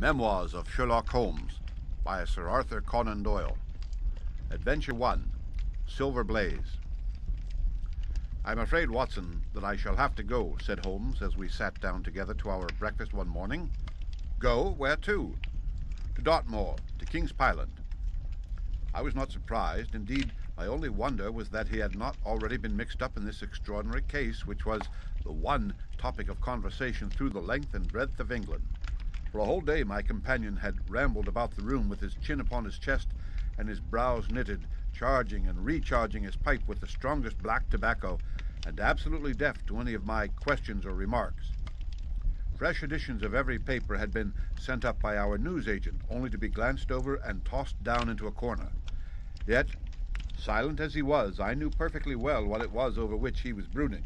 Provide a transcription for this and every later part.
Memoirs of Sherlock Holmes by Sir Arthur Conan Doyle. Adventure 1, Silver Blaze. "I'm afraid, Watson, that I shall have to go," said Holmes as we sat down together to our breakfast one morning. "Go? Where to?" "To Dartmoor, to King's Pyland." I was not surprised. Indeed, my only wonder was that he had not already been mixed up in this extraordinary case, which was the one topic of conversation through the length and breadth of England. For a whole day my companion had rambled about the room with his chin upon his chest and his brows knitted, charging and recharging his pipe with the strongest black tobacco, and absolutely deaf to any of my questions or remarks. Fresh editions of every paper had been sent up by our newsagent, only to be glanced over and tossed down into a corner. Yet, silent as he was, I knew perfectly well what it was over which he was brooding.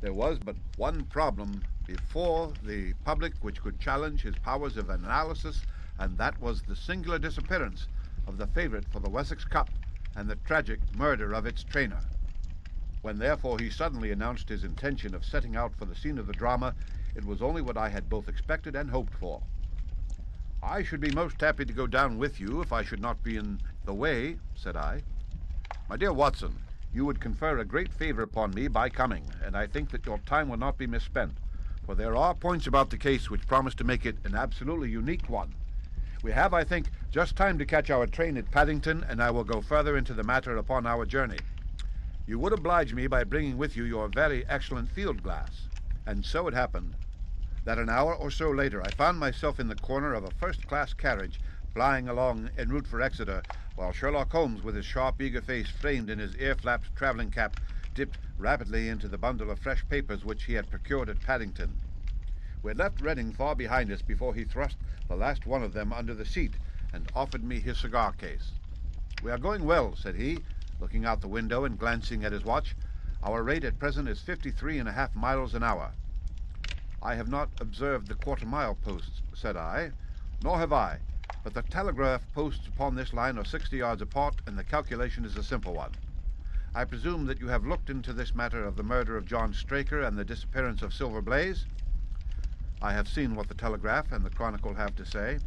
There was but one problem before the public which could challenge his powers of analysis, and that was the singular disappearance of the favourite for the Wessex Cup and the tragic murder of its trainer. When therefore he suddenly announced his intention of setting out for the scene of the drama, it was only what I had both expected and hoped for. "I should be most happy to go down with you if I should not be in the way," said I. "My dear Watson, you would confer a great favour upon me by coming, and I think that your time will not be misspent, for there are points about the case which promise to make it an absolutely unique one. We have, I think, just time to catch our train at Paddington, and I will go further into the matter upon our journey. You would oblige me by bringing with you your very excellent field glass." And so it happened that an hour or so later I found myself in the corner of a first-class carriage flying along en route for Exeter, while Sherlock Holmes, with his sharp, eager face framed in his ear-flapped travelling cap, dipped rapidly into the bundle of fresh papers which he had procured at Paddington. We had left Reading far behind us before he thrust the last one of them under the seat and offered me his cigar case. "We are going well," said he, looking out the window and glancing at his watch. "Our rate at present is 53.5 miles an hour." "I have not observed the quarter-mile posts," said I. "Nor have I, but the telegraph posts upon this line are 60 yards apart, and the calculation is a simple one. I presume that you have looked into this matter of the murder of John Straker and the disappearance of Silver Blaze?" "I have seen what the Telegraph and the Chronicle have to say.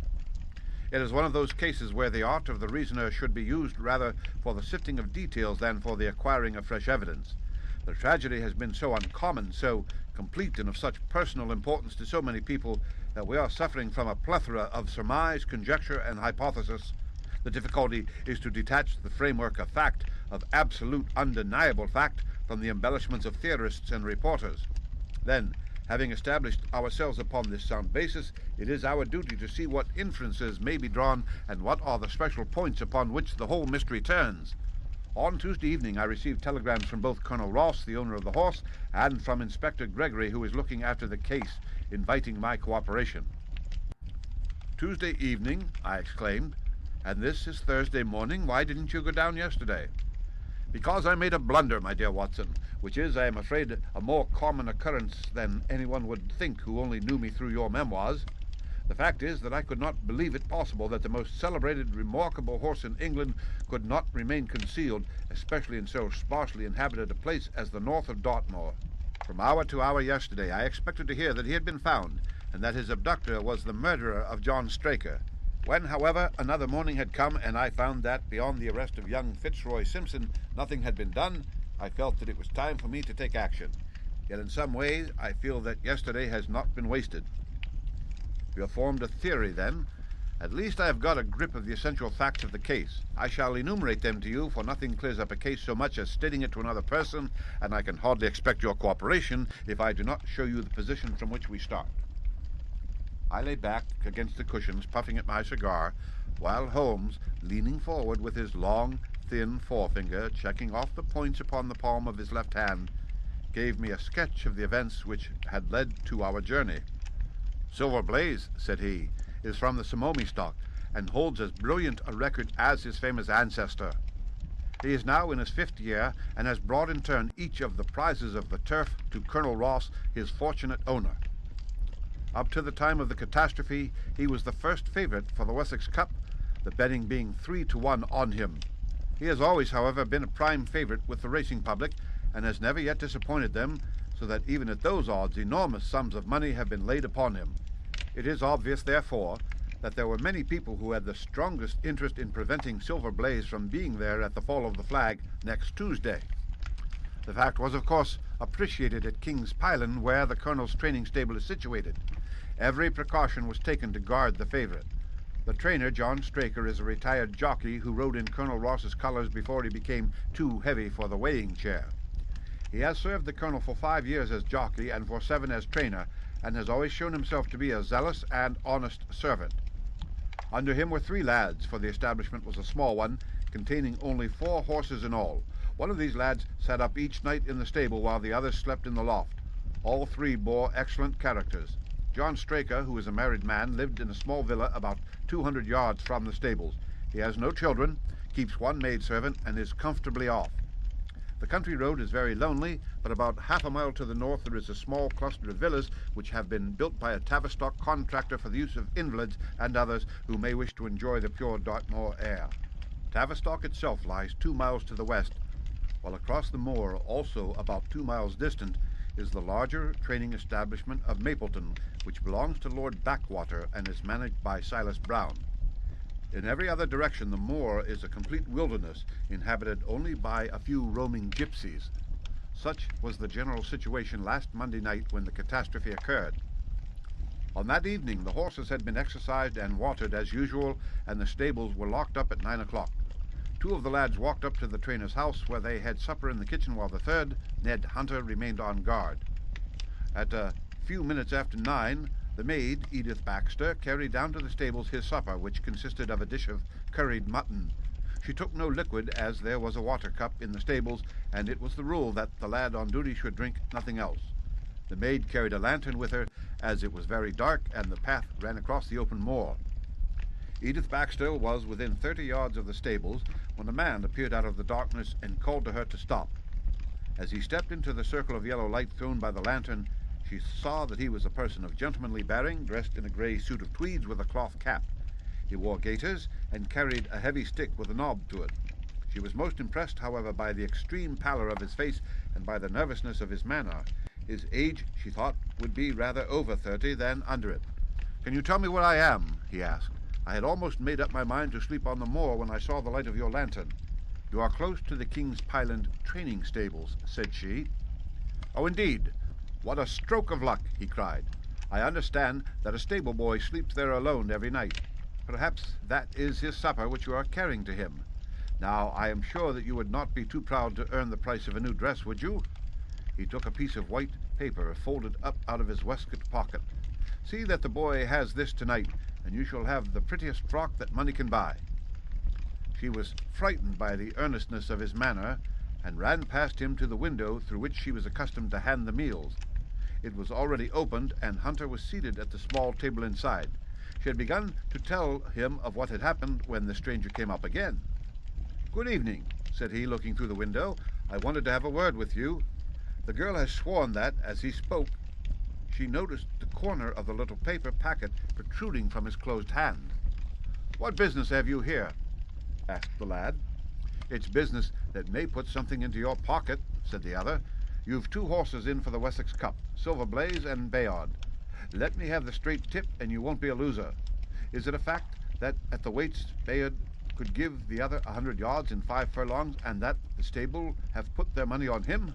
It is one of those cases where the art of the reasoner should be used rather for the sifting of details than for the acquiring of fresh evidence. The tragedy has been so uncommon, so complete, and of such personal importance to so many people that we are suffering from a plethora of surmise, conjecture, and hypothesis. The difficulty is to detach the framework of fact, of absolute, undeniable fact, from the embellishments of theorists and reporters. Then, having established ourselves upon this sound basis, it is our duty to see what inferences may be drawn and what are the special points upon which the whole mystery turns. On Tuesday evening I received telegrams from both Colonel Ross, the owner of the horse, and from Inspector Gregory, who is looking after the case, inviting my cooperation." "Tuesday evening!" I exclaimed. "And this is Thursday morning. Why didn't you go down yesterday?" "Because I made a blunder, my dear Watson, which is, I am afraid, a more common occurrence than anyone would think who only knew me through your memoirs. The fact is that I could not believe it possible that the most celebrated, remarkable horse in England could not remain concealed, especially in so sparsely inhabited a place as the north of Dartmoor. From hour to hour yesterday I expected to hear that he had been found, and that his abductor was the murderer of John Straker. When, however, another morning had come, and I found that, beyond the arrest of young Fitzroy Simpson, nothing had been done, I felt that it was time for me to take action. Yet in some ways I feel that yesterday has not been wasted." "You have formed a theory, then?" "At least I have got a grip of the essential facts of the case. I shall enumerate them to you, for nothing clears up a case so much as stating it to another person, and I can hardly expect your cooperation if I do not show you the position from which we start." I lay back against the cushions, puffing at my cigar, while Holmes, leaning forward with his long, thin forefinger checking off the points upon the palm of his left hand, gave me a sketch of the events which had led to our journey. "Silver Blaze," said he, "is from the Somomi stock, and holds as brilliant a record as his famous ancestor. He is now in his 5th year, and has brought in turn each of the prizes of the turf to Colonel Ross, his fortunate owner. Up to the time of the catastrophe, he was the first favourite for the Wessex Cup, the betting being 3-1 on him. He has always, however, been a prime favourite with the racing public, and has never yet disappointed them, so that even at those odds enormous sums of money have been laid upon him. It is obvious, therefore, that there were many people who had the strongest interest in preventing Silver Blaze from being there at the fall of the flag next Tuesday. The fact was, of course, appreciated at King's Pyland, where the colonel's training stable is situated. Every precaution was taken to guard the favorite. The trainer, John Straker, is a retired jockey who rode in Colonel Ross's colors before he became too heavy for the weighing chair. He has served the colonel for 5 years as jockey and for 7 as trainer, and has always shown himself to be a zealous and honest servant. Under him were 3 lads, for the establishment was a small one, containing only 4 horses in all. One of these lads sat up each night in the stable while the others slept in the loft. All 3 bore excellent characters. John Straker, who is a married man, lived in a small villa about 200 yards from the stables. He has no children, keeps 1 maidservant, and is comfortably off. The country road is very lonely, but about half a mile to the north there is a small cluster of villas which have been built by a Tavistock contractor for the use of invalids and others who may wish to enjoy the pure Dartmoor air. Tavistock itself lies 2 miles to the west, while across the moor, also about 2 miles distant, is the larger training establishment of Mapleton, which belongs to Lord Backwater and is managed by Silas Brown. In every other direction, the moor is a complete wilderness, inhabited only by a few roaming gypsies. Such was the general situation last Monday night when the catastrophe occurred. On that evening, the horses had been exercised and watered as usual, and the stables were locked up at 9 o'clock. 2 of the lads walked up to the trainer's house, where they had supper in the kitchen, while the third, Ned Hunter, remained on guard. At a few minutes after 9, the maid, Edith Baxter, carried down to the stables his supper, which consisted of a dish of curried mutton. She took no liquid, as there was a water cup in the stables, and it was the rule that the lad on duty should drink nothing else. The maid carried a lantern with her, as it was very dark and the path ran across the open moor. Edith Baxter was within 30 yards of the stables when a man appeared out of the darkness and called to her to stop. As he stepped into the circle of yellow light thrown by the lantern, she saw that he was a person of gentlemanly bearing, dressed in a grey suit of tweeds with a cloth cap. He wore gaiters and carried a heavy stick with a knob to it. She was most impressed, however, by the extreme pallor of his face and by the nervousness of his manner. His age, she thought, would be rather over 30 than under it. "Can you tell me where I am?" he asked. "I had almost made up my mind to sleep on the moor when I saw the light of your lantern." "You are close to the King's Pyland training stables," said she. "Oh, indeed. What a stroke of luck!" he cried. "I understand that a stable boy sleeps there alone every night. Perhaps that is his supper which you are carrying to him. Now, I am sure that you would not be too proud to earn the price of a new dress, would you?" He took a piece of white paper folded up out of his waistcoat pocket. "See that the boy has this tonight, and you shall have the prettiest frock that money can buy." She was frightened by the earnestness of his manner, and ran past him to the window through which she was accustomed to hand the meals. It was already opened, and Hunter was seated at the small table inside. She had begun to tell him of what had happened when the stranger came up again. "Good evening," said he, looking through the window. "I wanted to have a word with you." The girl has sworn that, as he spoke, she noticed the corner of the little paper packet protruding from his closed hand. "What business have you here?" asked the lad. "It's business that may put something into your pocket," said the other. "You've 2 horses in for the Wessex Cup, Silver Blaze and Bayard. Let me have the straight tip and you won't be a loser. Is it a fact that at the weights Bayard could give the other 100 yards in 5 furlongs, and that the stable have put their money on him?"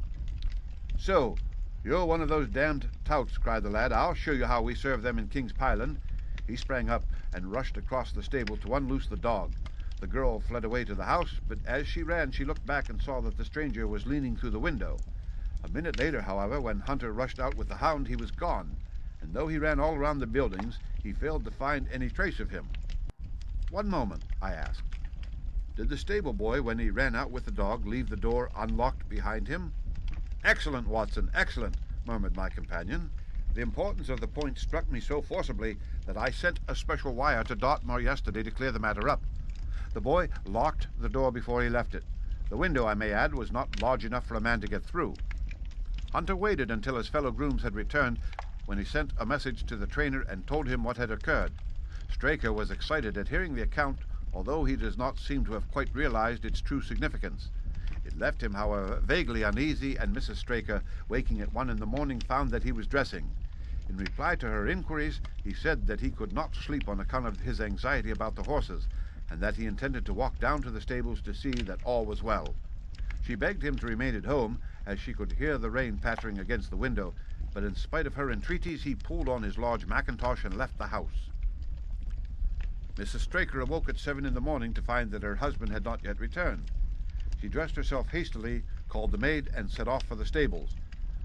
"So, you're one of those damned touts," cried the lad. "I'll show you how we serve them in King's Pyland." He sprang up and rushed across the stable to unloose the dog. The girl fled away to the house, but as she ran she looked back and saw that the stranger was leaning through the window. A minute later, however, when Hunter rushed out with the hound, he was gone, and though he ran all around the buildings, he failed to find any trace of him. "One moment," I asked. "Did the stable boy, when he ran out with the dog, leave the door unlocked behind him?" "Excellent, Watson, excellent," murmured my companion. "The importance of the point struck me so forcibly that I sent a special wire to Dartmoor yesterday to clear the matter up. The boy locked the door before he left it. The window, I may add, was not large enough for a man to get through. Hunter waited until his fellow grooms had returned, when he sent a message to the trainer and told him what had occurred. Straker was excited at hearing the account, although he does not seem to have quite realized its true significance. It left him, however, vaguely uneasy, and Mrs. Straker, waking at 1 in the morning, found that he was dressing. In reply to her inquiries, he said that he could not sleep on account of his anxiety about the horses, and that he intended to walk down to the stables to see that all was well. She begged him to remain at home, as she could hear the rain pattering against the window, but in spite of her entreaties, he pulled on his large mackintosh and left the house. Mrs. Straker awoke at 7 in the morning to find that her husband had not yet returned. She dressed herself hastily, called the maid, and set off for the stables.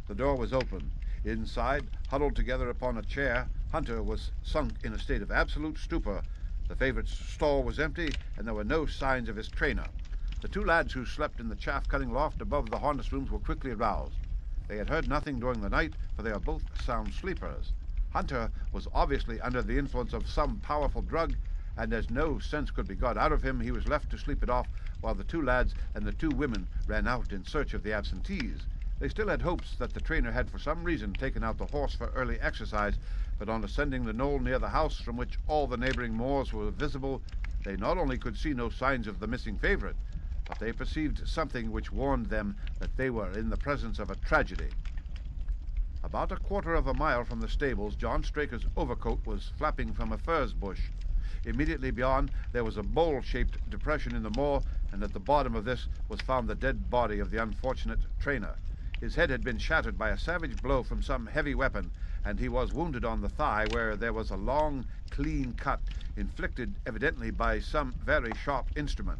The door was open. Inside, huddled together upon a chair, Hunter was sunk in a state of absolute stupor. The favourite's stall was empty, and there were no signs of his trainer. The two lads who slept in the chaff-cutting loft above the harness rooms were quickly aroused. They had heard nothing during the night, for they are both sound sleepers. Hunter was obviously under the influence of some powerful drug, and as no sense could be got out of him, he was left to sleep it off while the two lads and the two women ran out in search of the absentees. They still had hopes that the trainer had for some reason taken out the horse for early exercise, but on ascending the knoll near the house, from which all the neighboring moors were visible, they not only could see no signs of the missing favorite, but they perceived something which warned them that they were in the presence of a tragedy. About a quarter of a mile from the stables, John Straker's overcoat was flapping from a furze bush. Immediately beyond, there was a bowl-shaped depression in the moor, and at the bottom of this was found the dead body of the unfortunate trainer. His head had been shattered by a savage blow from some heavy weapon, and he was wounded on the thigh, where there was a long, clean cut, inflicted evidently by some very sharp instrument.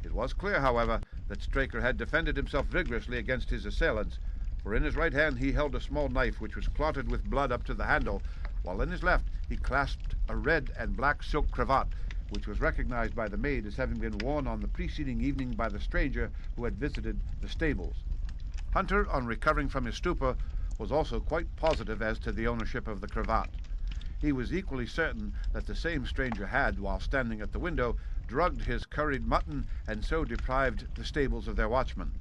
It was clear, however, that Straker had defended himself vigorously against his assailants, for in his right hand he held a small knife which was clotted with blood up to the handle, while in his left he clasped a red and black silk cravat, which was recognized by the maid as having been worn on the preceding evening by the stranger who had visited the stables. Hunter, on recovering from his stupor, was also quite positive as to the ownership of the cravat. He was equally certain that the same stranger had, while standing at the window, drugged his curried mutton and so deprived the stables of their watchman.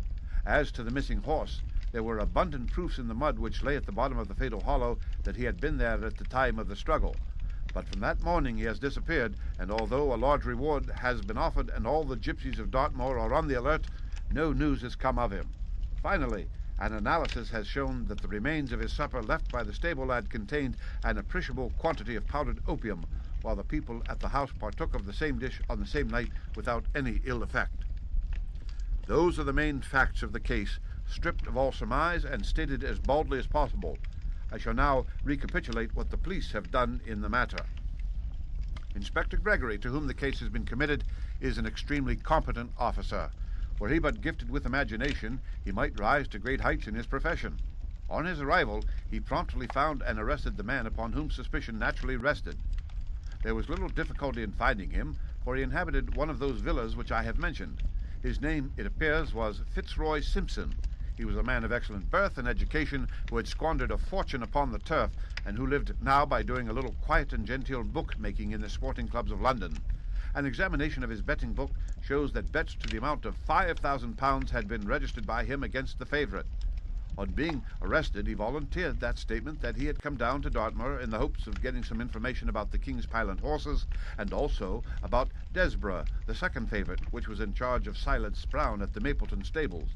As to the missing horse, there were abundant proofs in the mud which lay at the bottom of the fatal hollow that he had been there at the time of the struggle. But from that morning he has disappeared, and although a large reward has been offered and all the gypsies of Dartmoor are on the alert, no news has come of him. Finally, an analysis has shown that the remains of his supper left by the stable lad contained an appreciable quantity of powdered opium, while the people at the house partook of the same dish on the same night without any ill effect. Those are the main facts of the case, stripped of all surmise and stated as baldly as possible. I shall now recapitulate what the police have done in the matter. Inspector Gregory, to whom the case has been committed, is an extremely competent officer. Were he but gifted with imagination, he might rise to great heights in his profession. On his arrival, he promptly found and arrested the man upon whom suspicion naturally rested. There was little difficulty in finding him, for he inhabited one of those villas which I have mentioned. His name, it appears, was Fitzroy Simpson. He was a man of excellent birth and education who had squandered a fortune upon the turf, and who lived now by doing a little quiet and genteel book-making in the sporting clubs of London. An examination of his betting book shows that bets to the amount of £5,000 had been registered by him against the favourite. On being arrested, he volunteered that statement that he had come down to Dartmoor in the hopes of getting some information about the King's Pyland horses, and also about Desborough, the second favourite, which was in charge of Silas Brown at the Mapleton stables.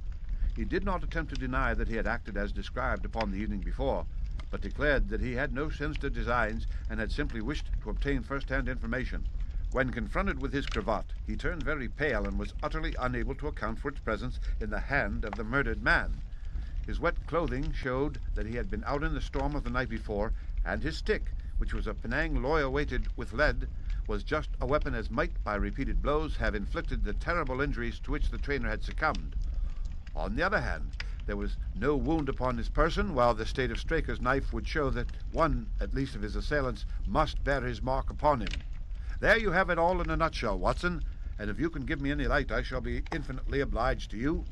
He did not attempt to deny that he had acted as described upon the evening before, but declared that he had no sinister designs and had simply wished to obtain first-hand information. When confronted with his cravat, he turned very pale and was utterly unable to account for its presence in the hand of the murdered man. His wet clothing showed that he had been out in the storm of the night before, and his stick, which was a Penang lawyer weighted with lead, was just a weapon as might, by repeated blows, have inflicted the terrible injuries to which the trainer had succumbed. On the other hand, there was no wound upon his person, while the state of Straker's knife would show that one, at least, of his assailants must bear his mark upon him. There you have it all in a nutshell, Watson, and if you can give me any light, I shall be infinitely obliged to you.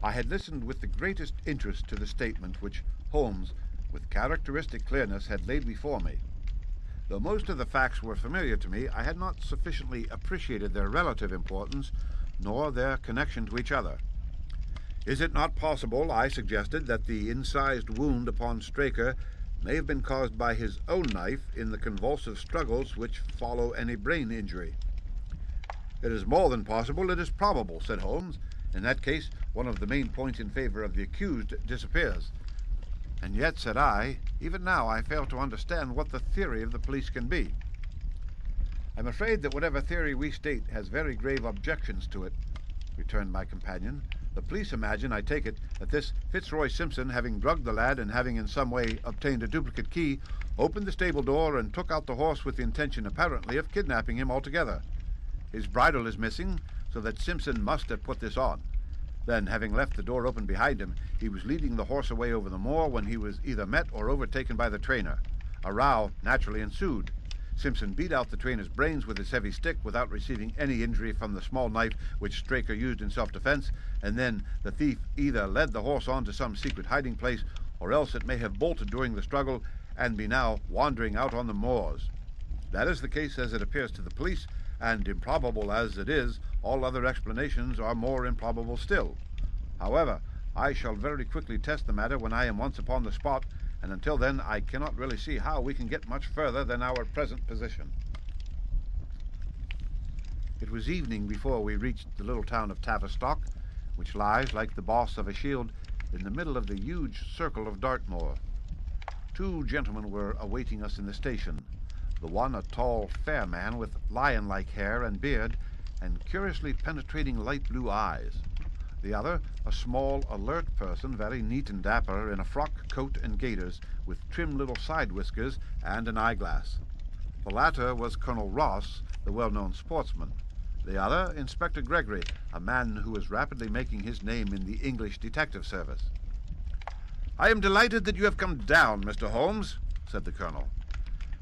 I had listened with the greatest interest to the statement which Holmes, with characteristic clearness, had laid before me. Though most of the facts were familiar to me, I had not sufficiently appreciated their relative importance, nor their connection to each other. Is it not possible, I suggested, that the incised wound upon Straker may have been caused by his own knife in the convulsive struggles which follow any brain injury? It is more than possible, it is probable, said Holmes. In that case, one of the main points in favor of the accused disappears. "And yet," said I, "even now I fail to understand what the theory of the police can be." "I'm afraid that whatever theory we state has very grave objections to it," returned my companion. "The police imagine, I take it, that this Fitzroy Simpson, having drugged the lad and having in some way obtained a duplicate key, opened the stable door and took out the horse with the intention, apparently, of kidnapping him altogether. His bridle is missing, so that Simpson must have put this on. Then, having left the door open behind him, he was leading the horse away over the moor when he was either met or overtaken by the trainer. A row naturally ensued. Simpson beat out the trainer's brains with his heavy stick without receiving any injury from the small knife which Straker used in self-defense, and then the thief either led the horse on to some secret hiding place, or else it may have bolted during the struggle and be now wandering out on the moors. That is the case as it appears to the police, and improbable as it is, all other explanations are more improbable still. However, I shall very quickly test the matter when I am once upon the spot, and until then I cannot really see how we can get much further than our present position." It was evening before we reached the little town of Tavistock, which lies, like the boss of a shield, in the middle of the huge circle of Dartmoor. Two gentlemen were awaiting us in the station. The one a tall, fair man with lion-like hair and beard and curiously penetrating light blue eyes. The other a small, alert person, very neat and dapper, in a frock coat and gaiters, with trim little side whiskers and an eyeglass. The latter was Colonel Ross, the well-known sportsman. The other, Inspector Gregory, a man who was rapidly making his name in the English detective service. "I am delighted that you have come down, Mr. Holmes," said the colonel.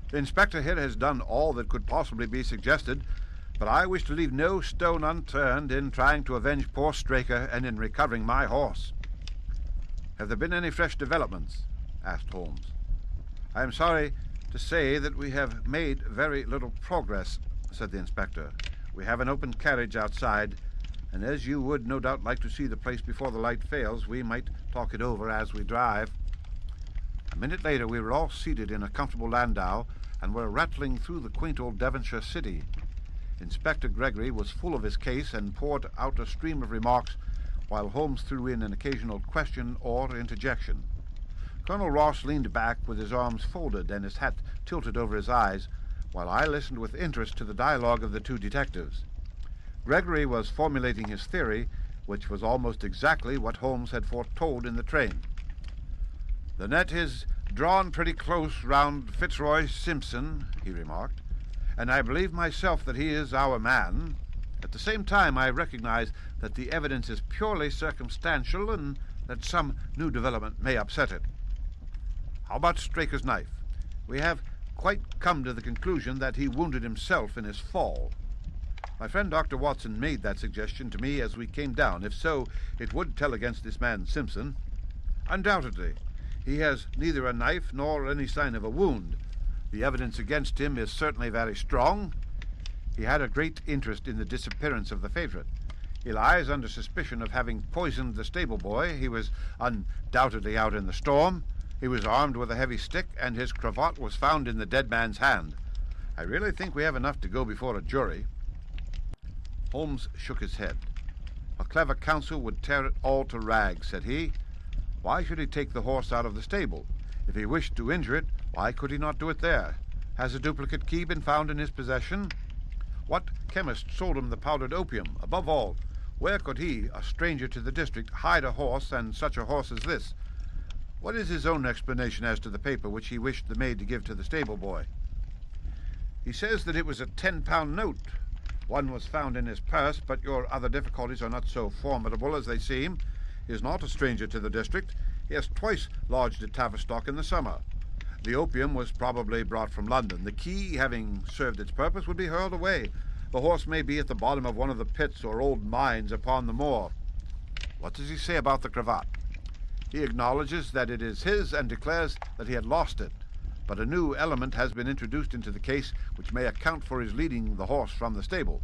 "The inspector here has done all that could possibly be suggested, but I wish to leave no stone unturned in trying to avenge poor Straker and in recovering my horse." "Have there been any fresh developments?" asked Holmes. "I am sorry to say that we have made very little progress," said the inspector. "We have an open carriage outside, and as you would no doubt like to see the place before the light fails, we might talk it over as we drive." A minute later we were all seated in a comfortable landau and were rattling through the quaint old Devonshire city. Inspector Gregory was full of his case and poured out a stream of remarks, while Holmes threw in an occasional question or interjection. Colonel Ross leaned back with his arms folded and his hat tilted over his eyes, while I listened with interest to the dialogue of the two detectives. Gregory was formulating his theory, which was almost exactly what Holmes had foretold in the train. "The net is drawn pretty close round Fitzroy Simpson," he remarked, "and I believe myself that he is our man. At the same time, I recognize that the evidence is purely circumstantial and that some new development may upset it. How about Straker's knife? We have quite come to the conclusion that he wounded himself in his fall. My friend Dr. Watson made that suggestion to me as we came down. If so, it would tell against this man Simpson. Undoubtedly. He has neither a knife nor any sign of a wound. The evidence against him is certainly very strong. He had a great interest in the disappearance of the favorite. He lies under suspicion of having poisoned the stable boy. He was undoubtedly out in the storm. He was armed with a heavy stick, and his cravat was found in the dead man's hand. I really think we have enough to go before a jury." Holmes shook his head. "A clever counsel would tear it all to rags," said he. "Why should he take the horse out of the stable? If he wished to injure it, why could he not do it there? Has a duplicate key been found in his possession? What chemist sold him the powdered opium? Above all, where could he, a stranger to the district, hide a horse, and such a horse as this? What is his own explanation as to the paper which he wished the maid to give to the stable boy?" "He says that it was a 10-pound note. One was found in his purse, but your other difficulties are not so formidable as they seem. He is not a stranger to the district. He has twice lodged at Tavistock in the summer. The opium was probably brought from London. The key, having served its purpose, would be hurled away. The horse may be at the bottom of one of the pits or old mines upon the moor. What does he say about the cravat?" "He acknowledges that it is his and declares that he had lost it. But a new element has been introduced into the case which may account for his leading the horse from the stable."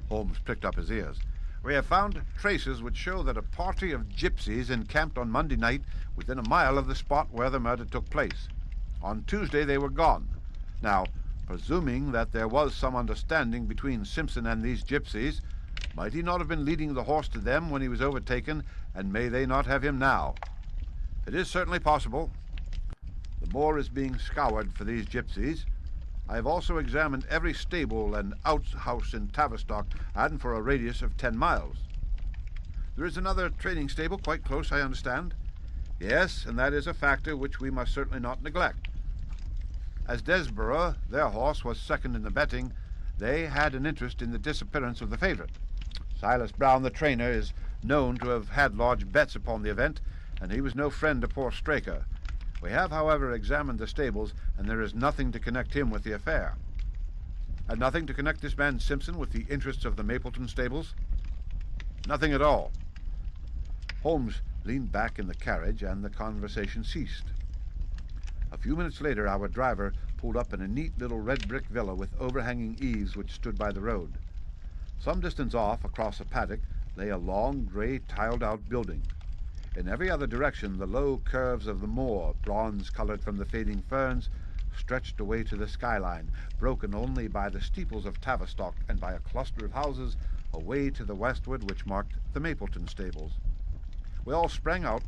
Holmes pricked up his ears. "We have found traces which show that a party of gypsies encamped on Monday night within a mile of the spot where the murder took place. On Tuesday they were gone. Now, presuming that there was some understanding between Simpson and these gypsies, might he not have been leading the horse to them when he was overtaken, and may they not have him now? It is certainly possible. The moor is being scoured for these gypsies. I have also examined every stable and outhouse in Tavistock, and for a radius of 10 miles. There is another training stable quite close, I understand. Yes, and that is a factor which we must certainly not neglect. As Desborough, their horse, was second in the betting, they had an interest in the disappearance of the favourite. Silas Brown, the trainer, is known to have had large bets upon the event, and he was no friend to poor Straker. We have, however, examined the stables, and there is nothing to connect him with the affair. And nothing to connect this man Simpson with the interests of the Mapleton stables? Nothing at all. Holmes leaned back in the carriage, and the conversation ceased. A few minutes later, our driver pulled up in a neat little red brick villa with overhanging eaves which stood by the road. Some distance off, across a paddock, lay a long, grey, tiled-out building. In every other direction, the low curves of the moor, bronze-coloured from the fading ferns, stretched away to the skyline, broken only by the steeples of Tavistock and by a cluster of houses away to the westward which marked the Mapleton stables. We all sprang out,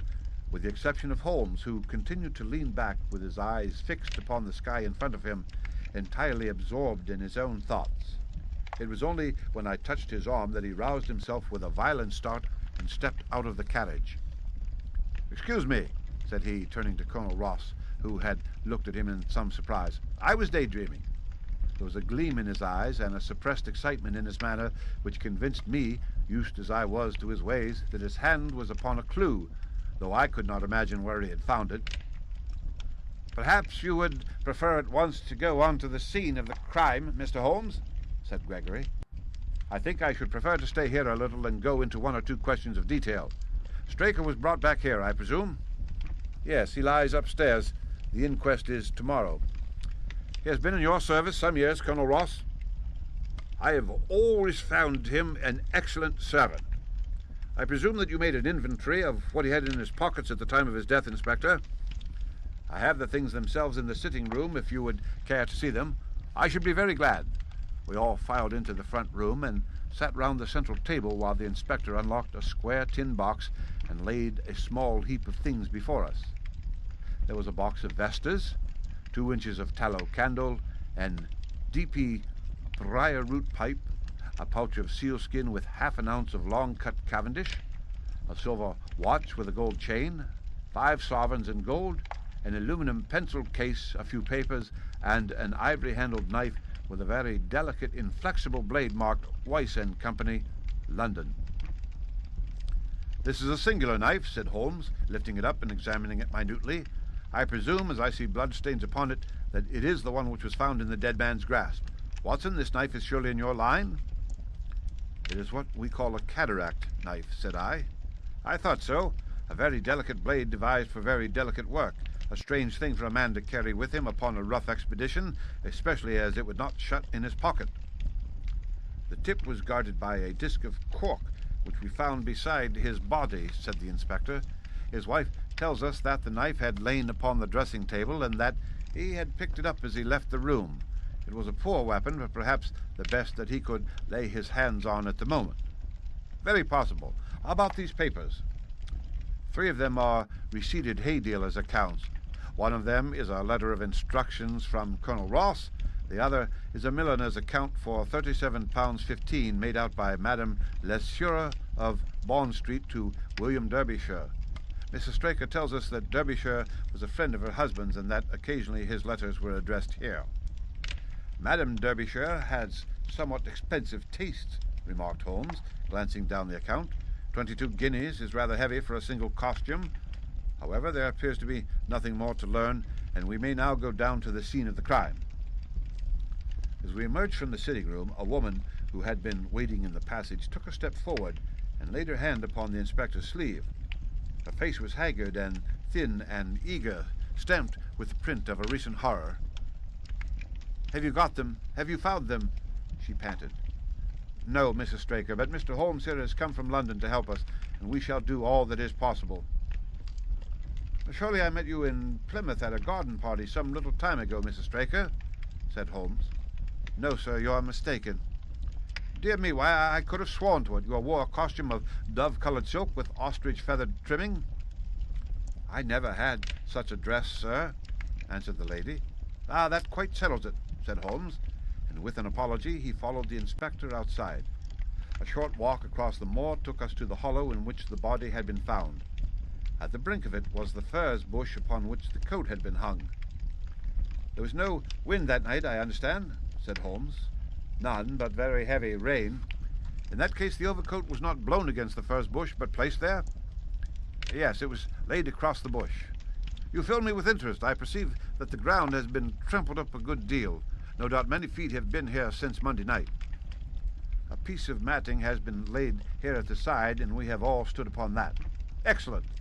with the exception of Holmes, who continued to lean back with his eyes fixed upon the sky in front of him, entirely absorbed in his own thoughts. It was only when I touched his arm that he roused himself with a violent start and stepped out of the carriage. "Excuse me," said he, turning to Colonel Ross, who had looked at him in some surprise. "I was daydreaming." There was a gleam in his eyes and a suppressed excitement in his manner which convinced me, used as I was to his ways, that his hand was upon a clue, though I could not imagine where he had found it. "Perhaps you would prefer at once to go on to the scene of the crime, Mr. Holmes?" said Gregory. "I think I should prefer to stay here a little and go into one or two questions of detail. Straker was brought back here, I presume?" "Yes, he lies upstairs. The inquest is tomorrow." "He has been in your service some years, Colonel Ross?" "I have always found him an excellent servant. I presume that you made an inventory of what he had in his pockets at the time of his death, Inspector?" "I have the things themselves in the sitting-room, if you would care to see them." "I should be very glad." We all filed into the front room and sat round the central table while the inspector unlocked a square tin box and laid a small heap of things before us. There was a box of vestas, 2 inches of tallow candle, an DP briar root pipe, a pouch of sealskin with half an ounce of long-cut Cavendish, a silver watch with a gold chain, 5 sovereigns in gold, an aluminum pencil case, a few papers, and an ivory-handled knife with a very delicate, inflexible blade marked Weiss and Company, London. "This is a singular knife," said Holmes, lifting it up and examining it minutely. "I presume, as I see bloodstains upon it, that it is the one which was found in the dead man's grasp. Watson, this knife is surely in your line?" "It is what we call a cataract knife," said I. "I thought so. A very delicate blade devised for very delicate work. A strange thing for a man to carry with him upon a rough expedition, especially as it would not shut in his pocket." "The tip was guarded by a disc of cork, which we found beside his body," said the inspector. "His wife tells us that the knife had lain upon the dressing-table and that he had picked it up as he left the room. It was a poor weapon, but perhaps the best that he could lay his hands on at the moment." "Very possible. How about these papers?" 3 of them are receipted hay dealers' accounts. One of them is a letter of instructions from Colonel Ross. The other is a milliner's account for £37.15 made out by Madame Lesure of Bond Street to William Derbyshire. Mrs. Straker tells us that Derbyshire was a friend of her husband's and that occasionally his letters were addressed here. "Madame Derbyshire has somewhat expensive tastes," remarked Holmes, glancing down the account. 22 guineas is rather heavy for a single costume. However, there appears to be nothing more to learn, and we may now go down to the scene of the crime. As we emerged from the sitting-room, a woman who had been waiting in the passage took a step forward and laid her hand upon the inspector's sleeve. Her face was haggard and thin and eager, stamped with the print of a recent horror. "Have you got them? Have you found them?" she panted. "No, Mrs. Straker, but Mr. Holmes here has come from London to help us, and we shall do all that is possible." "Surely I met you in Plymouth at a garden party some little time ago, Mrs. Straker," said Holmes. "No, sir, you are mistaken." "Dear me, why, I could have sworn to it. You wore a costume of dove-colored silk with ostrich-feathered trimming." "I never had such a dress, sir," answered the lady. "Ah, that quite settles it," said Holmes, and with an apology he followed the inspector outside. A short walk across the moor took us to the hollow in which the body had been found. At the brink of it was the furze bush upon which the coat had been hung. "There was no wind that night, I understand," said Holmes. "None, but very heavy rain." "In that case the overcoat was not blown against the furze bush, but placed there?" "Yes, it was laid across the bush." "You fill me with interest. I perceive that the ground has been trampled up a good deal. No doubt many feet have been here since Monday night." "A piece of matting has been laid here at the side, and we have all stood upon that." "Excellent.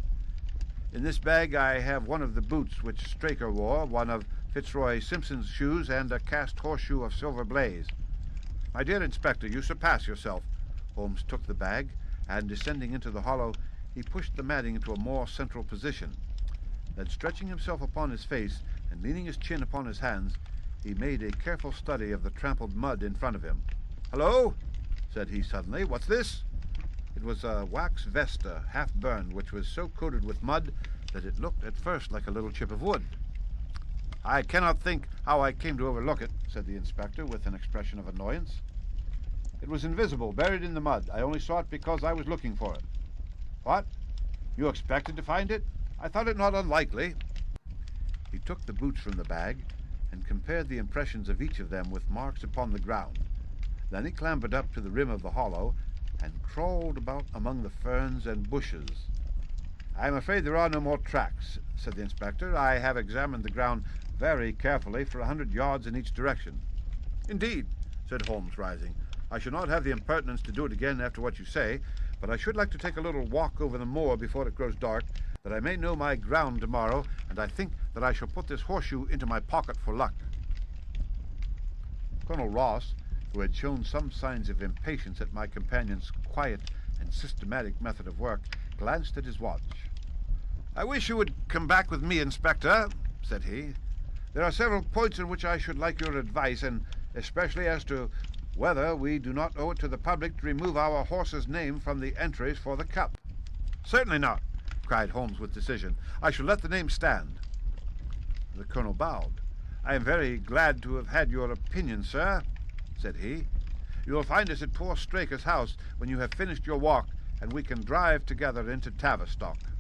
In this bag I have one of the boots which Straker wore, one of Fitzroy Simpson's shoes, and a cast horseshoe of Silver Blaze." "My dear Inspector, you surpass yourself." Holmes took the bag, and descending into the hollow, he pushed the matting into a more central position. Then, stretching himself upon his face and leaning his chin upon his hands, he made a careful study of the trampled mud in front of him. "Hello," said he suddenly. "What's this?" It was a wax vesta, half burned, which was so coated with mud that it looked at first like a little chip of wood. "I cannot think how I came to overlook it," said the inspector with an expression of annoyance. "It was invisible, buried in the mud. I only saw it because I was looking for it." "What? You expected to find it? I thought it not unlikely." He took the boots from the bag and compared the impressions of each of them with marks upon the ground. Then he clambered up to the rim of the hollow and crawled about among the ferns and bushes. "I am afraid there are no more tracks," said the inspector. "I have examined the ground very carefully for 100 yards in each direction." "Indeed," said Holmes, rising. "I shall not have the impertinence to do it again after what you say, but I should like to take a little walk over the moor before it grows dark, that I may know my ground tomorrow, and I think that I shall put this horseshoe into my pocket for luck." Colonel Ross, who had shown some signs of impatience at my companion's quiet and systematic method of work, glanced at his watch. "I wish you would come back with me, Inspector," said he. "There are several points in which I should like your advice, and especially as to whether we do not owe it to the public to remove our horse's name from the entries for the cup." "Certainly not," cried Holmes with decision. "I shall let the name stand." The colonel bowed. "I am very glad to have had your opinion, sir," said he. "You will find us at poor Straker's house when you have finished your walk, and we can drive together into Tavistock."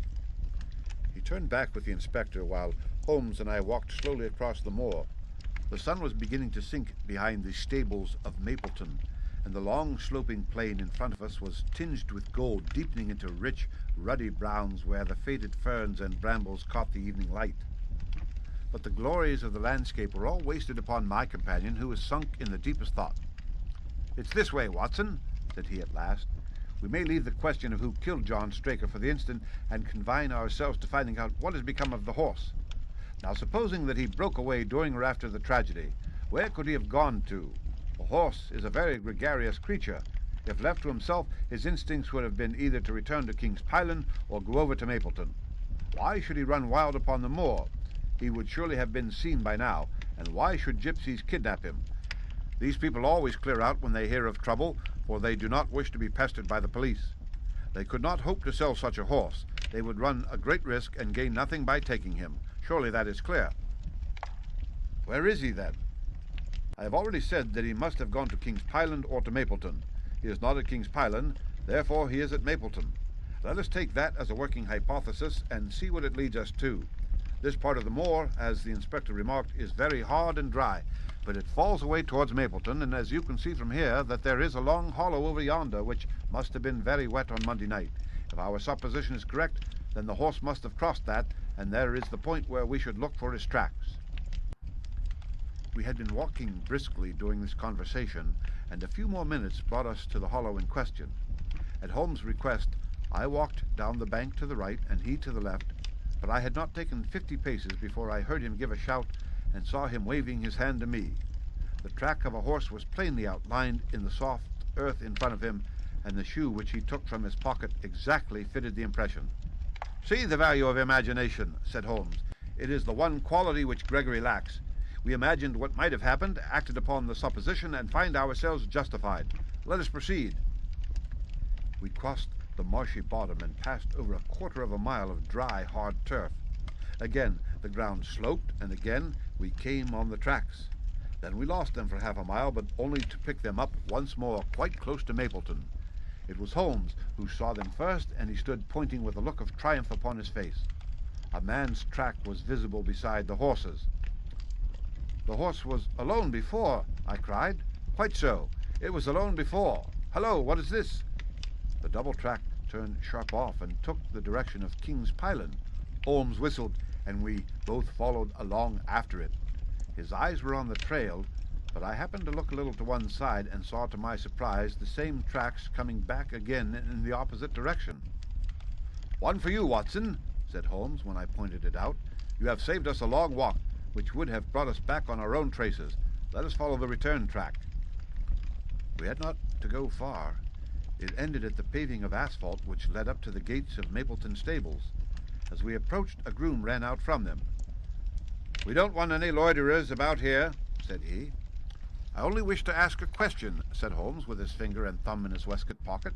He turned back with the inspector while Holmes and I walked slowly across the moor. The sun was beginning to sink behind the stables of Mapleton, and the long sloping plain in front of us was tinged with gold, deepening into rich, ruddy browns where the faded ferns and brambles caught the evening light. But the glories of the landscape were all wasted upon my companion, who was sunk in the deepest thought. "It's this way, Watson," said he at last. "We may leave the question of who killed John Straker for the instant and confine ourselves to finding out what has become of the horse. Now, supposing that he broke away during or after the tragedy, where could he have gone to? A horse is a very gregarious creature. If left to himself, his instincts would have been either to return to King's Pyland or go over to Mapleton. Why should he run wild upon the moor? He would surely have been seen by now, and why should gypsies kidnap him? These people always clear out when they hear of trouble, for they do not wish to be pestered by the police. They could not hope to sell such a horse. They would run a great risk and gain nothing by taking him. Surely that is clear." "Where is he, then?" "I have already said that he must have gone to King's Pyland or to Mapleton. He is not at King's Pyland, therefore he is at Mapleton. Let us take that as a working hypothesis and see what it leads us to. This part of the moor, as the inspector remarked, is very hard and dry, but it falls away towards Mapleton, and as you can see from here, that there is a long hollow over yonder which must have been very wet on Monday night. If our supposition is correct, then the horse must have crossed that, and there is the point where we should look for his tracks." We had been walking briskly during this conversation, and a few more minutes brought us to the hollow in question. At Holmes' request, I walked down the bank to the right and he to the left, but I had not taken 50 paces before I heard him give a shout and saw him waving his hand to me. The track of a horse was plainly outlined in the soft earth in front of him, and the shoe which he took from his pocket exactly fitted the impression. "See the value of imagination," said Holmes. "It is the one quality which Gregory lacks. We imagined what might have happened, acted upon the supposition, and find ourselves justified. Let us proceed." We crossed the marshy bottom and passed over a quarter of a mile of dry, hard turf. Again the ground sloped, and again we came on the tracks. Then we lost them for half a mile, but only to pick them up once more quite close to Mapleton. It was Holmes who saw them first, and he stood pointing with a look of triumph upon his face. A man's track was visible beside the horse's. "The horse was alone before," I cried. "Quite so. It was alone before. Hello, what is this?" The double track turned sharp off and took the direction of King's Pyland. Holmes whistled, and we both followed along after it. His eyes were on the trail, but I happened to look a little to one side and saw to my surprise the same tracks coming back again in the opposite direction. "One for you, Watson," said Holmes when I pointed it out. "You have saved us a long walk, which would have brought us back on our own traces. Let us follow the return track." We had not to go far. It ended at the paving of asphalt which led up to the gates of Mapleton stables. As we approached, a groom ran out from them. "We don't want any loiterers about here," said he. "I only wish to ask a question," said Holmes, with his finger and thumb in his waistcoat pocket.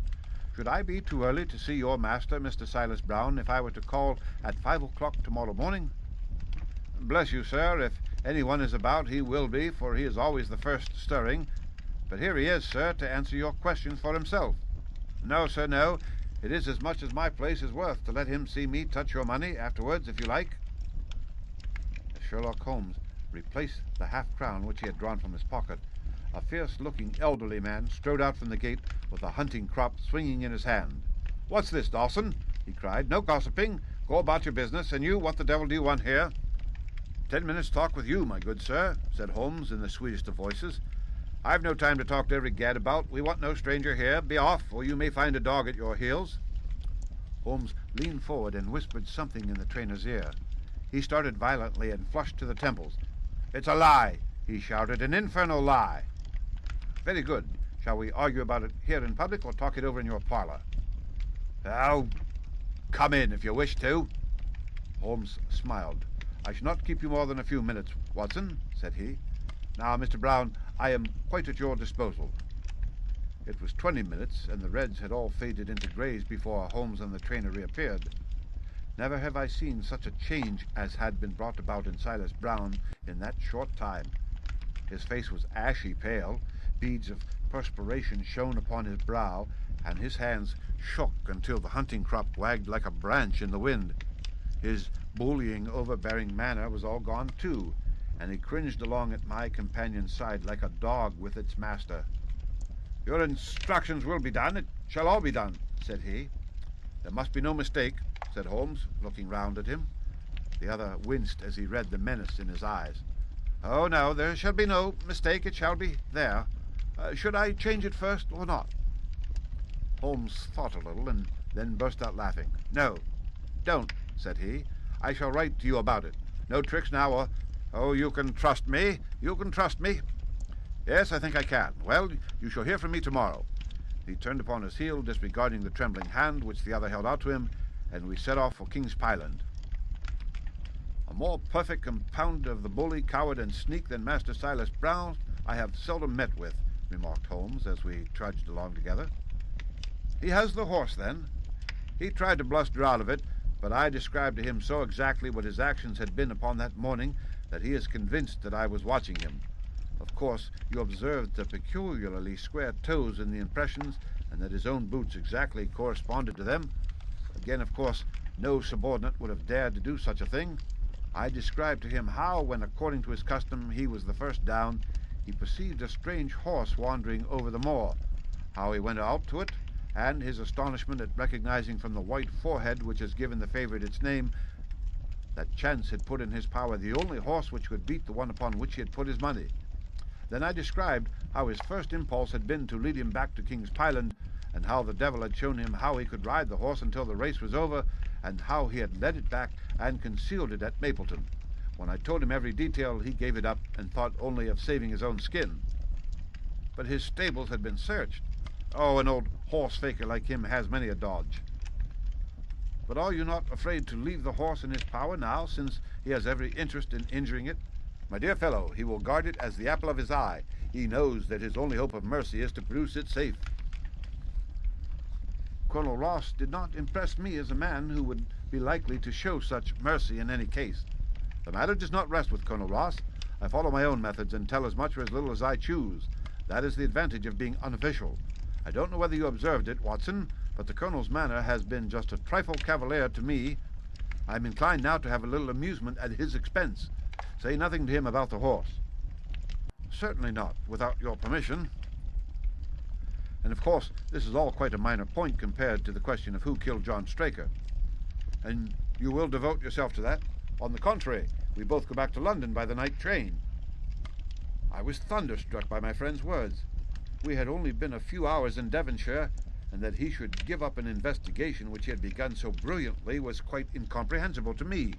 "Should I be too early to see your master, Mr. Silas Brown, if I were to call at 5 o'clock tomorrow morning?" "Bless you, sir, if anyone is about, he will be, for he is always the first stirring. But here he is, sir, to answer your questions for himself." "No, sir, no. It is as much as my place is worth to let him see me touch your money afterwards, if you like." As Sherlock Holmes replaced the half-crown which he had drawn from his pocket, a fierce-looking elderly man strode out from the gate with a hunting crop swinging in his hand. "What's this, Dawson?" he cried. "No gossiping. Go about your business. And you, what the devil do you want here?" 10 minutes' talk with you, my good sir," said Holmes in the sweetest of voices. "I've no time to talk to every gadabout. We want no stranger here. Be off, or you may find a dog at your heels." Holmes leaned forward and whispered something in the trainer's ear. He started violently and flushed to the temples. "It's a lie," he shouted, "an infernal lie." "Very good. Shall we argue about it here in public or talk it over in your parlor?" "Oh, come in if you wish to." Holmes smiled. "I shall not keep you more than a few minutes, Watson," said he. "Now, Mr. Brown, I am quite at your disposal." It was 20 minutes, and the reds had all faded into greys before Holmes and the trainer reappeared. Never have I seen such a change as had been brought about in Silas Brown in that short time. His face was ashy pale, beads of perspiration shone upon his brow, and his hands shook until the hunting crop wagged like a branch in the wind. His bullying, overbearing manner was all gone too, and he cringed along at my companion's side like a dog with its master. "Your instructions will be done. It shall all be done," said he. "There must be no mistake," said Holmes, looking round at him. The other winced as he read the menace in his eyes. "Oh, no, there shall be no mistake. It shall be there. Should I change it first or not?" Holmes thought a little and then burst out laughing. "No, don't," said he. "I shall write to you about it. No tricks now, or... Oh, you can trust me. You can trust me." "Yes, I think I can. Well, you shall hear from me tomorrow." He turned upon his heel, disregarding the trembling hand which the other held out to him, and we set off for King's Pyland. "A more perfect compound of the bully, coward, and sneak than Master Silas Brown I have seldom met with," remarked Holmes as we trudged along together. "He has the horse, then?" "He tried to bluster out of it, but I described to him so exactly what his actions had been upon that morning that he is convinced that I was watching him. Of course, you observed the peculiarly square toes in the impressions, and that his own boots exactly corresponded to them. Again, of course, no subordinate would have dared to do such a thing. I described to him how, when according to his custom he was the first down, he perceived a strange horse wandering over the moor, how he went out to it, and his astonishment at recognizing from the white forehead which has given the favorite its name that chance had put in his power the only horse which could beat the one upon which he had put his money. Then I described how his first impulse had been to lead him back to King's Pyland, and how the devil had shown him how he could ride the horse until the race was over, and how he had led it back and concealed it at Mapleton. When I told him every detail, he gave it up and thought only of saving his own skin. But his stables had been searched. Oh, an old horse-faker like him has many a dodge." "But are you not afraid to leave the horse in his power now, since he has every interest in injuring it?" "My dear fellow, he will guard it as the apple of his eye. He knows that his only hope of mercy is to produce it safe." Colonel Ross did not impress me as a man who would be likely to show such mercy in any case. The matter does not rest with Colonel Ross. I follow my own methods and tell as much or as little as I choose. That is the advantage of being unofficial. I don't know whether you observed it, Watson, but the Colonel's manner has been just a trifle cavalier to me. I am inclined now to have a little amusement at his expense. Say nothing to him about the horse. Certainly not, without your permission. And of course, this is all quite a minor point compared to the question of who killed John Straker. And you will devote yourself to that? On the contrary, we both go back to London by the night train. I was thunderstruck by my friend's words. We had only been a few hours in Devonshire, and that he should give up an investigation which he had begun so brilliantly was quite incomprehensible to me.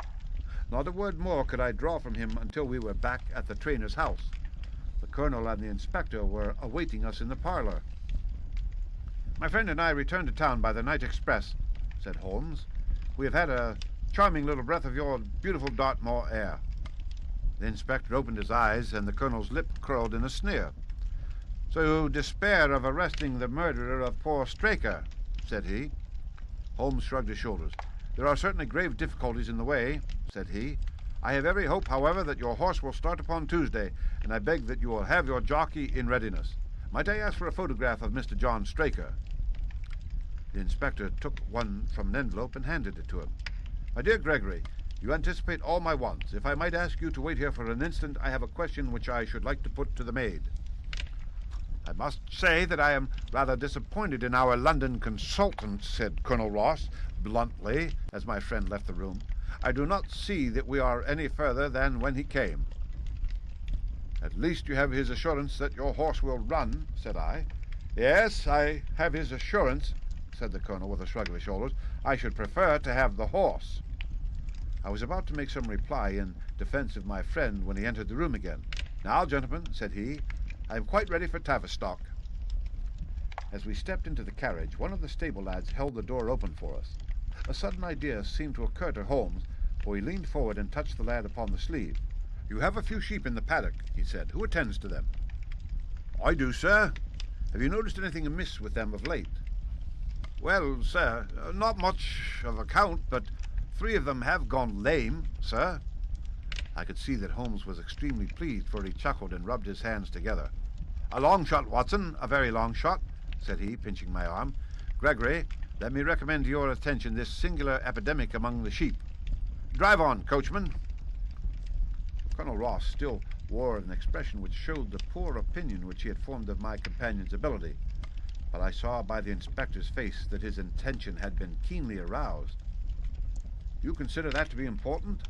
Not a word more could I draw from him until we were back at the trainer's house. The Colonel and the Inspector were awaiting us in the parlour. My friend and I returned to town by the night express, said Holmes. We have had a charming little breath of your beautiful Dartmoor air. The Inspector opened his eyes, and the Colonel's lip curled in a sneer. So you despair of arresting the murderer of poor Straker, said he. Holmes shrugged his shoulders. There are certainly grave difficulties in the way, said he. I have every hope, however, that your horse will start upon Tuesday, and I beg that you will have your jockey in readiness. Might I ask for a photograph of Mr. John Straker? The Inspector took one from an envelope and handed it to him. My dear Gregory, you anticipate all my wants. If I might ask you to wait here for an instant, I have a question which I should like to put to the maid. I must say that I am rather disappointed in our London consultant, said Colonel Ross bluntly, as my friend left the room. I do not see that we are any further than when he came. At least you have his assurance that your horse will run, said I. Yes, I have his assurance, said the Colonel with a shrug of his shoulders. I should prefer to have the horse. I was about to make some reply in defense of my friend when he entered the room again. Now, gentlemen, said he, I am quite ready for Tavistock. As we stepped into the carriage, one of the stable lads held the door open for us. A sudden idea seemed to occur to Holmes, for he leaned forward and touched the lad upon the sleeve. You have a few sheep in the paddock, he said. Who attends to them? I do, sir. Have you noticed anything amiss with them of late? Well, sir, not much of account, but 3 of them have gone lame, sir. I could see that Holmes was extremely pleased, for he chuckled and rubbed his hands together. A long shot, Watson, a very long shot, said he, pinching my arm. Gregory, let me recommend to your attention this singular epidemic among the sheep. Drive on, coachman. Colonel Ross still wore an expression which showed the poor opinion which he had formed of my companion's ability, but I saw by the inspector's face that his intention had been keenly aroused. You consider that to be important?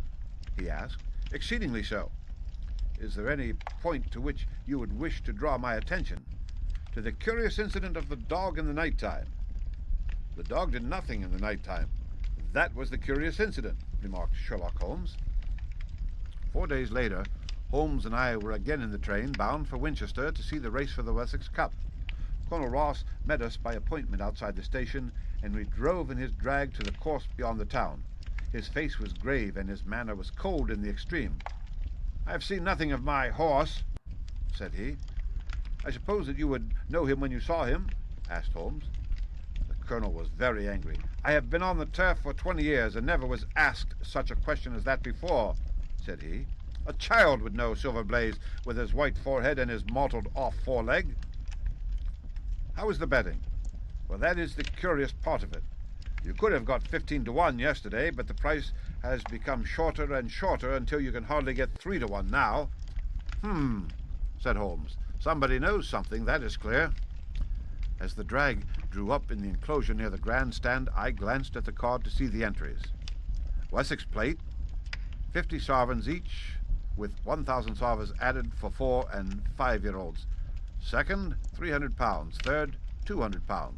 He asked. Exceedingly so. Is there any point to which you would wish to draw my attention? To the curious incident of the dog in the night-time. The dog did nothing in the night-time. That was the curious incident, remarked Sherlock Holmes. 4 days later, Holmes and I were again in the train, bound for Winchester to see the race for the Wessex Cup. Colonel Ross met us by appointment outside the station, and we drove in his drag to the course beyond the town. His face was grave, and his manner was cold in the extreme. I have seen nothing of my horse, said he. I suppose that you would know him when you saw him, asked Holmes. The Colonel was very angry. I have been on the turf for 20 years, and never was asked such a question as that before, said he. A child would know Silver Blaze with his white forehead and his mottled off foreleg. How is the betting? Well, that is the curious part of it. You could have got 15 to 1 yesterday, but the price has become shorter and shorter until you can hardly get 3 to 1 now. Said Holmes. Somebody knows something, that is clear. As the drag drew up in the enclosure near the grandstand, I glanced at the card to see the entries. Wessex plate, 50 sovereigns each, with 1,000 sovereigns added for 4 and 5-year-olds. Second, £300. Third, £200.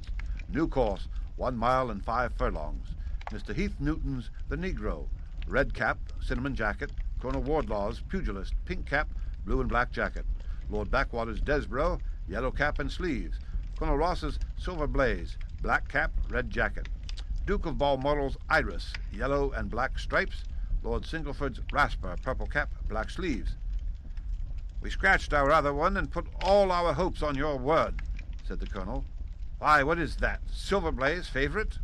New course, 1 mile and 5 furlongs. Mr. Heath Newton's The Negro. Red cap, cinnamon jacket. Colonel Wardlaw's Pugilist, pink cap, blue and black jacket. Lord Backwater's Desborough, yellow cap and sleeves. Colonel Ross's Silver Blaze, black cap, red jacket. Duke of Balmoral's Iris, yellow and black stripes. Lord Singleford's Rasper, purple cap, black sleeves. We scratched our other one and put all our hopes on your word, said the Colonel. Why, what is that? Silver Blaze favourite?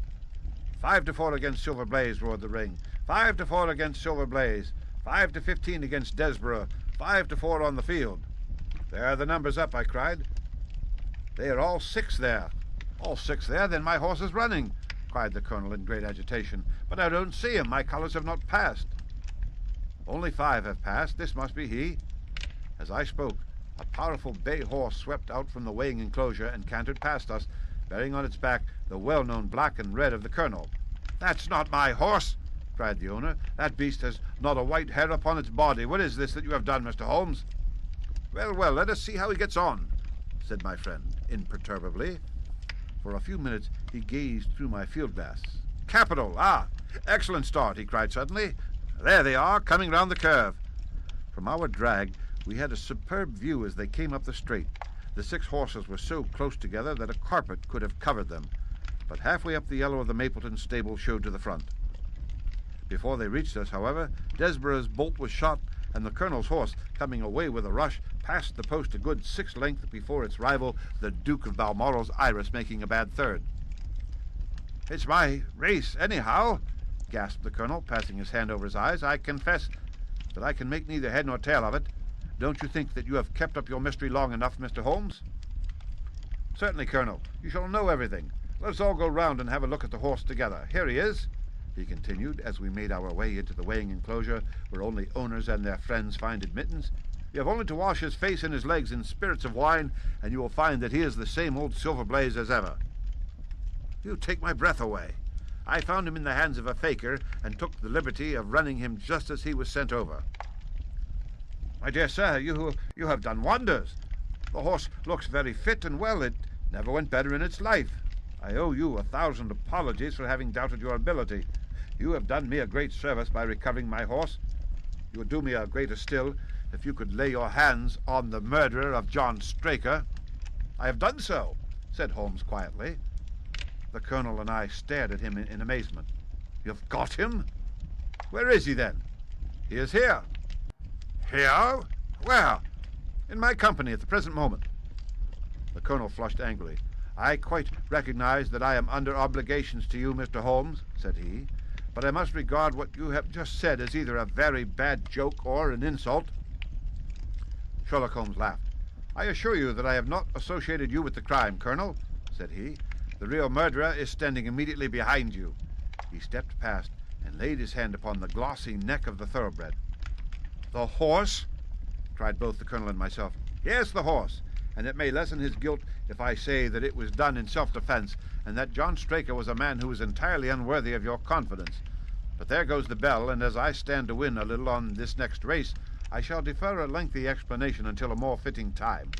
5-4 against Silver Blaze, roared the ring. 5-4 against Silver Blaze. 5-15 against Desborough. 5-4 on the field. There are the numbers up, I cried. They are all 6 there. All 6 there? Then my horse is running, cried the colonel in great agitation. But I don't see him. My colours have not passed. Only 5 have passed. This must be he. As I spoke, a powerful bay horse swept out from the weighing enclosure and cantered past us, bearing on its back the well-known black and red of the colonel. That's not my horse, cried the owner. That beast has not a white hair upon its body. What is this that you have done, Mr. Holmes? Well, well, let us see how he gets on, said my friend imperturbably. For a few minutes he gazed through my field glass. Capital! Ah, excellent start, he cried suddenly. There they are, coming round the curve. From our drag we had a superb view as they came up the straight. The 6 horses were so close together that a carpet could have covered them, but halfway up the yellow of the Mapleton stable showed to the front. Before they reached us, however, Desborough's bolt was shot, and the colonel's horse, coming away with a rush, passed the post a good 6 lengths before its rival, the Duke of Balmoral's Iris, making a bad third. It's my race, anyhow, gasped the colonel, passing his hand over his eyes. I confess that I can make neither head nor tail of it. Don't you think that you have kept up your mystery long enough, Mr. Holmes? Certainly, Colonel. You shall know everything. Let's all go round and have a look at the horse together. Here he is, he continued, as we made our way into the weighing enclosure where only owners and their friends find admittance. You have only to wash his face and his legs in spirits of wine, and you will find that he is the same old Silver Blaze as ever. You take my breath away. I found him in the hands of a faker and took the liberty of running him just as he was sent over. My dear sir, you have done wonders. The horse looks very fit and well. It never went better in its life. I owe you 1,000 apologies for having doubted your ability. You have done me a great service by recovering my horse. You would do me a greater still if you could lay your hands on the murderer of John Straker. I have done so, said Holmes quietly. The colonel and I stared at him in amazement. You've got him? Where is he, then? He is here. Here? Where? In my company at the present moment. The colonel flushed angrily. I quite recognize that I am under obligations to you, Mr. Holmes, said he, but I must regard what you have just said as either a very bad joke or an insult. Sherlock Holmes laughed. I assure you that I have not associated you with the crime, Colonel, said he. The real murderer is standing immediately behind you. He stepped past and laid his hand upon the glossy neck of the thoroughbred. The horse? Cried both the colonel and myself. Yes, the horse, and it may lessen his guilt if I say that it was done in self-defense, and that John Straker was a man who was entirely unworthy of your confidence. But there goes the bell, and as I stand to win a little on this next race, I shall defer a lengthy explanation until a more fitting time.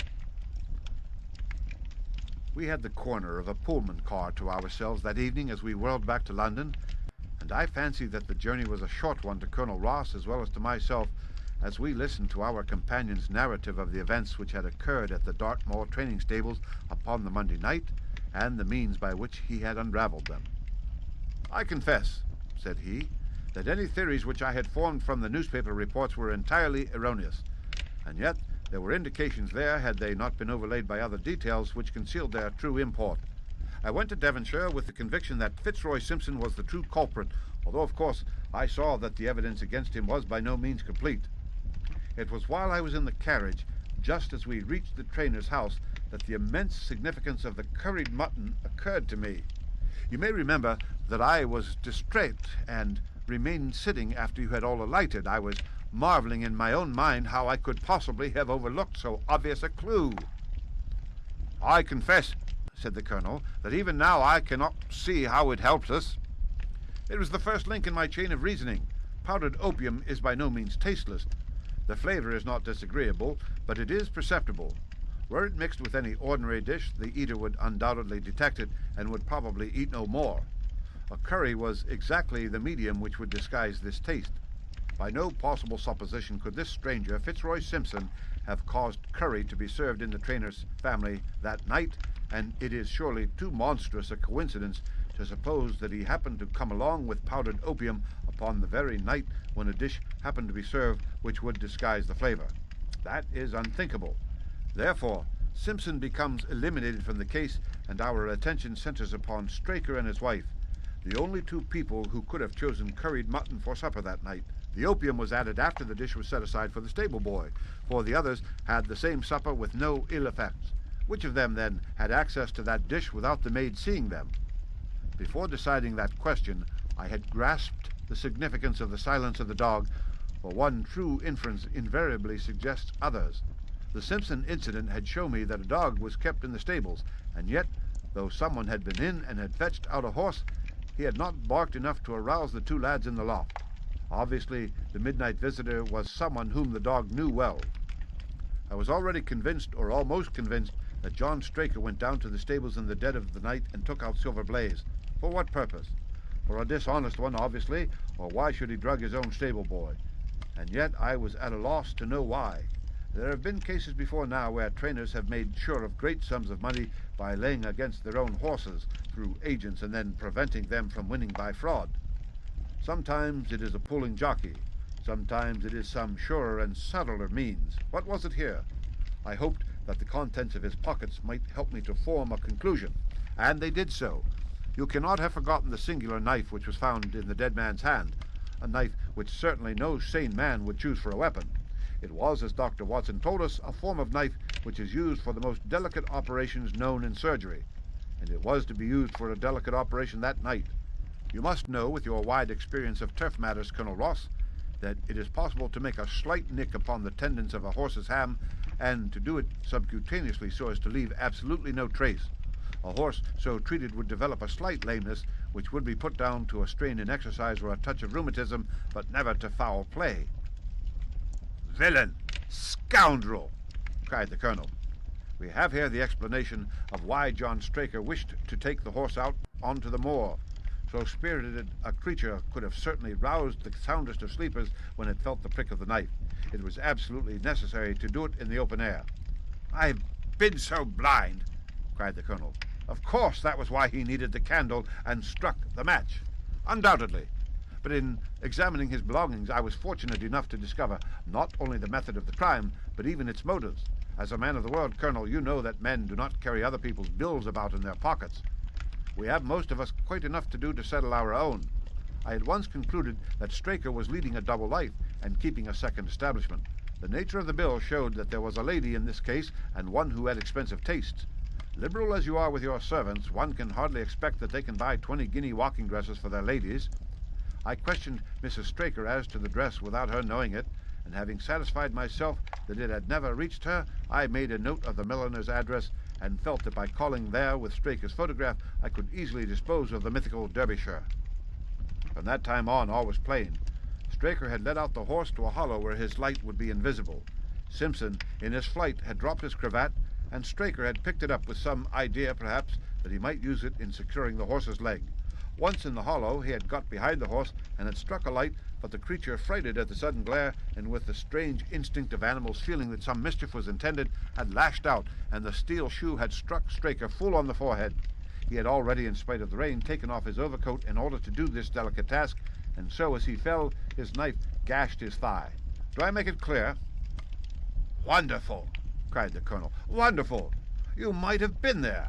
We had the corner of a Pullman car to ourselves that evening as we whirled back to London, and I fancy that the journey was a short one to Colonel Ross as well as to myself, as we listened to our companion's narrative of the events which had occurred at the Dartmoor training stables upon the Monday night, and the means by which he had unravelled them. I confess, said he, that any theories which I had formed from the newspaper reports were entirely erroneous, and yet there were indications there, had they not been overlaid by other details, which concealed their true import. I went to Devonshire with the conviction that Fitzroy Simpson was the true culprit, although, of course, I saw that the evidence against him was by no means complete. It was while I was in the carriage, just as we reached the trainer's house, that the immense significance of the curried mutton occurred to me. You may remember that I was distrait and remained sitting after you had all alighted. I was marveling in my own mind how I could possibly have overlooked so obvious a clue. I confess, said the colonel, that even now I cannot see how it helps us. It was the first link in my chain of reasoning. Powdered opium is by no means tasteless. The flavor is not disagreeable, but it is perceptible. Were it mixed with any ordinary dish, the eater would undoubtedly detect it and would probably eat no more. A curry was exactly the medium which would disguise this taste. By no possible supposition could this stranger, Fitzroy Simpson, have caused curry to be served in the trainer's family that night, and it is surely too monstrous a coincidence to suppose that he happened to come along with powdered opium upon the very night when a dish happened to be served which would disguise the flavor. That is unthinkable. Therefore, Simpson becomes eliminated from the case, and our attention centers upon Straker and his wife, the only two people who could have chosen curried mutton for supper that night. The opium was added after the dish was set aside for the stable boy, for the others had the same supper with no ill effects. Which of them, then, had access to that dish without the maid seeing them? Before deciding that question, I had grasped the significance of the silence of the dog, for one true inference invariably suggests others. The Simpson incident had shown me that a dog was kept in the stables, and yet, though someone had been in and had fetched out a horse, he had not barked enough to arouse the two lads in the loft. Obviously, the midnight visitor was someone whom the dog knew well. I was already convinced, or almost convinced, that John Straker went down to the stables in the dead of the night and took out Silver Blaze. For what purpose? For a dishonest one, obviously, or why should he drug his own stable boy? And yet I was at a loss to know why. There have been cases before now where trainers have made sure of great sums of money by laying against their own horses through agents and then preventing them from winning by fraud. Sometimes it is a pulling jockey. Sometimes it is some surer and subtler means. What was it here? I hoped that the contents of his pockets might help me to form a conclusion, and they did so. You cannot have forgotten the singular knife which was found in the dead man's hand, a knife which certainly no sane man would choose for a weapon. It was, as Dr. Watson told us, a form of knife which is used for the most delicate operations known in surgery, and it was to be used for a delicate operation that night. You must know, with your wide experience of turf matters, Colonel Ross, that it is possible to make a slight nick upon the tendons of a horse's ham, and to do it subcutaneously so as to leave absolutely no trace. A horse so treated would develop a slight lameness, which would be put down to a strain in exercise or a touch of rheumatism, but never to foul play. "Villain! Scoundrel!" cried the colonel. We have here the explanation of why John Straker wished to take the horse out onto the moor. So spirited a creature could have certainly roused the soundest of sleepers when it felt the prick of the knife. It was absolutely necessary to do it in the open air. "I've been so blind," cried the colonel. "Of course that was why he needed the candle and struck the match. Undoubtedly. But in examining his belongings, I was fortunate enough to discover not only the method of the crime, but even its motives. As a man of the world, Colonel, you know that men do not carry other people's bills about in their pockets. We have most of us quite enough to do to settle our own. I had once concluded that Straker was leading a double life and keeping a second establishment. The nature of the bill showed that there was a lady in this case, and one who had expensive tastes. Liberal as you are with your servants, one can hardly expect that they can buy 20-guinea walking dresses for their ladies. I questioned Mrs. Straker as to the dress without her knowing it, and having satisfied myself that it had never reached her, I made a note of the milliner's address and felt that by calling there with Straker's photograph, I could easily dispose of the mythical Derbyshire. From that time on, all was plain. Straker had led out the horse to a hollow where his light would be invisible. Simpson, in his flight, had dropped his cravat, and Straker had picked it up with some idea, perhaps, that he might use it in securing the horse's leg. Once in the hollow, he had got behind the horse and had struck a light, but the creature, frighted at the sudden glare, and with the strange instinct of animals feeling that some mischief was intended, had lashed out, and the steel shoe had struck Straker full on the forehead. He had already, in spite of the rain, taken off his overcoat in order to do this delicate task, and so as he fell, his knife gashed his thigh. Do I make it clear? "Wonderful!" cried the colonel. "Wonderful! You might have been there."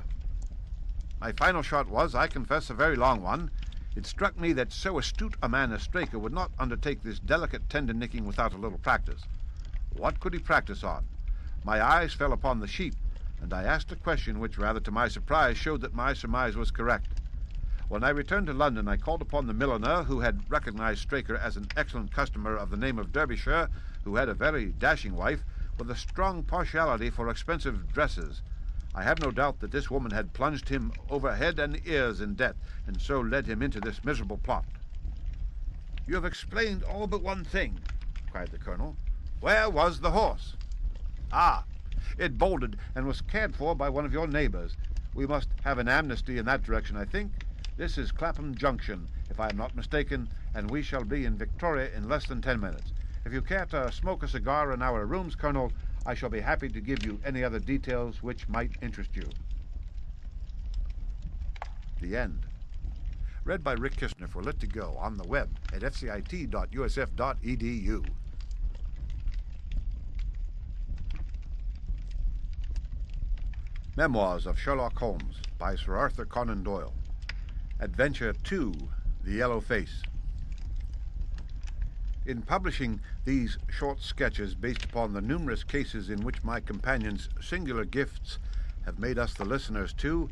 My final shot was, I confess, a very long one. It struck me that so astute a man as Straker would not undertake this delicate tendon-nicking without a little practice. What could he practice on? My eyes fell upon the sheep, and I asked a question which, rather to my surprise, showed that my surmise was correct. When I returned to London, I called upon the milliner, who had recognized Straker as an excellent customer of the name of Derbyshire, who had a very dashing wife, with a strong partiality for expensive dresses. I have no doubt that this woman had plunged him over head and ears in debt, and so led him into this miserable plot. "You have explained all but one thing," cried the colonel. "Where was the horse?" "Ah, it bolted and was cared for by one of your neighbors. We must have an amnesty in that direction, I think. This is Clapham Junction, if I am not mistaken, and we shall be in Victoria in less than 10 minutes. If you care to smoke a cigar in our rooms, Colonel, I shall be happy to give you any other details which might interest you." The end. Read by Rick Kistner for Lit to Go on the web at fcit.usf.edu. Memoirs of Sherlock Holmes by Sir Arthur Conan Doyle. Adventure 2, The Yellow Face. In publishing these short sketches based upon the numerous cases in which my companions' singular gifts have made us the listeners to,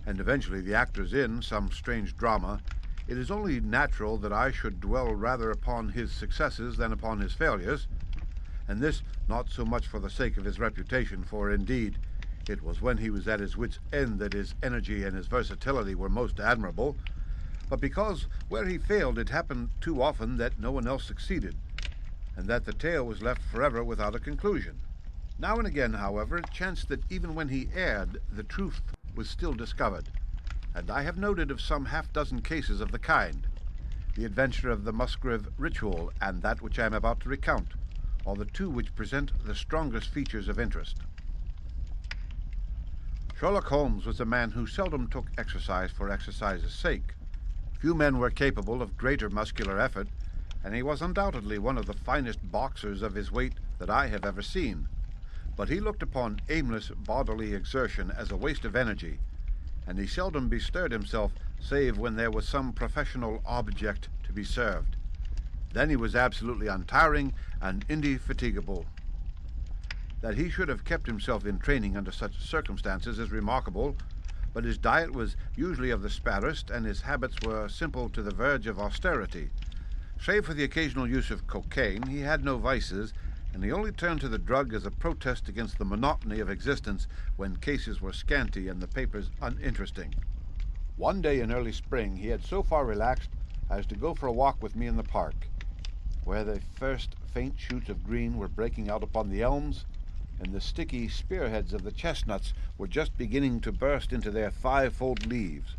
and eventually the actors in, some strange drama, it is only natural that I should dwell rather upon his successes than upon his failures, and this not so much for the sake of his reputation, for indeed it was when he was at his wits' end that his energy and his versatility were most admirable, but because where he failed it happened too often that no one else succeeded, and that the tale was left forever without a conclusion. Now and again, however, it chanced that even when he erred, the truth was still discovered, and I have noted of some half-dozen cases of the kind. The adventure of the Musgrave ritual and that which I am about to recount are the two which present the strongest features of interest. Sherlock Holmes was a man who seldom took exercise for exercise's sake. Few men were capable of greater muscular effort, and he was undoubtedly one of the finest boxers of his weight that I have ever seen. But he looked upon aimless bodily exertion as a waste of energy, and he seldom bestirred himself save when there was some professional object to be served. Then he was absolutely untiring and indefatigable. That he should have kept himself in training under such circumstances is remarkable, but his diet was usually of the sparest, and his habits were simple to the verge of austerity. Save for the occasional use of cocaine, he had no vices, and he only turned to the drug as a protest against the monotony of existence when cases were scanty and the papers uninteresting. One day in early spring he had so far relaxed as to go for a walk with me in the park, where the first faint shoots of green were breaking out upon the elms, and the sticky spearheads of the chestnuts were just beginning to burst into their five-fold leaves.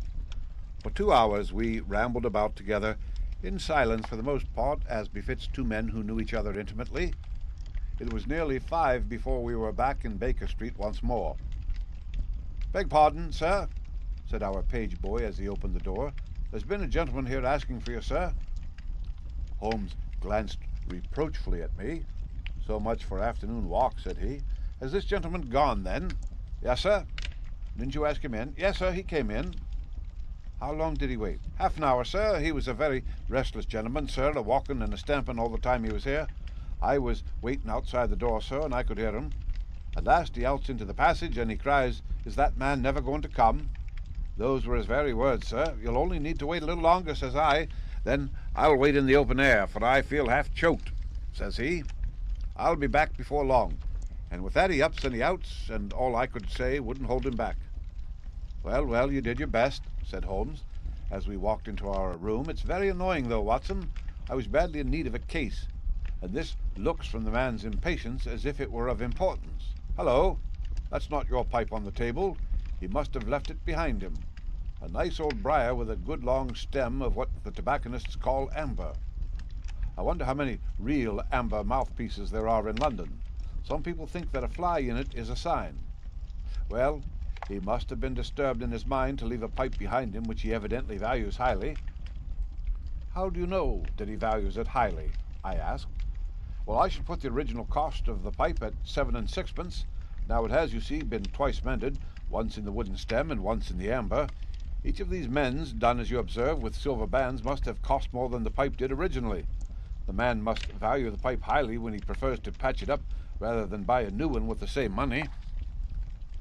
For 2 hours we rambled about together, in silence for the most part, as befits two men who knew each other intimately. It was nearly 5 before we were back in Baker Street once more. "Beg pardon, sir," said our page boy as he opened the door. "There's been a gentleman here asking for you, sir." Holmes glanced reproachfully at me. "So much for afternoon walk," said he. "Has this gentleman gone, then?" "Yes, sir." "Didn't you ask him in?" "Yes, sir, he came in." "How long did he wait?" "Half an hour, sir. He was a very restless gentleman, sir, a-walking and a-stamping all the time he was here. I was waiting outside the door, sir, and I could hear him. At last he outs into the passage, and he cries, 'Is that man never going to come?' Those were his very words, sir. 'You'll only need to wait a little longer,' says I. 'Then I'll wait in the open air, for I feel half choked,' says he. 'I'll be back before long.' And with that he ups and he outs, and all I could say wouldn't hold him back." "Well, well, you did your best," said Holmes, as we walked into our room. "It's very annoying, though, Watson. I was badly in need of a case, and this looks from the man's impatience as if it were of importance. Hello, that's not your pipe on the table. He must have left it behind him. A nice old briar with a good long stem of what the tobacconists call amber. I wonder how many real amber mouthpieces there are in London. Some people think that a fly in it is a sign. Well, he must have been disturbed in his mind to leave a pipe behind him which he evidently values highly." "How do you know that he values it highly?" I asked. "Well, I should put the original cost of the pipe at 7 and 6pence. Now it has, you see, been twice mended, once in the wooden stem and once in the amber. Each of these mends, done as you observe with silver bands, must have cost more than the pipe did originally. The man must value the pipe highly when he prefers to patch it up rather than buy a new one with the same money."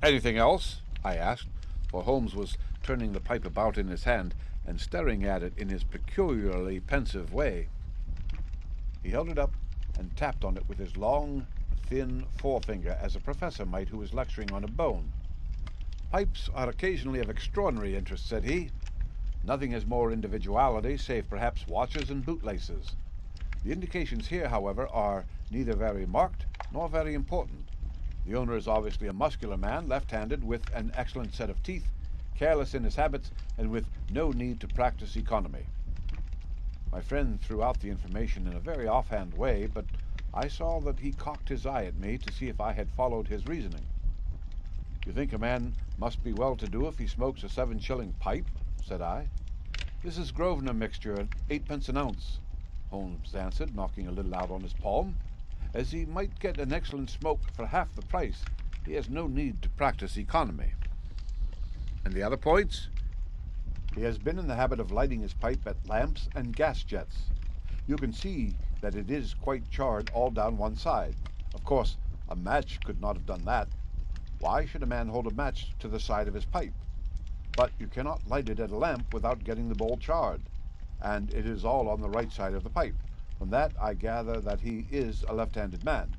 "Anything else?" I asked, for Holmes was turning the pipe about in his hand and staring at it in his peculiarly pensive way. He held it up and tapped on it with his long, thin forefinger, as a professor might who was lecturing on a bone. "Pipes are occasionally of extraordinary interest," said he. "Nothing has more individuality, save perhaps watches and bootlaces. The indications here, however, are neither very marked nor very important. The owner is obviously a muscular man, left-handed, with an excellent set of teeth, careless in his habits, and with no need to practice economy." My friend threw out the information in a very offhand way, but I saw that he cocked his eye at me to see if I had followed his reasoning. "You think a man must be well-to-do if he smokes a 7-shilling pipe?" said I. "This is Grosvenor mixture at 8pence an ounce," Holmes answered, knocking a little out on his palm. "As he might get an excellent smoke for half the price, he has no need to practice economy." And the other points? He has been in the habit of lighting his pipe at lamps and gas jets. You can see that it is quite charred all down one side. Of course, a match could not have done that. Why should a man hold a match to the side of his pipe? But you cannot light it at a lamp without getting the bowl charred, and it is all on the right side of the pipe. From that I gather that he is a left-handed man.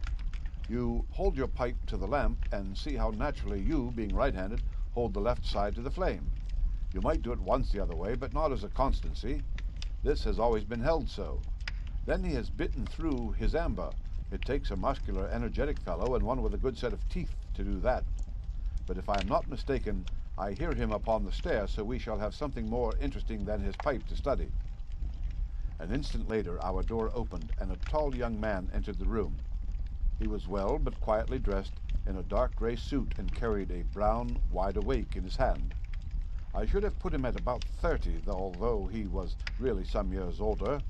You hold your pipe to the lamp and see how naturally you, being right-handed, hold the left side to the flame. You might do it once the other way, but not as a constancy. This has always been held so. Then he has bitten through his amber. It takes a muscular, energetic fellow and one with a good set of teeth to do that. But if I am not mistaken, I hear him upon the stair, so we shall have something more interesting than his pipe to study. An instant later our door opened, and a tall young man entered the room. He was well but quietly dressed in a dark grey suit and carried a brown wide awake in his hand. I should have put him at about 30, although he was really some years older.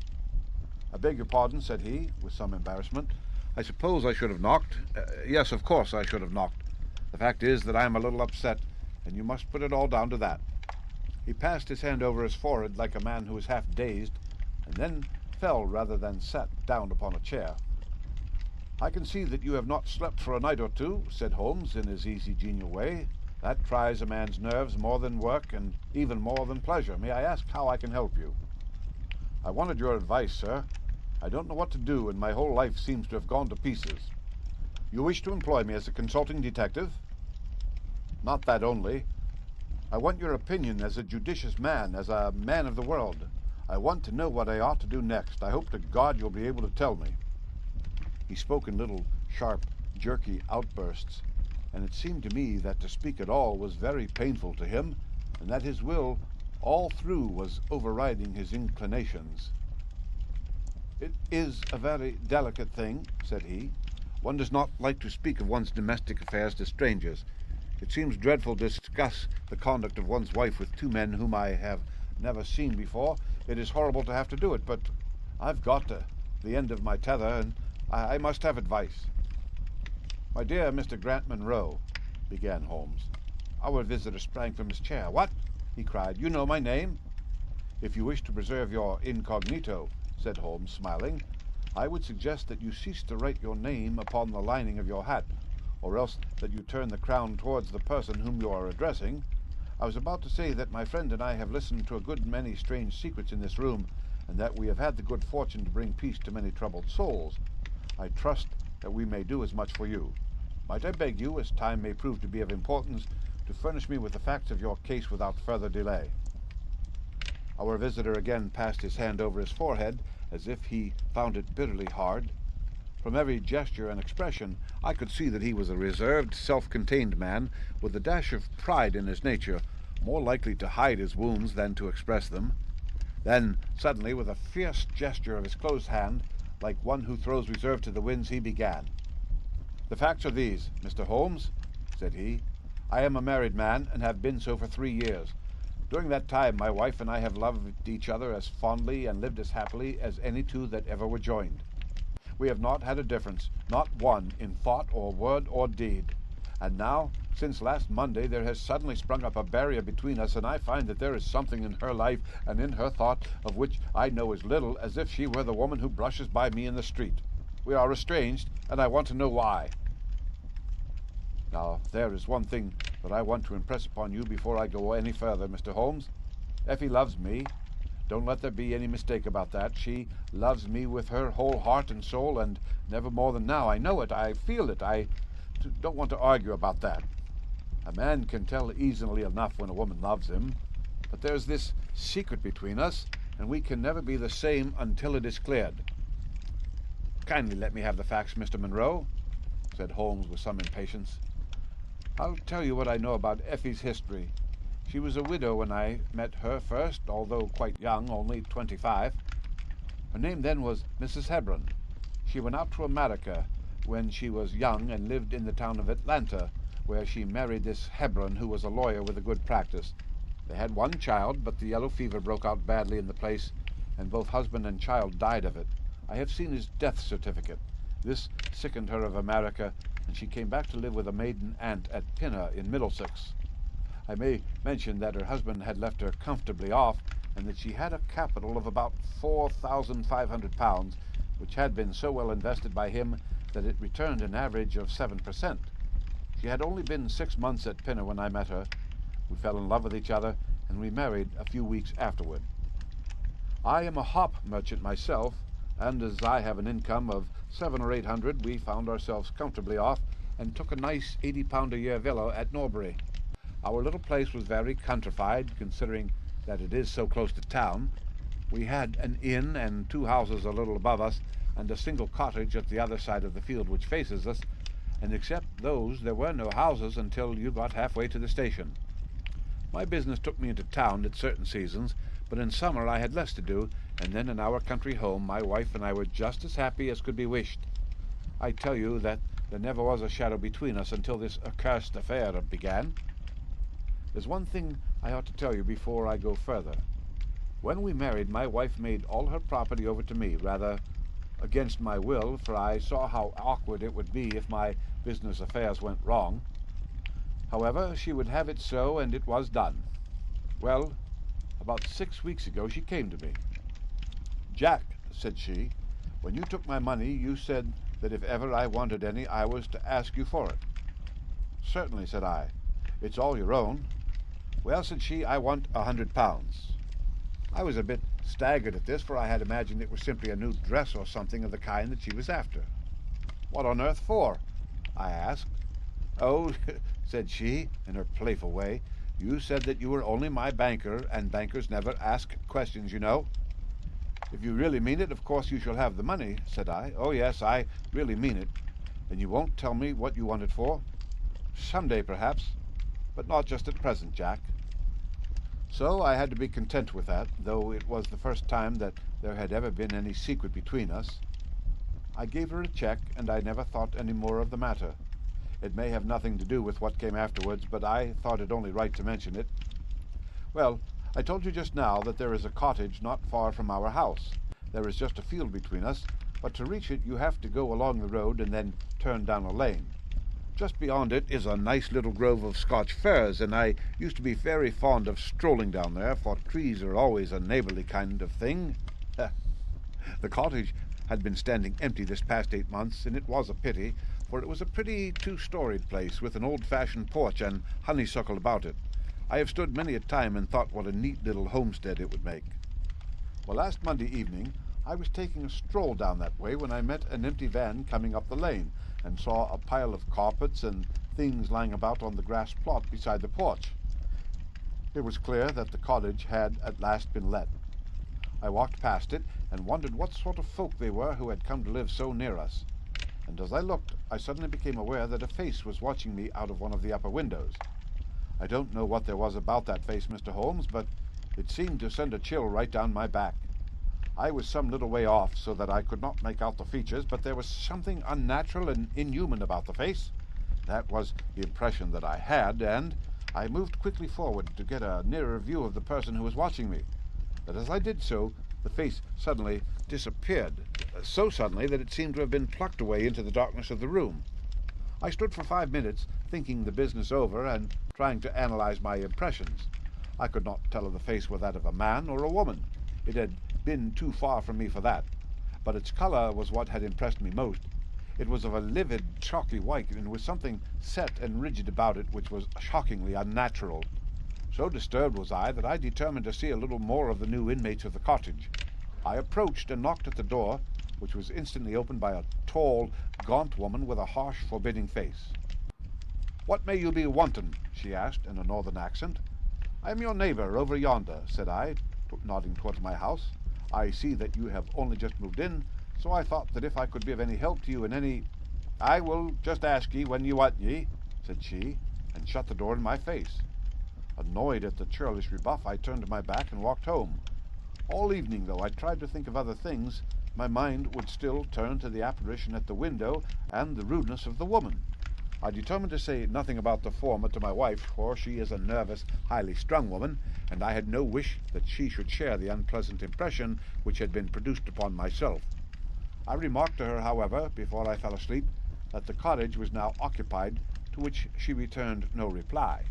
"I beg your pardon," said he, with some embarrassment. "I suppose I should have knocked. Yes, of course I should have knocked. The fact is that I am a little upset, and you must put it all down to that." He passed his hand over his forehead like a man who is half dazed, and then fell rather than sat down upon a chair. "I can see that you have not slept for a night or two," said Holmes in his easy, genial way. "That tries a man's nerves more than work, and even more than pleasure. May I ask how I can help you?" "I wanted your advice, sir. I don't know what to do, and my whole life seems to have gone to pieces." "You wish to employ me as a consulting detective?" "Not that only. I want your opinion as a judicious man, as a man of the world. I want to know what I ought to do next. I hope to God you'll be able to tell me." He spoke in little, sharp, jerky outbursts, and it seemed to me that to speak at all was very painful to him, and that his will all through was overriding his inclinations. "It is a very delicate thing," said he. "One does not like to speak of one's domestic affairs to strangers. It seems dreadful to discuss the conduct of one's wife with two men whom I have never seen before. It is horrible to have to do it, but I've got to the end of my tether, and I must have advice." "My dear Mr. Grant Munro," began Holmes. Our visitor sprang from his chair. "What?" he cried. "You know my name?" "If you wish to preserve your incognito," said Holmes, smiling, "I would suggest that you cease to write your name upon the lining of your hat, or else that you turn the crown towards the person whom you are addressing. I was about to say that my friend and I have listened to a good many strange secrets in this room, and that we have had the good fortune to bring peace to many troubled souls. I trust that we may do as much for you. Might I beg you, as time may prove to be of importance, to furnish me with the facts of your case without further delay?" Our visitor again passed his hand over his forehead, as if he found it bitterly hard. From every gesture and expression, I could see that he was a reserved, self-contained man, with a dash of pride in his nature, more likely to hide his wounds than to express them. Then, suddenly, with a fierce gesture of his closed hand, like one who throws reserve to the winds, he began. "The facts are these, Mr. Holmes," said he. "I am a married man, and have been so for 3 years. During that time my wife and I have loved each other as fondly and lived as happily as any two that ever were joined. We have not had a difference, not one, in thought or word or deed. And now, since last Monday, there has suddenly sprung up a barrier between us, and I find that there is something in her life and in her thought of which I know as little as if she were the woman who brushes by me in the street. We are estranged, and I want to know why. Now, there is one thing that I want to impress upon you before I go any further, Mr. Holmes. Effie loves me. Don't let there be any mistake about that. She loves me with her whole heart and soul, and never more than now. I know it. I feel it. I don't want to argue about that. A man can tell easily enough when a woman loves him, but there's this secret between us, and we can never be the same until it is cleared." "Kindly let me have the facts, Mr. Munro," said Holmes with some impatience. "I'll tell you what I know about Effie's history. She was a widow when I met her first, although quite young, only 25. Her name then was Mrs. Hebron. She went out to America when she was young and lived in the town of Atlanta, where she married this Hebron, who was a lawyer with a good practice. They had one child, but the yellow fever broke out badly in the place, and both husband and child died of it. I have seen his death certificate. This sickened her of America, and she came back to live with a maiden aunt at Pinner in Middlesex. I may mention that her husband had left her comfortably off, and that she had a capital of about £4,500, which had been so well invested by him that it returned an average of 7%. She had only been 6 months at Pinner when I met her. We fell in love with each other, and we married a few weeks afterward. I am a hop merchant myself, and as I have an income of 700 or 800, we found ourselves comfortably off and took a nice £80 a year villa at Norbury. Our little place was very countrified, considering that it is so close to town. We had an inn and 2 houses a little above us, and a single cottage at the other side of the field which faces us, and except those there were no houses until you got halfway to the station. My business took me into town at certain seasons, but in summer I had less to do, and then in our country home my wife and I were just as happy as could be wished. I tell you that there never was a shadow between us until this accursed affair began. There's one thing I ought to tell you before I go further. When we married, my wife made all her property over to me, rather against my will, for I saw how awkward it would be if my business affairs went wrong. However, she would have it so, and it was done. Well, about 6 weeks ago she came to me. "Jack," said she, "when you took my money, you said that if ever I wanted any, I was to ask you for it." "Certainly," said I. "It's all your own." "Well," said she, "I want £100. I was a bit staggered at this, for I had imagined it was simply a new dress or something of the kind that she was after. "What on earth for?" I asked. "Oh," said she, in her playful way, "you said that you were only my banker, and bankers never ask questions, you know." "If you really mean it, of course you shall have the money," said I. "Oh, yes, I really mean it." "And you won't tell me what you want it for?" "Some day, perhaps, but not just at present, Jack." So I had to be content with that, though it was the first time that there had ever been any secret between us. I gave her a check, and I never thought any more of the matter. It may have nothing to do with what came afterwards, but I thought it only right to mention it. Well, I told you just now that there is a cottage not far from our house. There is just a field between us, but to reach it you have to go along the road and then turn down a lane. Just beyond it is a nice little grove of Scotch firs, and I used to be very fond of strolling down there, for trees are always a neighbourly kind of thing. The cottage had been standing empty this past 8 months, and it was a pity, for it was a pretty 2-storied place with an old-fashioned porch and honeysuckle about it. I have stood many a time and thought what a neat little homestead it would make. Well, last Monday evening I was taking a stroll down that way when I met an empty van coming up the lane, and saw a pile of carpets and things lying about on the grass plot beside the porch. It was clear that the cottage had at last been let. I walked past it and wondered what sort of folk they were who had come to live so near us. And as I looked, I suddenly became aware that a face was watching me out of one of the upper windows. I don't know what there was about that face, Mr. Holmes, but it seemed to send a chill right down my back. I was some little way off, so that I could not make out the features, but there was something unnatural and inhuman about the face. That was the impression that I had, and I moved quickly forward to get a nearer view of the person who was watching me. But as I did so, the face suddenly disappeared, so suddenly that it seemed to have been plucked away into the darkness of the room. I stood for 5 minutes, thinking the business over and trying to analyze my impressions. I could not tell if the face were that of a man or a woman. It had been too far from me for that, but its color was what had impressed me most. It was of a livid, chalky white, and with something set and rigid about it which was shockingly unnatural. So disturbed was I that I determined to see a little more of the new inmates of the cottage. I approached and knocked at the door, which was instantly opened by a tall, gaunt woman with a harsh, forbidding face. "What may you be wanting?" she asked in a northern accent. "I am your neighbour over yonder," said I, nodding towards my house. "I see that you have only just moved in, so I thought that if I could be of any help to you in any—" "I will just ask ye when ye want ye," said she, and shut the door in my face. Annoyed at the churlish rebuff, I turned my back and walked home. All evening, though I tried to think of other things, my mind would still turn to the apparition at the window and the rudeness of the woman. I determined to say nothing about the former to my wife, for she is a nervous, highly strung woman, and I had no wish that she should share the unpleasant impression which had been produced upon myself. I remarked to her, however, before I fell asleep, that the cottage was now occupied, to which she returned no reply.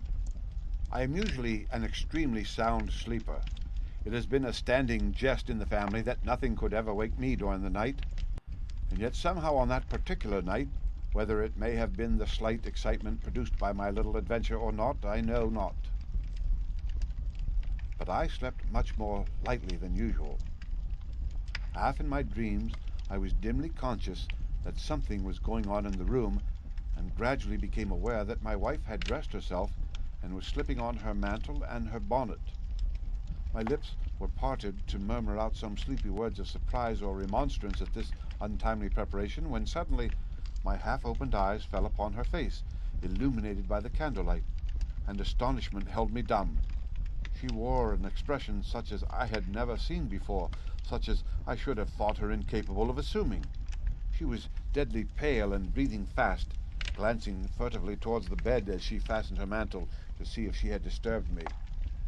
I am usually an extremely sound sleeper. It has been a standing jest in the family that nothing could ever wake me during the night, and yet somehow on that particular night, whether it may have been the slight excitement produced by my little adventure or not, I know not. But I slept much more lightly than usual. Half in my dreams I was dimly conscious that something was going on in the room, and gradually became aware that my wife had dressed herself and was slipping on her mantle and her bonnet. My lips were parted to murmur out some sleepy words of surprise or remonstrance at this untimely preparation, when suddenly my half-opened eyes fell upon her face, illuminated by the candlelight, and astonishment held me dumb. She wore an expression such as I had never seen before, such as I should have thought her incapable of assuming. She was deadly pale and breathing fast, glancing furtively towards the bed as she fastened her mantle to see if she had disturbed me.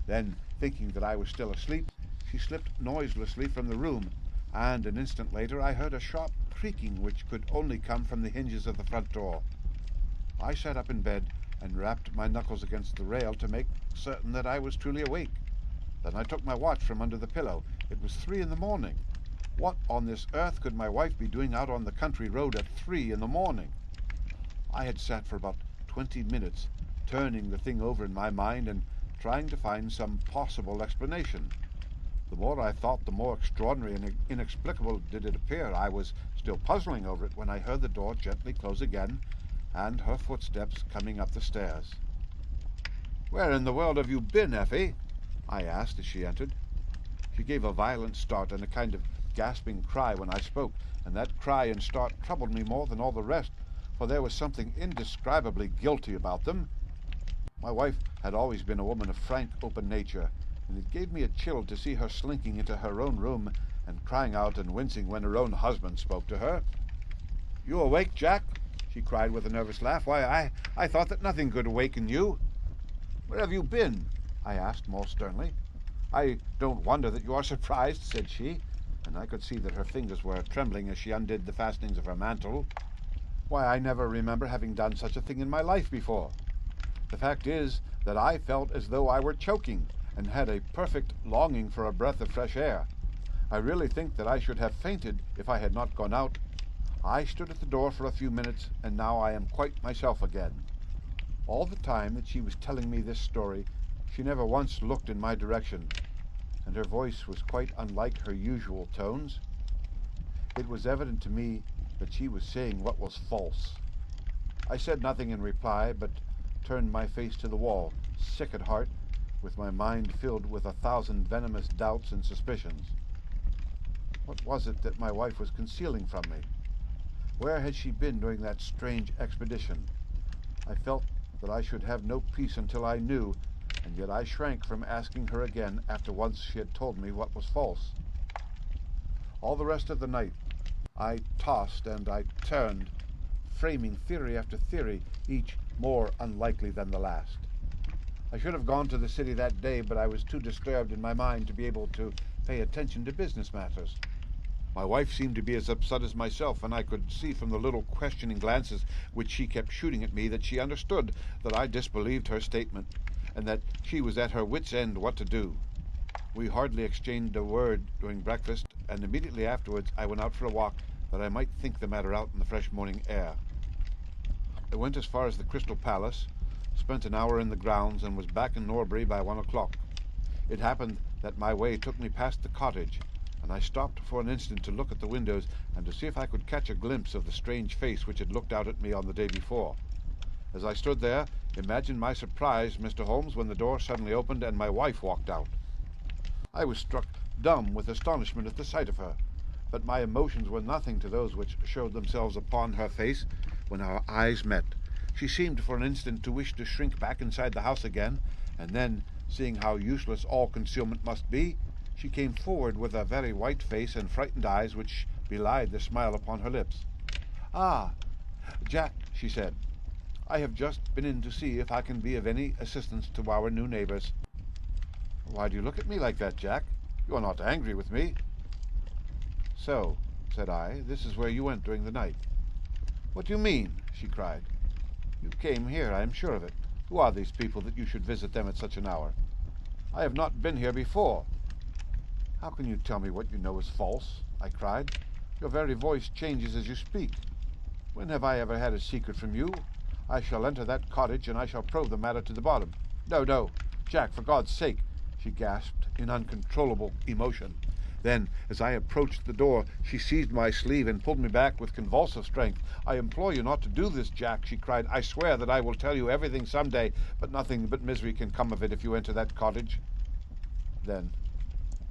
Then, thinking that I was still asleep, she slipped noiselessly from the room, and an instant later I heard a sharp creaking which could only come from the hinges of the front door. I sat up in bed and rapped my knuckles against the rail to make certain that I was truly awake. Then I took my watch from under the pillow. It was 3 in the morning. What on this earth could my wife be doing out on the country road at 3 in the morning? I had sat for about 20 minutes, turning the thing over in my mind and trying to find some possible explanation. The more I thought, the more extraordinary and inexplicable did it appear. I was still puzzling over it when I heard the door gently close again, and her footsteps coming up the stairs. "Where in the world have you been, Effie?" I asked as she entered. She gave a violent start and a kind of gasping cry when I spoke, and that cry and start troubled me more than all the rest, for there was something indescribably guilty about them. My wife had always been a woman of frank, open nature, and it gave me a chill to see her slinking into her own room and crying out and wincing when her own husband spoke to her. "You awake, Jack?" she cried with a nervous laugh. "Why, I thought that nothing could awaken you." "Where have you been?" I asked more sternly. "I don't wonder that you are surprised," said she, and I could see that her fingers were trembling as she undid the fastenings of her mantle. "Why, I never remember having done such a thing in my life before. The fact is that I felt as though I were choking, and had a perfect longing for a breath of fresh air. I really think that I should have fainted if I had not gone out. I stood at the door for a few minutes, and now I am quite myself again." All the time that she was telling me this story, she never once looked in my direction, and her voice was quite unlike her usual tones. It was evident to me that she was saying what was false. I said nothing in reply, but turned my face to the wall, sick at heart, with my mind filled with 1,000 venomous doubts and suspicions. What was it that my wife was concealing from me? Where had she been during that strange expedition? I felt that I should have no peace until I knew, and yet I shrank from asking her again after once she had told me what was false. All the rest of the night I tossed and I turned, framing theory after theory, each more unlikely than the last. I should have gone to the city that day, but I was too disturbed in my mind to be able to pay attention to business matters. My wife seemed to be as upset as myself, and I could see from the little questioning glances which she kept shooting at me that she understood that I disbelieved her statement, and that she was at her wits' end what to do. We hardly exchanged a word during breakfast, and immediately afterwards I went out for a walk that I might think the matter out in the fresh morning air. I went as far as the Crystal Palace, spent an hour in the grounds, and was back in Norbury by 1 o'clock. It happened that my way took me past the cottage, and I stopped for an instant to look at the windows and to see if I could catch a glimpse of the strange face which had looked out at me on the day before. As I stood there, imagine my surprise, Mr. Holmes, when the door suddenly opened and my wife walked out. I was struck dumb with astonishment at the sight of her, but my emotions were nothing to those which showed themselves upon her face when our eyes met. She seemed for an instant to wish to shrink back inside the house again, and then, seeing how useless all concealment must be, she came forward with a very white face and frightened eyes which belied the smile upon her lips. "Ah, Jack," she said, "I have just been in to see if I can be of any assistance to our new neighbors." "Why do you look at me like that, Jack? You are not angry with me?" "So," said I, "this is where you went during the night." "What do you mean?" she cried. "You came here, I am sure of it. Who are these people that you should visit them at such an hour? I have not been here before." "How can you tell me what you know is false?" I cried. "Your very voice changes as you speak. When have I ever had a secret from you? I shall enter that cottage, and I shall probe the matter to the bottom." "No, no, Jack, for God's sake," she gasped in uncontrollable emotion. Then, as I approached the door, she seized my sleeve and pulled me back with convulsive strength. "I implore you not to do this, Jack," she cried. "I swear that I will tell you everything some day, but nothing but misery can come of it if you enter that cottage." Then,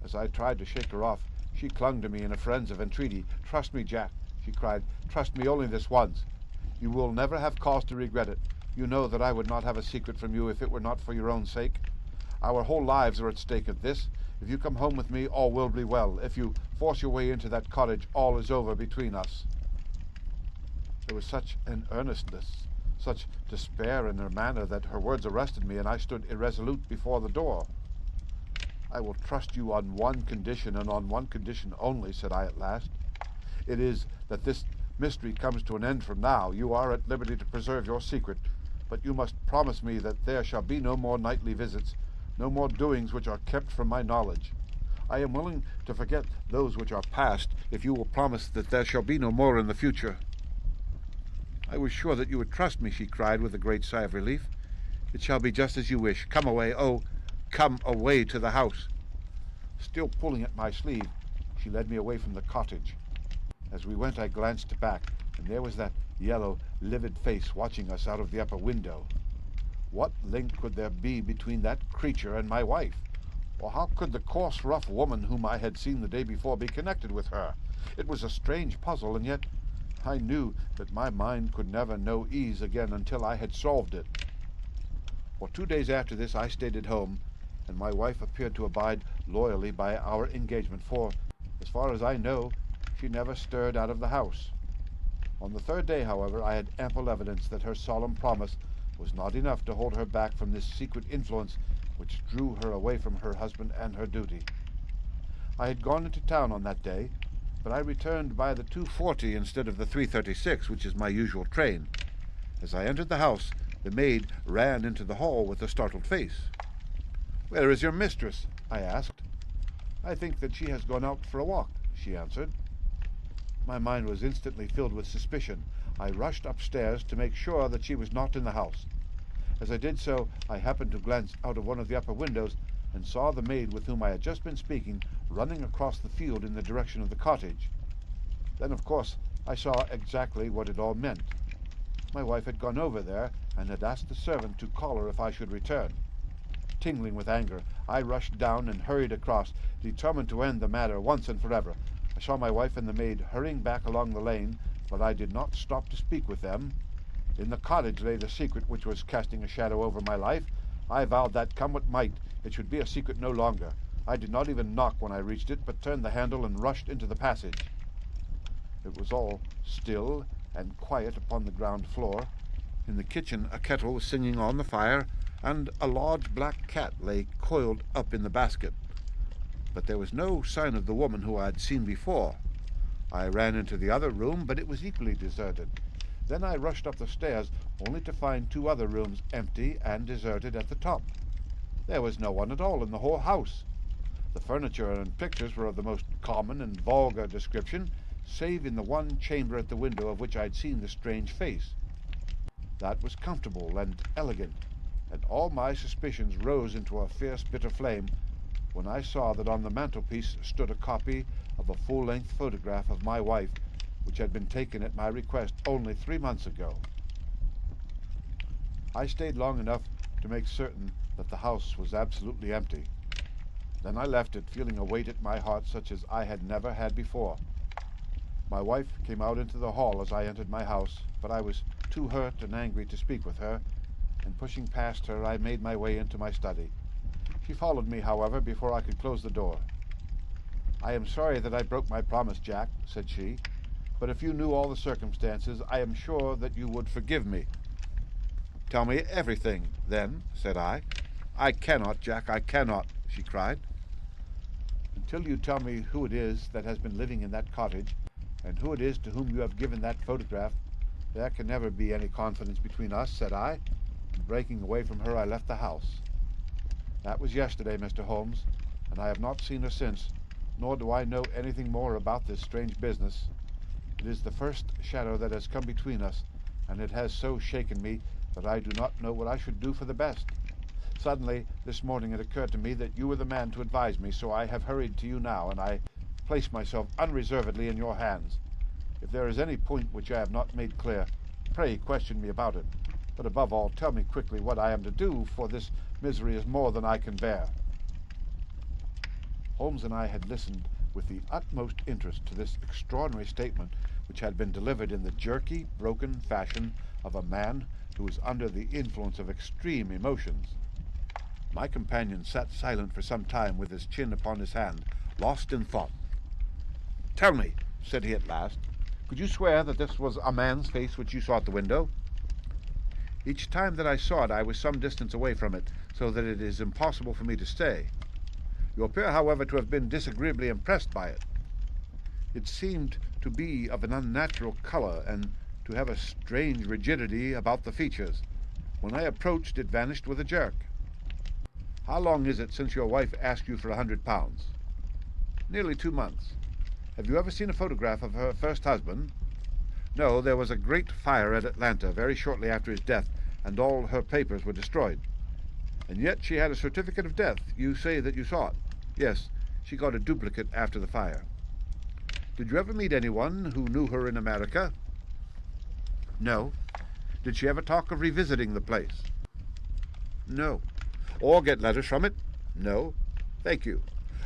as I tried to shake her off, she clung to me in a frenzy of entreaty. "Trust me, Jack," she cried. "Trust me only this once. You will never have cause to regret it. You know that I would not have a secret from you if it were not for your own sake. Our whole lives are at stake at this. If you come home with me, all will be well. If you force your way into that cottage, all is over between us." There was such an earnestness, such despair in her manner, that her words arrested me, and I stood irresolute before the door. "I will trust you on one condition, and on one condition only," said I at last. "It is that this mystery comes to an end from now. You are at liberty to preserve your secret, but you must promise me that there shall be no more nightly visits, no more doings which are kept from my knowledge. I am willing to forget those which are past, if you will promise that there shall be no more in the future." "I was sure that you would trust me," she cried with a great sigh of relief. "It shall be just as you wish. Come away, oh, come away to the house." Still pulling at my sleeve, she led me away from the cottage. As we went, I glanced back, and there was that yellow, livid face watching us out of the upper window. What link could there be between that creature and my wife? Or how could the coarse, rough woman whom I had seen the day before be connected with her? It was a strange puzzle, and yet I knew that my mind could never know ease again until I had solved it. For 2 days after this I stayed at home, and my wife appeared to abide loyally by our engagement, for, as far as I know, she never stirred out of the house. On the 3rd day, however, I had ample evidence that her solemn promise was not enough to hold her back from this secret influence which drew her away from her husband and her duty. I had gone into town on that day, but I returned by the 2:40 instead of the 3:36, which is my usual train. As I entered the house, the maid ran into the hall with a startled face. "Where is your mistress?" I asked. "I think that she has gone out for a walk," she answered. My mind was instantly filled with suspicion. I rushed upstairs to make sure that she was not in the house. As I did so, I happened to glance out of one of the upper windows and saw the maid with whom I had just been speaking running across the field in the direction of the cottage. Then, of course, I saw exactly what it all meant. My wife had gone over there and had asked the servant to call her if I should return. Tingling with anger, I rushed down and hurried across, determined to end the matter once and forever. I saw my wife and the maid hurrying back along the lane, but I did not stop to speak with them. In the cottage lay the secret which was casting a shadow over my life. I vowed that, come what might, it should be a secret no longer. I did not even knock when I reached it, but turned the handle and rushed into the passage. It was all still and quiet upon the ground floor. In the kitchen a kettle was singing on the fire, and a large black cat lay coiled up in the basket. But there was no sign of the woman who I had seen before. I ran into the other room, but it was equally deserted. Then I rushed up the stairs, only to find 2 other rooms empty and deserted at the top. There was no one at all in the whole house. The furniture and pictures were of the most common and vulgar description, save in the one chamber at the window of which I had seen the strange face. That was comfortable and elegant, and all my suspicions rose into a fierce, bitter flame when I saw that on the mantelpiece stood a copy of a full-length photograph of my wife, which had been taken at my request only 3 months ago. I stayed long enough to make certain that the house was absolutely empty. Then I left it, feeling a weight at my heart such as I had never had before. My wife came out into the hall as I entered my house, but I was too hurt and angry to speak with her, and pushing past her, I made my way into my study. She followed me, however, before I could close the door. "I am sorry that I broke my promise, Jack," said she, "but if you knew all the circumstances, I am sure that you would forgive me." "Tell me everything, then," said I. "I cannot, Jack, I cannot," she cried. "Until you tell me who it is that has been living in that cottage, and who it is to whom you have given that photograph, there can never be any confidence between us," said I. Breaking away from her, I left the house. That was yesterday, Mr. Holmes, and I have not seen her since, nor do I know anything more about this strange business. It is the first shadow that has come between us, and it has so shaken me that I do not know what I should do for the best. Suddenly, this morning, it occurred to me that you were the man to advise me, so I have hurried to you now, and I place myself unreservedly in your hands. If there is any point which I have not made clear, pray question me about it. But above all, tell me quickly what I am to do, for this misery is more than I can bear. Holmes and I had listened with the utmost interest to this extraordinary statement, which had been delivered in the jerky, broken fashion of a man who was under the influence of extreme emotions. My companion sat silent for some time with his chin upon his hand, lost in thought. "Tell me," said he at last, "could you swear that this was a man's face which you saw at the window?" "Each time that I saw it I was some distance away from it, so that it is impossible for me to say." "You appear, however, to have been disagreeably impressed by it." "It seemed to be of an unnatural color, and to have a strange rigidity about the features. When I approached, it vanished with a jerk." "How long is it since your wife asked you for £100? "Nearly 2 months." "Have you ever seen a photograph of her first husband?" "No, there was a great fire at Atlanta very shortly after his death, and all her papers were destroyed." "And yet she had a certificate of death. You say that you saw it?" "Yes, she got a duplicate after the fire." "Did you ever meet anyone who knew her in America?" "No." "Did she ever talk of revisiting the place?" "No." "Or get letters from it?" "No." "Thank you.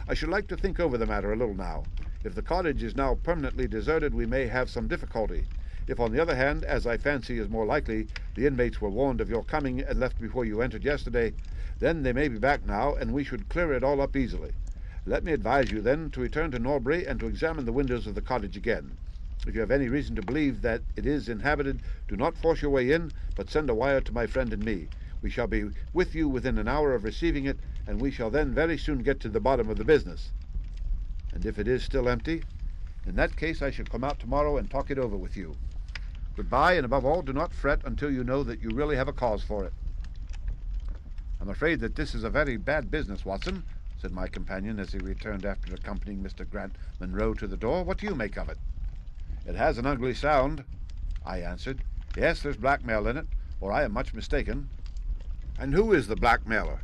I should like to think over the matter a little now. If the cottage is now permanently deserted, we may have some difficulty. If, on the other hand, as I fancy is more likely, the inmates were warned of your coming and left before you entered yesterday, then they may be back now, and we should clear it all up easily. Let me advise you, then, to return to Norbury and to examine the windows of the cottage again. If you have any reason to believe that it is inhabited, do not force your way in, but send a wire to my friend and me. We shall be with you within an hour of receiving it, and we shall then very soon get to the bottom of the business." "And if it is still empty?" "In that case I shall come out tomorrow and talk it over with you. Goodbye, and above all, do not fret until you know that you really have a cause for it." "I'm afraid that this is a very bad business, Watson," said my companion as he returned after accompanying Mr. Grant Munro to the door. "What do you make of it?" "It has an ugly sound," I answered. "Yes, there's blackmail in it, or I am much mistaken." "And who is the blackmailer?"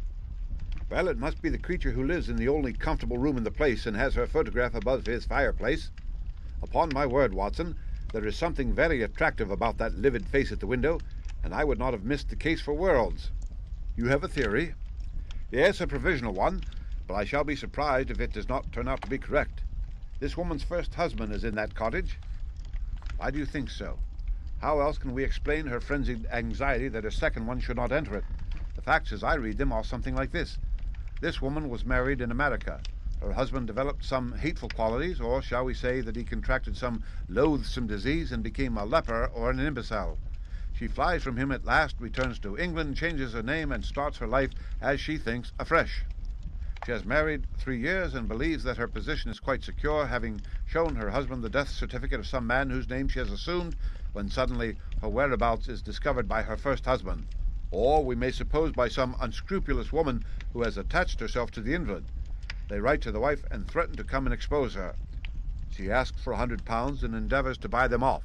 "Well, it must be the creature who lives in the only comfortable room in the place and has her photograph above his fireplace. Upon my word, Watson, there is something very attractive about that livid face at the window, and I would not have missed the case for worlds." "You have a theory?" "Yes, a provisional one, but I shall be surprised if it does not turn out to be correct. This woman's first husband is in that cottage." "Why do you think so?" "How else can we explain her frenzied anxiety that her second one should not enter it? The facts, as I read them, are something like this. This woman was married in America. Her husband developed some hateful qualities, or shall we say that he contracted some loathsome disease and became a leper or an imbecile. She flies from him at last, returns to England, changes her name, and starts her life, as she thinks, afresh. She has married 3 years and believes that her position is quite secure, having shown her husband the death certificate of some man whose name she has assumed, when suddenly her whereabouts is discovered by her first husband. Or we may suppose by some unscrupulous woman who has attached herself to the invalid. They write to the wife and threaten to come and expose her. She asks for £100 and endeavours to buy them off.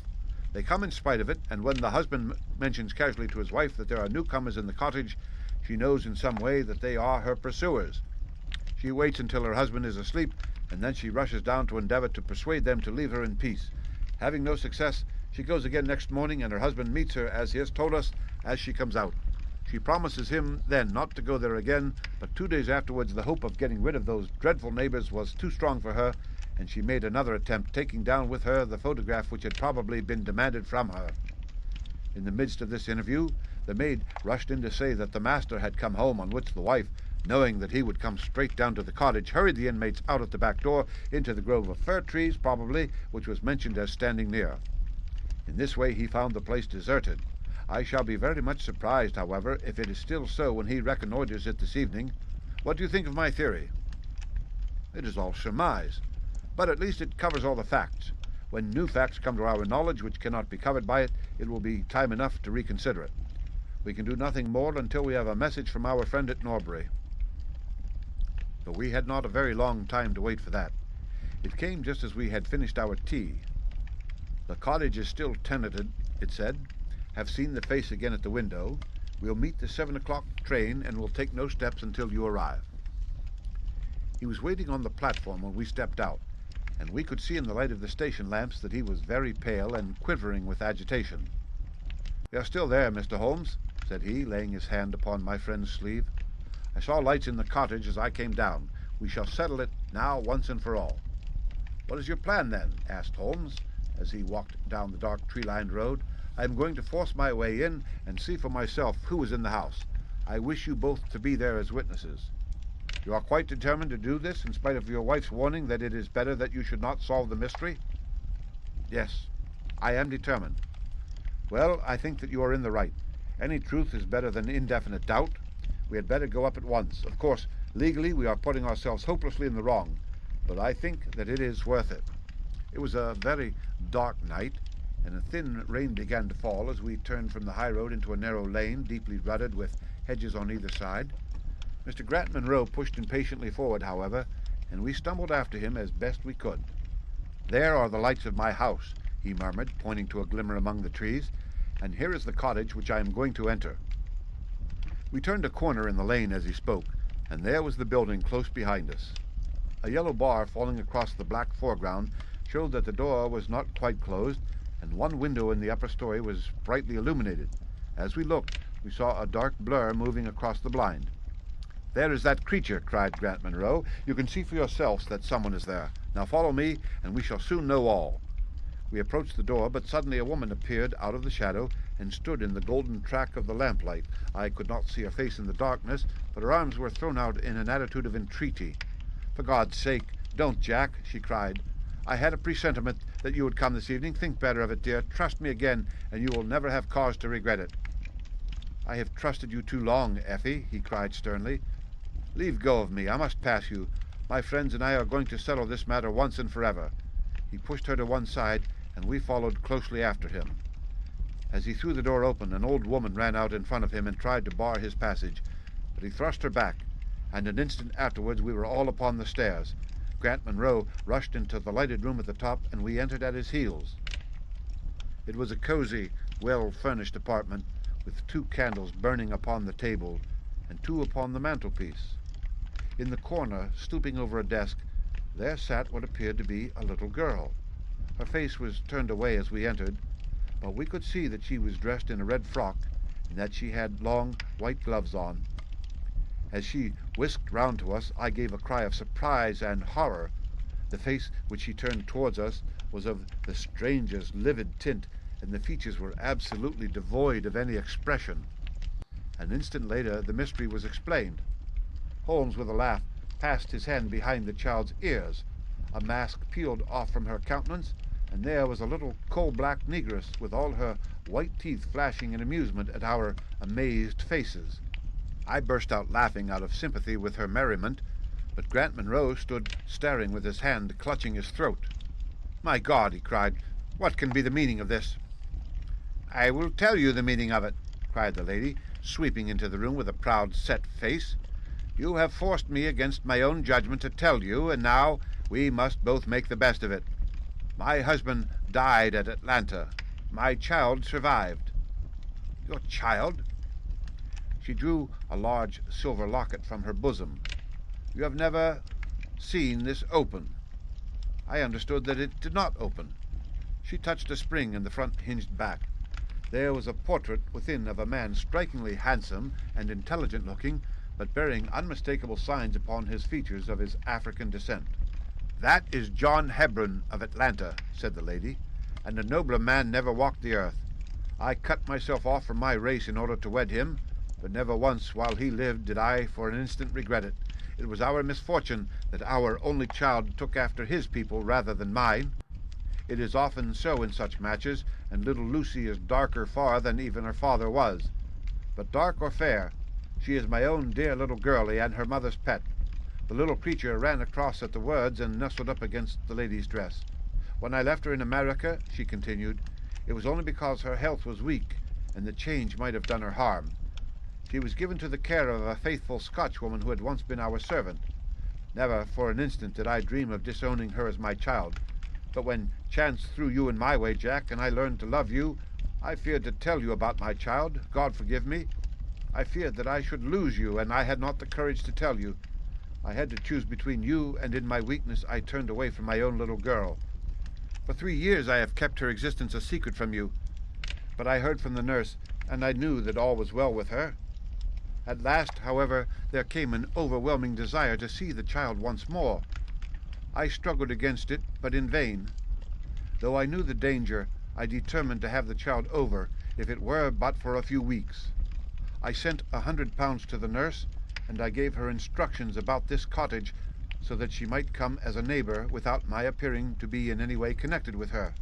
They come in spite of it, and when the husband mentions casually to his wife that there are newcomers in the cottage, she knows in some way that they are her pursuers. She waits until her husband is asleep, and then she rushes down to endeavour to persuade them to leave her in peace. Having no success, she goes again next morning, and her husband meets her, as he has told us, as she comes out. She promises him then not to go there again, but 2 days afterwards the hope of getting rid of those dreadful neighbours was too strong for her, and she made another attempt, taking down with her the photograph which had probably been demanded from her. In the midst of this interview, the maid rushed in to say that the master had come home, on which the wife, knowing that he would come straight down to the cottage, hurried the inmates out at the back door into the grove of fir trees, probably, which was mentioned as standing near. In this way he found the place deserted. I shall be very much surprised, however, if it is still so when he reconnoitres it this evening. What do you think of my theory?" "It is all surmise, but at least it covers all the facts. When new facts come to our knowledge which cannot be covered by it, it will be time enough to reconsider it. We can do nothing more until we have a message from our friend at Norbury." But we had not a very long time to wait for that. It came just as we had finished our tea. "The cottage is still tenanted," it said. "Have seen the face again at the window. We'll meet the 7 o'clock train and will take no steps until you arrive." He was waiting on the platform when we stepped out, and we could see in the light of the station lamps that he was very pale and quivering with agitation. "They are still there, Mr. Holmes," said he, laying his hand upon my friend's sleeve. "I saw lights in the cottage as I came down. We shall settle it now once and for all." "What is your plan, then?" asked Holmes, as he walked down the dark tree-lined road. "I am going to force my way in and see for myself who is in the house. I wish you both to be there as witnesses." "You are quite determined to do this, in spite of your wife's warning that it is better that you should not solve the mystery?" "Yes, I am determined." "Well, I think that you are in the right. Any truth is better than indefinite doubt. We had better go up at once. Of course, legally we are putting ourselves hopelessly in the wrong, but I think that it is worth it." It was a very dark night, and a thin rain began to fall as we turned from the high road into a narrow lane, deeply rutted with hedges on either side. Mr. Grant Munro pushed impatiently forward, however, and we stumbled after him as best we could. "There are the lights of my house," he murmured, pointing to a glimmer among the trees, "and here is the cottage which I am going to enter." We turned a corner in the lane as he spoke, and there was the building close behind us. A yellow bar falling across the black foreground showed that the door was not quite closed, and one window in the upper story was brightly illuminated. As we looked, we saw a dark blur moving across the blind. "There is that creature," cried Grant Munro. "You can see for yourselves that someone is there. Now follow me, and we shall soon know all." We approached the door, but suddenly a woman appeared out of the shadow and stood in the golden track of the lamplight. I could not see her face in the darkness, but her arms were thrown out in an attitude of entreaty. "For God's sake, don't, Jack," she cried. "I had a presentiment that you would come this evening. Think better of it, dear. Trust me again, and you will never have cause to regret it." "I have trusted you too long, Effie," he cried sternly. "Leave go of me. I must pass you. My friends and I are going to settle this matter once and forever." He pushed her to one side, and we followed closely after him. As he threw the door open, an old woman ran out in front of him and tried to bar his passage, but he thrust her back, and an instant afterwards we were all upon the stairs. Grant Munro rushed into the lighted room at the top, and we entered at his heels. It was a cosy, well-furnished apartment, with 2 candles burning upon the table and 2 upon the mantelpiece. In the corner, stooping over a desk, there sat what appeared to be a little girl. Her face was turned away as we entered, but we could see that she was dressed in a red frock and that she had long white gloves on. As she whisked round to us, I gave a cry of surprise and horror. The face which she turned towards us was of the strangest livid tint, and the features were absolutely devoid of any expression. An instant later the mystery was explained. Holmes, with a laugh, passed his hand behind the child's ears. A mask peeled off from her countenance, and there was a little coal-black negress with all her white teeth flashing in amusement at our amazed faces. I burst out laughing out of sympathy with her merriment, but Grant Munro stood staring with his hand clutching his throat. "My God," he cried, "what can be the meaning of this?" "I will tell you the meaning of it," cried the lady, sweeping into the room with a proud, set face. "You have forced me against my own judgment to tell you, and now we must both make the best of it. My husband died at Atlanta. My child survived." "Your child?" She drew a large silver locket from her bosom. "You have never seen this open?" I understood that it did not open. She touched a spring in the front hinged back. There was a portrait within of a man strikingly handsome and intelligent-looking, but bearing unmistakable signs upon his features of his African descent. "That is John Hebron of Atlanta," said the lady, "and a nobler man never walked the earth. I cut myself off from my race in order to wed him, but never once while he lived did I for an instant regret it. It was our misfortune that our only child took after his people rather than mine. It is often so in such matches, and little Lucy is darker far than even her father was. But dark or fair, she is my own dear little girlie and her mother's pet." The little creature ran across at the words and nestled up against the lady's dress. "When I left her in America," she continued, "it was only because her health was weak, and the change might have done her harm. She was given to the care of a faithful Scotchwoman who had once been our servant. Never for an instant did I dream of disowning her as my child, but when chance threw you in my way, Jack, and I learned to love you, I feared to tell you about my child. God forgive me. I feared that I should lose you, and I had not the courage to tell you. I had to choose between you, and in my weakness I turned away from my own little girl. For 3 years I have kept her existence a secret from you, but I heard from the nurse, and I knew that all was well with her. At last, however, there came an overwhelming desire to see the child once more. I struggled against it, but in vain. Though I knew the danger, I determined to have the child over, if it were but for a few weeks. I sent £100 to the nurse, and I gave her instructions about this cottage, so that she might come as a neighbor without my appearing to be in any way connected with her.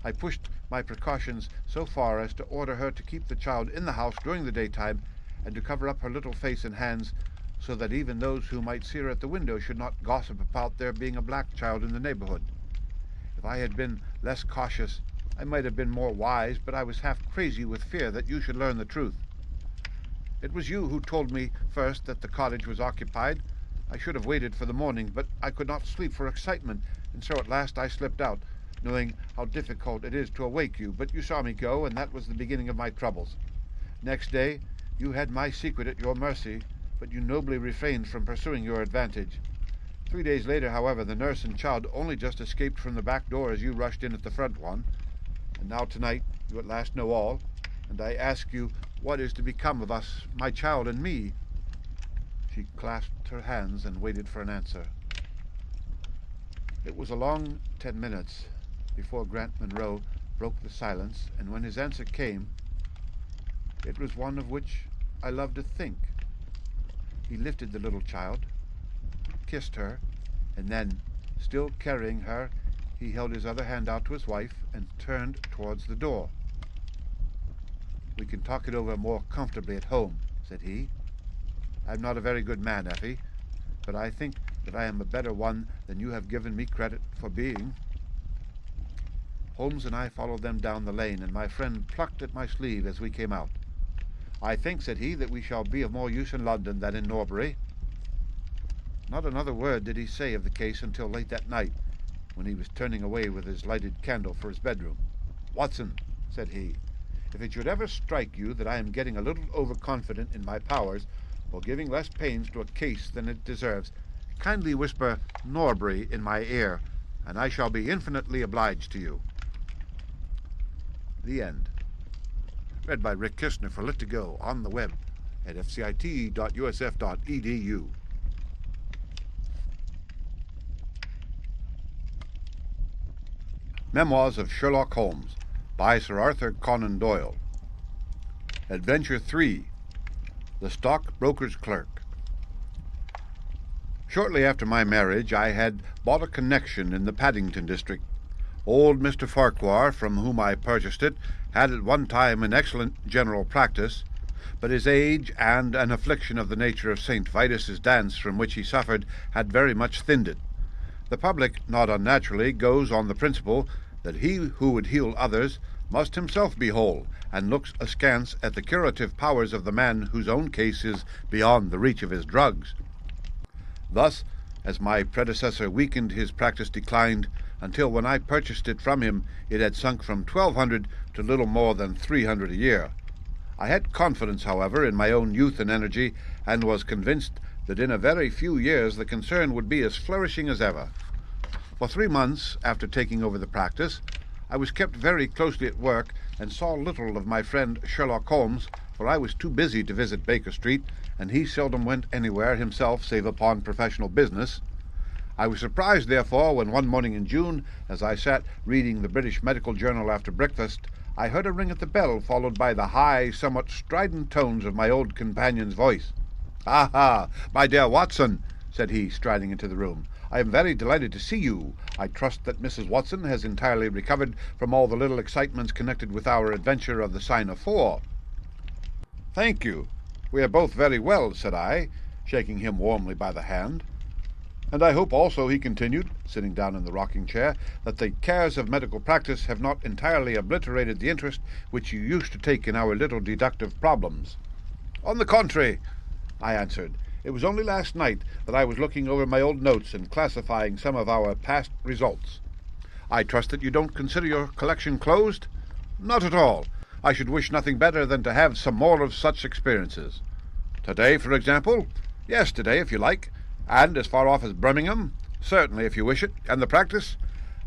I pushed my precautions so far as to order her to keep the child in the house during the daytime, and to cover up her little face and hands, so that even those who might see her at the window should not gossip about there being a black child in the neighborhood. If I had been less cautious, I might have been more wise, but I was half crazy with fear that you should learn the truth. It was you who told me first that the cottage was occupied. I should have waited for the morning, but I could not sleep for excitement, and so at last I slipped out, knowing how difficult it is to awake you. But you saw me go, and that was the beginning of my troubles. Next day, you had my secret at your mercy, but you nobly refrained from pursuing your advantage. 3 days later, however, the nurse and child only just escaped from the back door as you rushed in at the front one. And now tonight you at last know all, and I ask you what is to become of us, my child and me. She clasped her hands and waited for an answer. It was a long 10 minutes before Grant Munro broke the silence, and when his answer came, it was one of which I love to think. He lifted the little child, kissed her, and then, still carrying her, he held his other hand out to his wife and turned towards the door. "We can talk it over more comfortably at home," said he. "I'm not a very good man, Effie, but I think that I am a better one than you have given me credit for being." Holmes and I followed them down the lane, and my friend plucked at my sleeve as we came out. "I think," said he, "that we shall be of more use in London than in Norbury." Not another word did he say of the case until late that night, when he was turning away with his lighted candle for his bedroom. "Watson," said he, "if it should ever strike you that I am getting a little overconfident in my powers, or giving less pains to a case than it deserves, kindly whisper Norbury in my ear, and I shall be infinitely obliged to you." The end. Read by Rick Kistner for Lit2Go on the web at fcit.usf.edu. Memoirs of Sherlock Holmes by Sir Arthur Conan Doyle. Adventure 3. The Stockbroker's Clerk. Shortly after my marriage, I had bought a connection in the Paddington district. Old Mr. Farquhar, from whom I purchased it, had at one time an excellent general practice, but his age and an affliction of the nature of St. Vitus's dance from which he suffered had very much thinned it. The public, not unnaturally, goes on the principle that he who would heal others must himself be whole, and looks askance at the curative powers of the man whose own case is beyond the reach of his drugs. Thus, as my predecessor weakened, his practice declined, until when I purchased it from him it had sunk from 1,200 to little more than 300 a year. I had confidence, however, in my own youth and energy, and was convinced that in a very few years the concern would be as flourishing as ever. For 3 months after taking over the practice, I was kept very closely at work, and saw little of my friend Sherlock Holmes, for I was too busy to visit Baker Street, and he seldom went anywhere himself save upon professional business. I was surprised, therefore, when one morning in June, as I sat reading the British Medical Journal after breakfast, I heard a ring at the bell, followed by the high, somewhat strident tones of my old companion's voice. "Ah, my dear Watson," said he, striding into the room, "I am very delighted to see you. I trust that Mrs. Watson has entirely recovered from all the little excitements connected with our adventure of the Sign of 4. "Thank you. We are both very well," said I, shaking him warmly by the hand. And I hope also, he continued, sitting down in the rocking chair, that the cares of medical practice have not entirely obliterated the interest which you used to take in our little deductive problems. On the contrary, I answered, it was only last night that I was looking over my old notes and classifying some of our past results. I trust that you don't consider your collection closed? Not at all. I should wish nothing better than to have some more of such experiences. Today, for example? Yes, today, if you like. And as far off as Birmingham? Certainly, if you wish it. And the practice?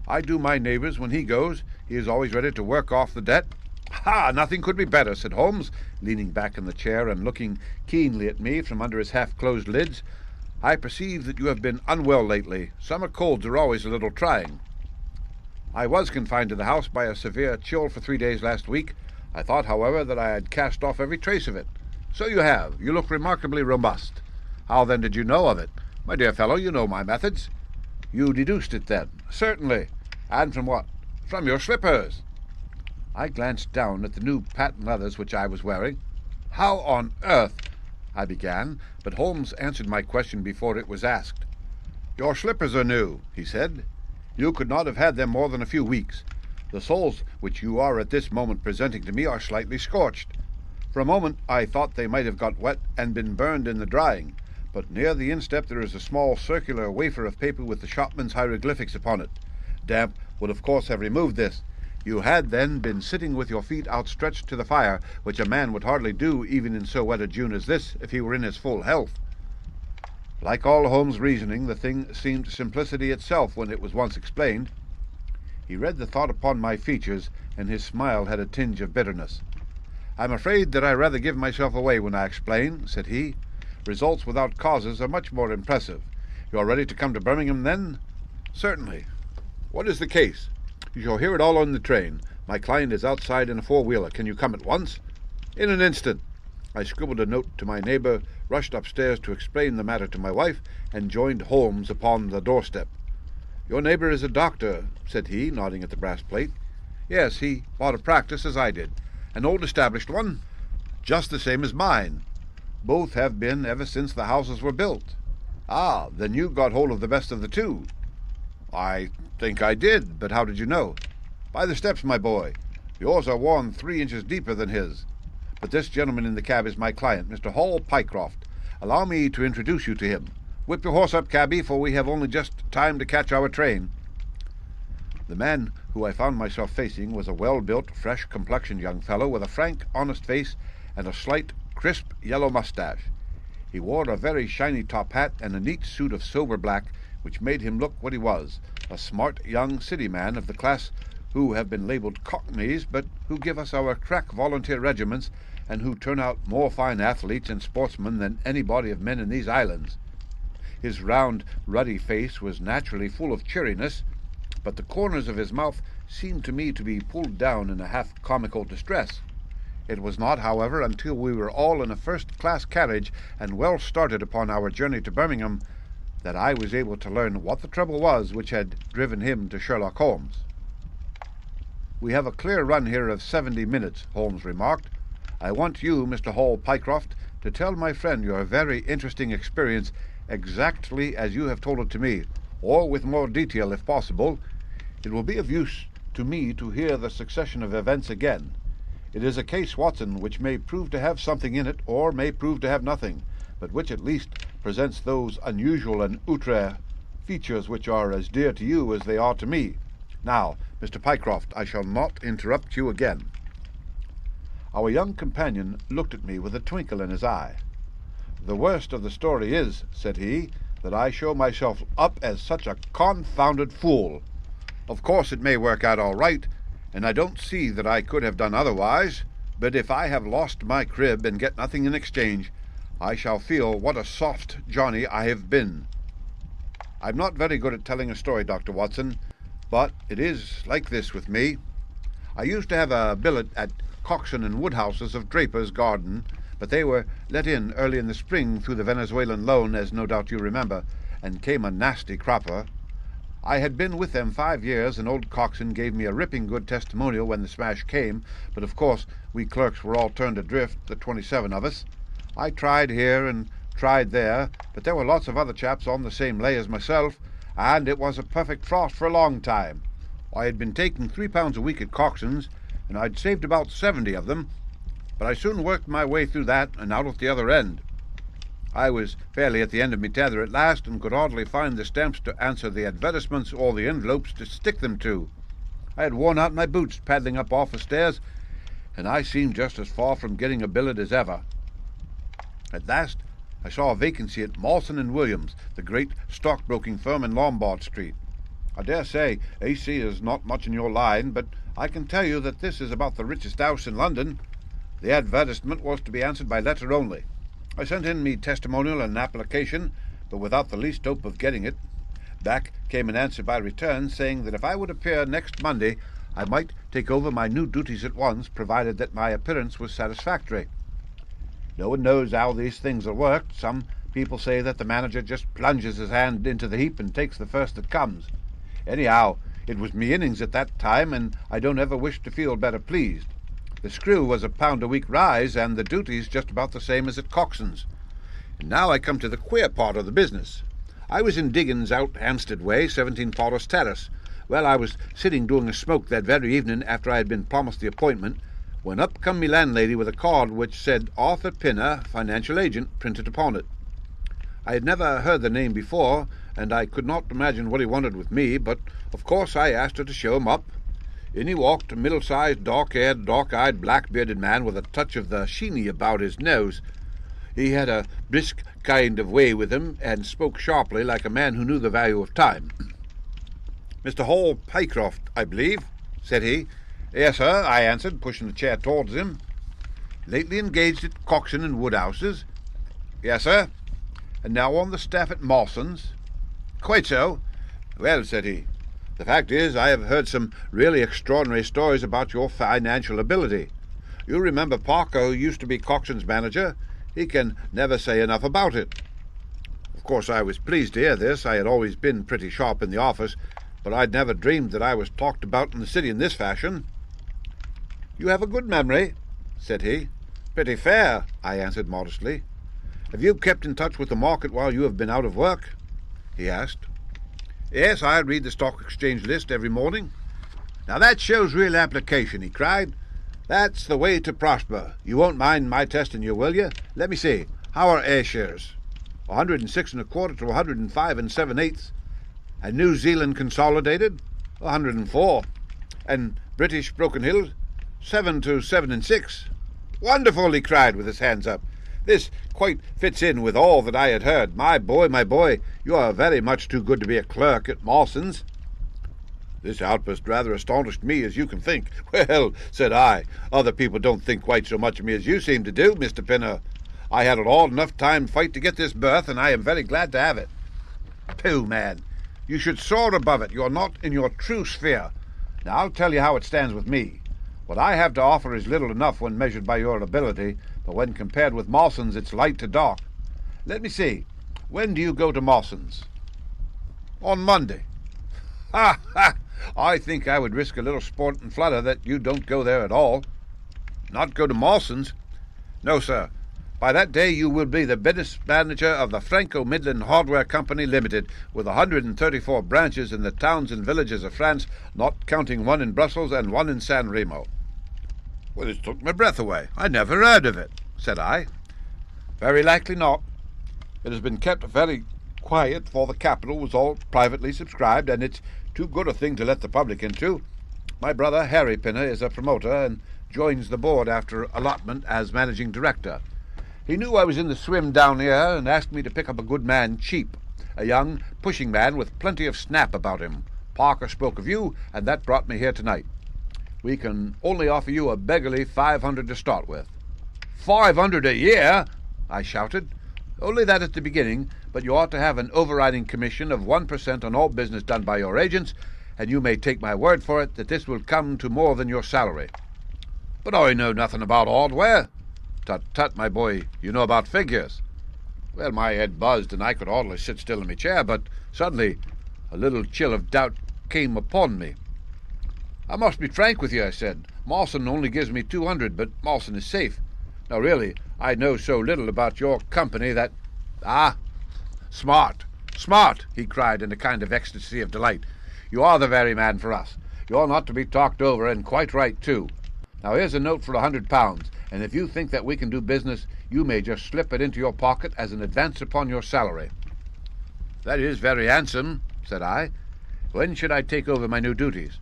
I do my neighbour's when he goes. He is always ready to work off the debt. Ha! Nothing could be better, said Holmes, leaning back in the chair and looking keenly at me from under his half-closed lids. I perceive that you have been unwell lately. Summer colds are always a little trying. I was confined to the house by a severe chill for 3 days last week. I thought, however, that I had cast off every trace of it. So you have. You look remarkably robust. How then did you know of it? My dear fellow, you know my methods. You deduced it, then? Certainly. And from what? From your slippers. I glanced down at the new patent leathers which I was wearing. How on earth? I began, but Holmes answered my question before it was asked. Your slippers are new, he said. You could not have had them more than a few weeks. The soles which you are at this moment presenting to me are slightly scorched. For a moment I thought they might have got wet and been burned in the drying, but near the instep there is a small circular wafer of paper with the shopman's hieroglyphics upon it. Damp would of course have removed this. You had then been sitting with your feet outstretched to the fire, which a man would hardly do even in so wet a June as this, if he were in his full health. Like all Holmes' reasoning, the thing seemed simplicity itself when it was once explained. He read the thought upon my features, and his smile had a tinge of bitterness. I'm afraid that I rather give myself away when I explain, said he. Results without causes are much more impressive. You are ready to come to Birmingham, then? Certainly. What is the case? You shall hear it all on the train. My client is outside in a four-wheeler. Can you come at once? In an instant. I scribbled a note to my neighbour, rushed upstairs to explain the matter to my wife, and joined Holmes upon the doorstep. Your neighbour is a doctor, said he, nodding at the brass plate. Yes, he bought a practice as I did. An old established one, just the same as mine. Both have been ever since the houses were built. Ah, then you got hold of the best of the two. I think I did, but how did you know? By the steps, my boy. Yours are worn 3 inches deeper than his. But this gentleman in the cab is my client, Mr. Hall Pycroft. Allow me to introduce you to him. Whip your horse up, cabby, for we have only just time to catch our train. The man who I found myself facing was a well-built, fresh-complexioned young fellow with a frank, honest face and a slight, crisp yellow mustache. He wore a very shiny top hat and a neat suit of sober black, which made him look what he was, a smart young city man of the class who have been labelled cockneys, but who give us our crack volunteer regiments, and who turn out more fine athletes and sportsmen than any body of men in these islands. His round, ruddy face was naturally full of cheeriness, but the corners of his mouth seemed to me to be pulled down in a half-comical distress. It was not, however, until we were all in a first-class carriage and well started upon our journey to Birmingham that I was able to learn what the trouble was which had driven him to Sherlock Holmes. We have a clear run here of 70 minutes, Holmes remarked. I want you, Mr. Hall Pycroft, to tell my friend your very interesting experience exactly as you have told it to me, or with more detail if possible. It will be of use to me to hear the succession of events again. It is a case, Watson, which may prove to have something in it, or may prove to have nothing, but which at least presents those unusual and outre features which are as dear to you as they are to me. Now, Mr. Pycroft, I shall not interrupt you again. Our young companion looked at me with a twinkle in his eye. The worst of the story is, said he, that I show myself up as such a confounded fool. Of course it may work out all right, and I don't see that I could have done otherwise, but if I have lost my crib and get nothing in exchange, I shall feel what a soft Johnny I have been. I'm not very good at telling a story, Dr. Watson, but it is like this with me. I used to have a billet at Coxon and Woodhouse's of Draper's Garden, but they were let in early in the spring through the Venezuelan loan, as no doubt you remember, and came a nasty cropper. I had been with them 5 years, and old Coxon gave me a ripping good testimonial when the smash came, but of course we clerks were all turned adrift, the 27 of us. I tried here and tried there, but there were lots of other chaps on the same lay as myself, and it was a perfect frost for a long time. I had been taking £3 a week at Coxon's, and I'd saved about 70 of them, but I soon worked my way through that and out at the other end. I was fairly at the end of my tether at last, and could hardly find the stamps to answer the advertisements or the envelopes to stick them to. I had worn out my boots paddling up office stairs, and I seemed just as far from getting a billet as ever. At last I saw a vacancy at Mawson and Williams, the great stockbroking firm in Lombard Street. I dare say AC is not much in your line, but I can tell you that this is about the richest house in London. The advertisement was to be answered by letter only. I sent in me testimonial and an application, but without the least hope of getting it. Back came an answer by return, saying that if I would appear next Monday, I might take over my new duties at once, provided that my appearance was satisfactory. No one knows how these things are worked. Some people say that the manager just plunges his hand into the heap and takes the first that comes. Anyhow, it was me innings at that time, and I don't ever wish to feel better pleased. The screw was £1 a week rise, and the duties just about the same as at Coxon's. And now I come to the queer part of the business. I was in diggings out Hampstead Way, 17 Porter's Terrace. Well, I was sitting doing a smoke that very evening after I had been promised the appointment, when up come me landlady with a card which said Arthur Pinner, financial agent, printed upon it. I had never heard the name before, and I could not imagine what he wanted with me, but of course I asked her to show him up. In he walked, a middle-sized, dark-haired, dark-eyed, black-bearded man with a touch of the sheeny about his nose. He had a brisk kind of way with him, and spoke sharply like a man who knew the value of time. "Mr. Hall Pycroft, I believe," said he. "Yes, sir," I answered, pushing the chair towards him. "Lately engaged at Coxon and Woodhouse's?" "Yes, sir." "And now on the staff at Mawson's?" "Quite so." "Well," said he, "the fact is, I have heard some really extraordinary stories about your financial ability. You remember Parker, who used to be Coxon's manager? He can never say enough about it." Of course I was pleased to hear this. I had always been pretty sharp in the office, but I'd never dreamed that I was talked about in the city in this fashion. "You have a good memory," said he. "Pretty fair," I answered modestly. "Have you kept in touch with the market while you have been out of work?" he asked. "Yes, I read the Stock Exchange list every morning." "Now that shows real application," he cried. "That's the way to prosper. You won't mind my testing you, will you? Let me see. How are A shares?" 106 1/4 to 105 7/8. And New Zealand Consolidated? 104. And British Broken Hill? 7 to 7 6. "Wonderful!" he cried with his hands up. "This quite fits in with all that I had heard. My boy, you are very much too good to be a clerk at Mawson's." This outburst rather astonished me, as you can think. "Well," said I, "other people don't think quite so much of me as you seem to do, Mr. Pinner. I had an hard enough time fight to get this berth, and I am very glad to have it." "Pooh, man, you should soar above it. You're not in your true sphere. Now I'll tell you how it stands with me. What I have to offer is little enough when measured by your ability, but when compared with Mawson's, it's light to dark. Let me see. When do you go to Mawson's?" "On Monday." "Ha, ha! I think I would risk a little sport and flutter that you don't go there at all." "Not go to Mawson's?" "No, sir. By that day you will be the business manager of the Franco-Midland Hardware Company Limited, with 134 branches in the towns and villages of France, not counting one in Brussels and one in San Remo." "Well, it took my breath away. I never heard of it," said I. "Very likely not. It has been kept very quiet, for the capital was all privately subscribed, and it's too good a thing to let the public into. My brother, Harry Pinner, is a promoter, and joins the board after allotment as managing director. He knew I was in the swim down here, and asked me to pick up a good man cheap, a young, pushing man with plenty of snap about him. Parker spoke of you, and that brought me here tonight. We can only offer you a beggarly 500 to start with." "500 a year?" I shouted. "Only that at the beginning, but you ought to have an overriding commission of 1% on all business done by your agents, and you may take my word for it that this will come to more than your salary." "But I know nothing about hardware." "Tut, tut, my boy, you know about figures." Well, my head buzzed, and I could hardly sit still in my chair, but suddenly a little chill of doubt came upon me. "I must be frank with you," I said. "Mawson only gives me 200, but Mawson is safe. Now, really, I know so little about your company that—" "Ah, smart, smart!" he cried in a kind of ecstasy of delight. "You are the very man for us. You're not to be talked over, and quite right, too. Now here's a note for £100, and if you think that we can do business, you may just slip it into your pocket as an advance upon your salary." "That is very handsome," said I. "When should I take over my new duties?"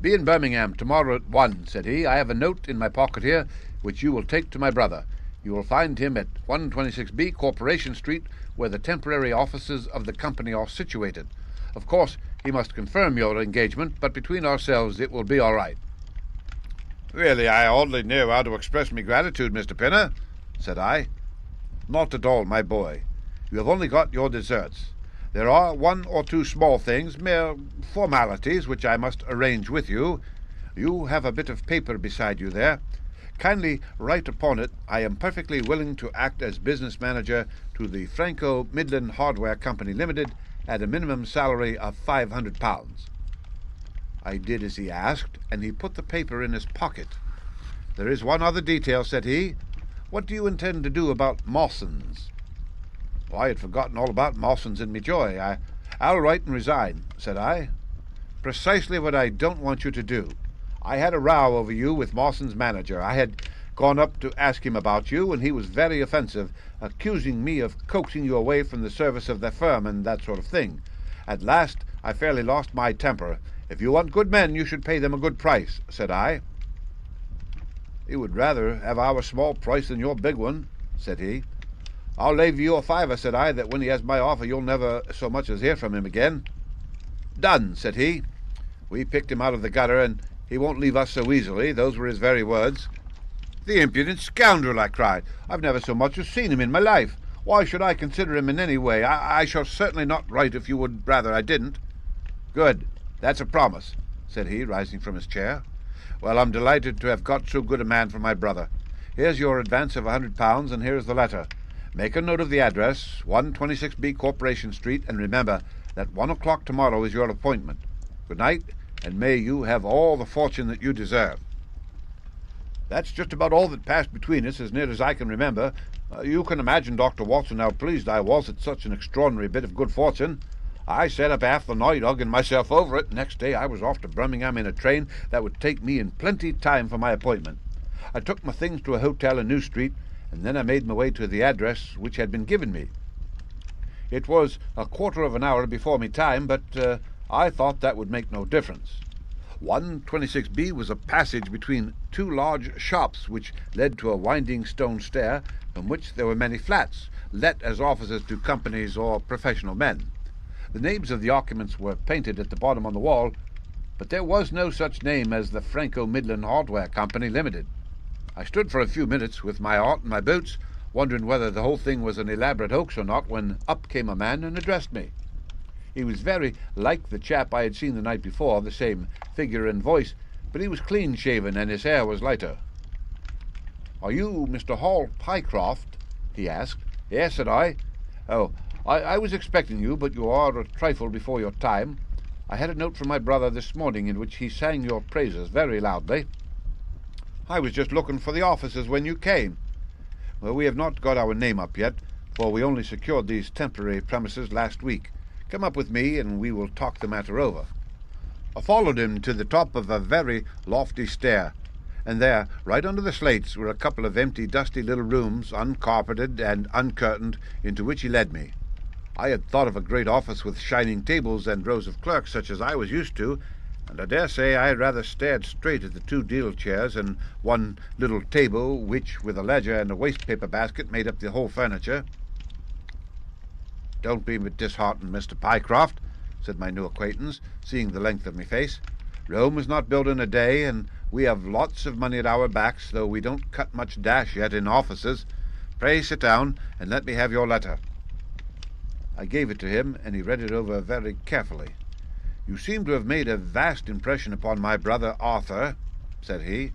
"Be in Birmingham tomorrow at 1, said he. "I have a note in my pocket here, which you will take to my brother. You will find him at 126B, Corporation Street, where the temporary offices of the company are situated. Of course, he must confirm your engagement, but between ourselves it will be all right." "Really, I hardly know how to express my gratitude, Mr. Pinner," said I. "Not at all, my boy. You have only got your deserts. There are one or two small things, mere formalities, which I must arrange with you. You have a bit of paper beside you there. Kindly write upon it, 'I am perfectly willing to act as business manager to the Franco Midland Hardware Company Limited at a minimum salary of £500. I did as he asked, and he put the paper in his pocket. "There is one other detail," said he. "What do you intend to do about Mawson's?" I had forgotten all about Mawson's in me joy. "I'll write and resign," said I. "Precisely what I don't want you to do. I had a row over you with Mawson's manager. I had gone up to ask him about you, and he was very offensive, accusing me of coaxing you away from the service of their firm and that sort of thing. At last I fairly lost my temper. 'If you want good men, you should pay them a good price,' said I." "He would rather have our small price than your big one," said he. "I'll lave you a £5, said I, "that when he has my offer you'll never so much as hear from him again." "Done," said he. "We picked him out of the gutter, and he won't leave us so easily." Those were his very words. "The impudent scoundrel!" I cried. "I've never so much as seen him in my life. Why should I consider him in any way? I shall certainly not write if you would rather I didn't." "Good. That's a promise," said he, rising from his chair. "Well, I'm delighted to have got so good a man for my brother. Here's your advance of £100, and here's the letter. Make a note of the address, 126B, Corporation Street, and remember that 1 o'clock tomorrow is your appointment. Good night, and may you have all the fortune that you deserve." That's just about all that passed between us, as near as I can remember. You can imagine, Dr. Watson, how pleased I was at such an extraordinary bit of good fortune. I sat up half the night hugging myself over it. Next day I was off to Birmingham in a train that would take me in plenty time for my appointment. I took my things to a hotel in New Street, and then I made my way to the address which had been given me. It was a quarter of an hour before me time, but I thought that would make no difference. 126B was a passage between two large shops which led to a winding stone stair from which there were many flats, let as offices to companies or professional men. The names of the occupants were painted at the bottom on the wall, but there was no such name as the Franco Midland Hardware Company Limited. I stood for a few minutes with my hat and my boots, wondering whether the whole thing was an elaborate hoax or not, when up came a man and addressed me. He was very like the chap I had seen the night before, the same figure and voice, but he was clean-shaven and his hair was lighter. "Are you Mr. Hall Pycroft?" he asked. "Yes," said I. "Oh, I was expecting you, but you are a trifle before your time. I had a note from my brother this morning in which he sang your praises very loudly. I was just looking for the offices when you came. Well, we have not got our name up yet, for we only secured these temporary premises last week. Come up with me, and we will talk the matter over." I followed him to the top of a very lofty stair, and there, right under the slates, were a couple of empty, dusty little rooms, uncarpeted and uncurtained, into which he led me. I had thought of a great office with shining tables and rows of clerks, such as I was used to, and I dare say I had rather stared straight at the two deal chairs and one little table, which, with a ledger and a waste-paper basket, made up the whole furniture. "Don't be disheartened, Mr. Pycroft," said my new acquaintance, seeing the length of my face. "Rome was not built in a day, and we have lots of money at our backs, though we don't cut much dash yet in offices. Pray sit down, and let me have your letter." I gave it to him, and he read it over very carefully. "You seem to have made a vast impression upon my brother Arthur," said he,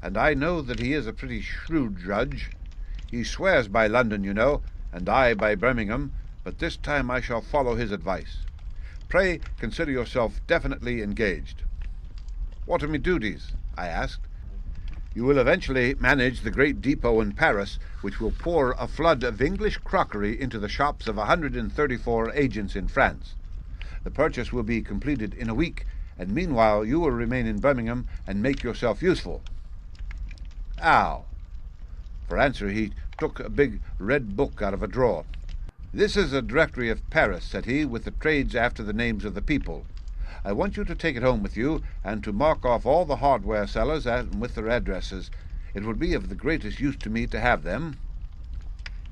"and I know that he is a pretty shrewd judge. He swears by London, you know, and I by Birmingham, but this time I shall follow his advice. Pray consider yourself definitely engaged." "What are my duties?" I asked. You will eventually manage the great depot in Paris, which will pour a flood of English crockery into the shops of 134 agents in France. The purchase will be completed in a week, and meanwhile you will remain in Birmingham and make yourself useful. How? For answer he took a big red book out of a drawer. This is a directory of Paris, said he, with the trades after the names of the people. I want you to take it home with you, and to mark off all the hardware sellers and with their addresses. It would be of the greatest use to me to have them.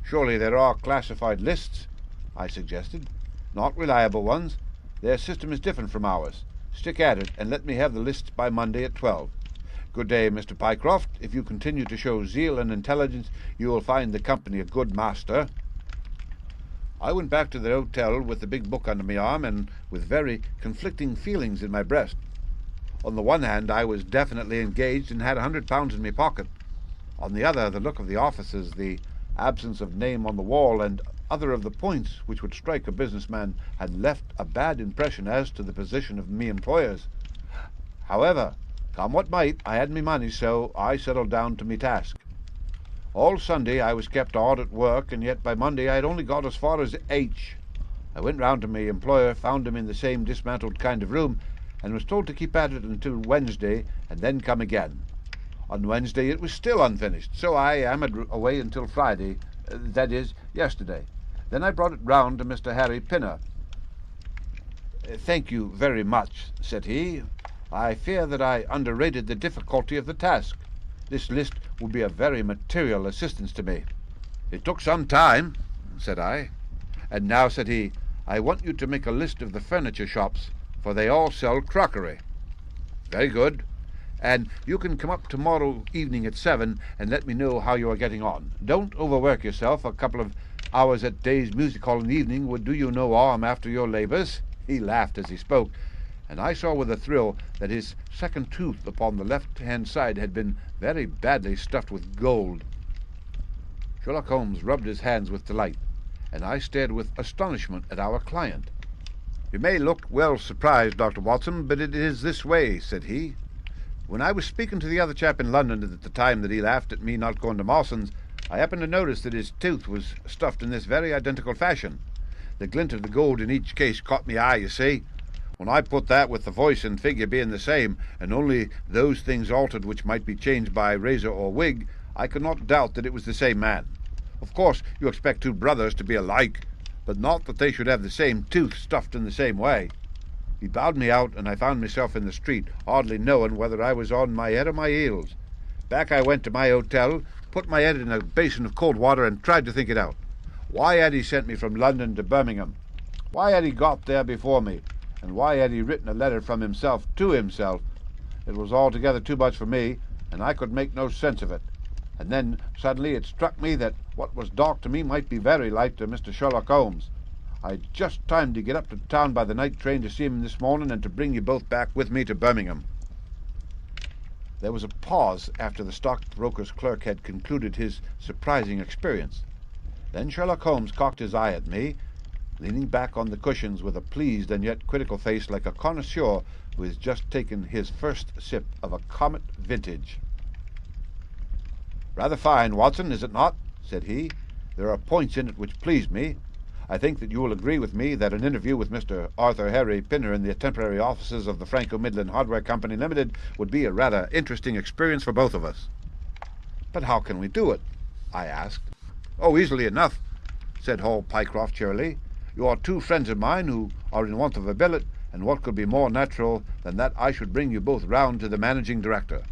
Surely there are classified lists, I suggested. Not reliable ones. Their system is different from ours. Stick at it, and let me have the lists by Monday at 12. Good day, Mr. Pycroft. If you continue to show zeal and intelligence, you will find the company a good master. I went back to the hotel with the big book under my arm and with very conflicting feelings in my breast. On the one hand, I was definitely engaged and had £100 in my pocket. On the other, the look of the offices, the absence of name on the wall, and other of the points which would strike a businessman had left a bad impression as to the position of me employers. However, come what might, I had me money, so I settled down to me task. All Sunday I was kept hard at work, and yet by Monday I had only got as far as H. I went round to my employer, found him in the same dismantled kind of room, and was told to keep at it until Wednesday, and then come again. On Wednesday it was still unfinished, so I hammered away until Friday, that is, yesterday. Then I brought it round to Mr. Harry Pinner. Thank you very much, said he. I fear that I underrated the difficulty of the task. This list will be a very material assistance to me. It took some time, said I. And now, said he, I want you to make a list of the furniture shops, for they all sell crockery. Very good. And you can come up tomorrow evening at 7 and let me know how you are getting on. Don't overwork yourself. A couple of hours at Day's Music Hall in the evening would do you no harm after your labours. He laughed as he spoke, and I saw with a thrill that his second tooth upon the left-hand side had been very badly stuffed with gold. Sherlock Holmes rubbed his hands with delight, and I stared with astonishment at our client. You may look well surprised, Dr. Watson, but it is this way, said he. When I was speaking to the other chap in London at the time that he laughed at me not going to Mawson's, I happened to notice that his tooth was stuffed in this very identical fashion. The glint of the gold in each case caught me eye, you see. When I put that with the voice and figure being the same, and only those things altered which might be changed by razor or wig, I could not doubt that it was the same man. Of course, you expect two brothers to be alike, but not that they should have the same tooth stuffed in the same way. He bowed me out, and I found myself in the street, hardly knowing whether I was on my head or my heels. Back I went to my hotel, put my head in a basin of cold water, and tried to think it out. Why had he sent me from London to Birmingham? Why had he got there before me? And why had he written a letter from himself to himself? It was altogether too much for me, and I could make no sense of it. And then suddenly it struck me that what was dark to me might be very light to Mr. Sherlock Holmes. I had just time to get up to town by the night train to see him this morning and to bring you both back with me to Birmingham. There was a pause after the stockbroker's clerk had concluded his surprising experience. Then Sherlock Holmes cocked his eye at me, leaning back on the cushions with a pleased and yet critical face like a connoisseur who has just taken his first sip of a Comet vintage. Rather fine, Watson, is it not? Said he. There are points in it which please me. I think that you will agree with me that an interview with Mr. Arthur Harry Pinner in the temporary offices of the Franco-Midland Hardware Company Limited would be a rather interesting experience for both of us. But how can we do it? I asked. Oh, easily enough, said Hall Pycroft cheerily. You are two friends of mine who are in want of a billet, and what could be more natural than that I should bring you both round to the managing director?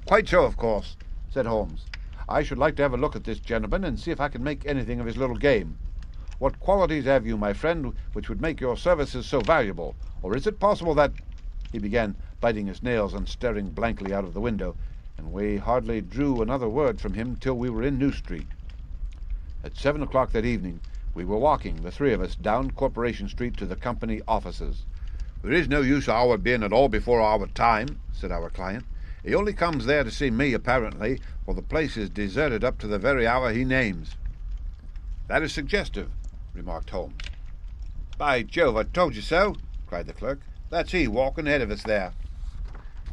Quite so, of course, said Holmes. I should like to have a look at this gentleman and see if I can make anything of his little game. What qualities have you, my friend, which would make your services so valuable? Or is it possible that—" He began biting his nails and staring blankly out of the window, and we hardly drew another word from him till we were in New Street. At 7 o'clock that evening we were walking, the three of us, down Corporation Street to the company offices. "There is no use our being at all before our time," said our client. "He only comes there to see me, apparently, for the place is deserted up to the very hour he names." "That is suggestive," remarked Holmes. "By Jove, I told you so," cried the clerk. "That's he walking ahead of us there."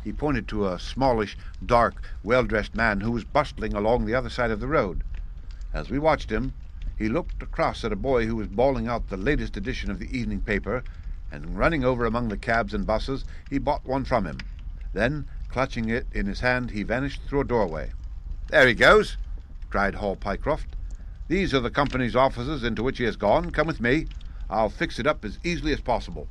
He pointed to a smallish, dark, well-dressed man who was bustling along the other side of the road. As we watched him, he looked across at a boy who was bawling out the latest edition of the evening paper, and running over among the cabs and buses, he bought one from him. Then, clutching it in his hand, he vanished through a doorway. "There he goes!" cried Hall Pycroft. "These are the company's offices into which he has gone. Come with me. I'll fix it up as easily as possible."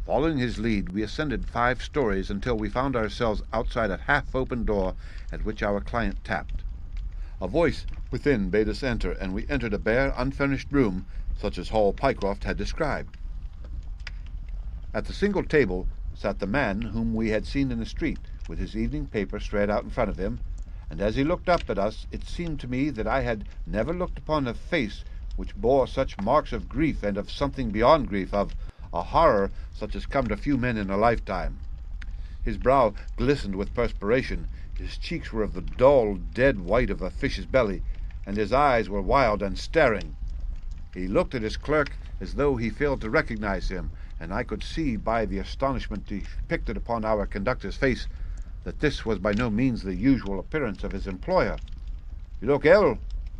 Following his lead, we ascended 5 stories until we found ourselves outside a half-open door at which our client tapped. A voice within bade us enter, and we entered a bare, unfurnished room, such as Hall Pycroft had described. At the single table sat the man whom we had seen in the street, with his evening paper spread out in front of him, and as he looked up at us, it seemed to me that I had never looked upon a face which bore such marks of grief, and of something beyond grief, of a horror such as come to few men in a lifetime. His brow glistened with perspiration, his cheeks were of the dull, dead white of a fish's belly, and his eyes were wild and staring. He looked at his clerk as though he failed to recognize him, and I could see by the astonishment depicted upon our conductor's face that this was by no means the usual appearance of his employer. "You look ill,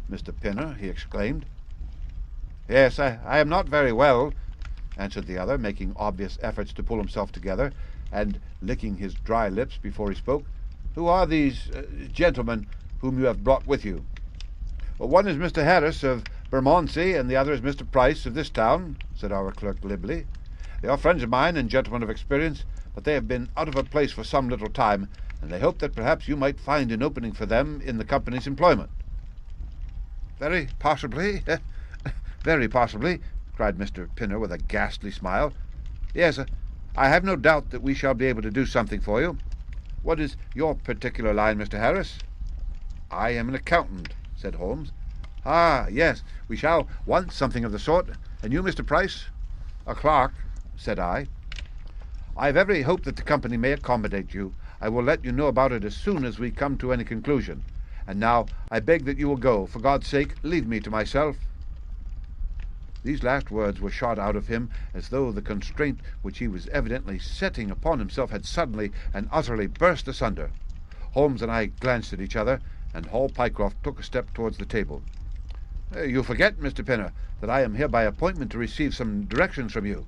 Mr. Pinner," he exclaimed. "Yes, I am not very well," answered the other, making obvious efforts to pull himself together, and licking his dry lips before he spoke. "Who are these gentlemen whom you have brought with you?" "Well, one is Mr. Harris of Bermondsey, and the other is Mr. Price of this town," said our clerk glibly. "They are friends of mine and gentlemen of experience, but they have been out of a place for some little time, and they hope that perhaps you might find an opening for them in the company's employment." "Very possibly, very possibly," cried Mr. Pinner with a ghastly smile. "Yes, I have no doubt that we shall be able to do something for you. What is your particular line, Mr. Harris?" "I am an accountant," said Holmes. "Ah, yes, we shall want something of the sort. And you, Mr. Price?" "A clerk," said I. "I have every hope that the company may accommodate you. I will let you know about it as soon as we come to any conclusion. And now I beg that you will go. For God's sake, leave me to myself." These last words were shot out of him as though the constraint which he was evidently setting upon himself had suddenly and utterly burst asunder. Holmes and I glanced at each other, and Hall Pycroft took a step towards the table. "You forget, Mr. Pinner, that I am here by appointment to receive some directions from you."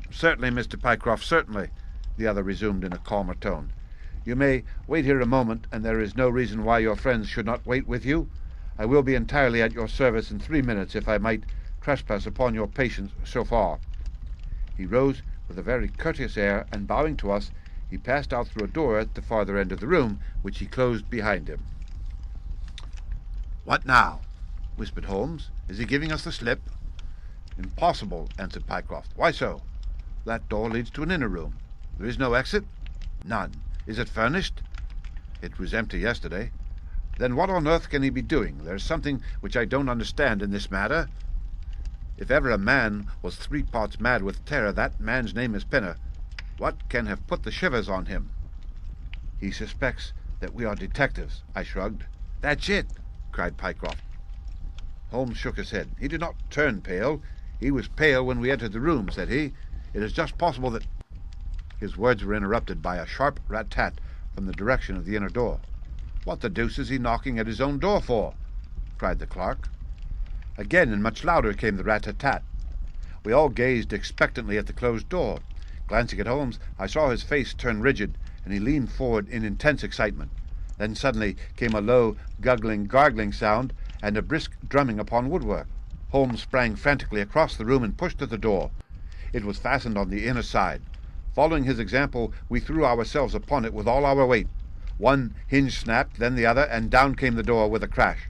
"Certainly, Mr. Pycroft, certainly," the other resumed in a calmer tone. "You may wait here a moment, and there is no reason why your friends should not wait with you. I will be entirely at your service in 3 minutes, if I might trespass upon your patience so far." He rose with a very courteous air, and bowing to us, he passed out through a door at the farther end of the room, which he closed behind him. "What now?" whispered Holmes. "Is he giving us the slip?" "Impossible," answered Pycroft. "Why so?" "That door leads to an inner room." "There is no exit?" "None." "Is it furnished?" "It was empty yesterday." "Then what on earth can he be doing? There is something which I don't understand in this matter. If ever a man was 3 parts mad with terror, that man's name is Pinner. What can have put the shivers on him?" "He suspects that we are detectives," I shrugged. "That's it," cried Pycroft. Holmes shook his head. "He did not turn pale. He was pale when we entered the room," said he. "It is just possible that—" His words were interrupted by a sharp rat-tat from the direction of the inner door. "What the deuce is he knocking at his own door for?" cried the clerk. Again and much louder came the rat-tat-tat. We all gazed expectantly at the closed door. Glancing at Holmes, I saw his face turn rigid, and he leaned forward in intense excitement. Then suddenly came a low, guggling, gargling sound, and a brisk drumming upon woodwork. Holmes sprang frantically across the room and pushed at the door. It was fastened on the inner side. Following his example, we threw ourselves upon it with all our weight. One hinge snapped, then the other, and down came the door with a crash.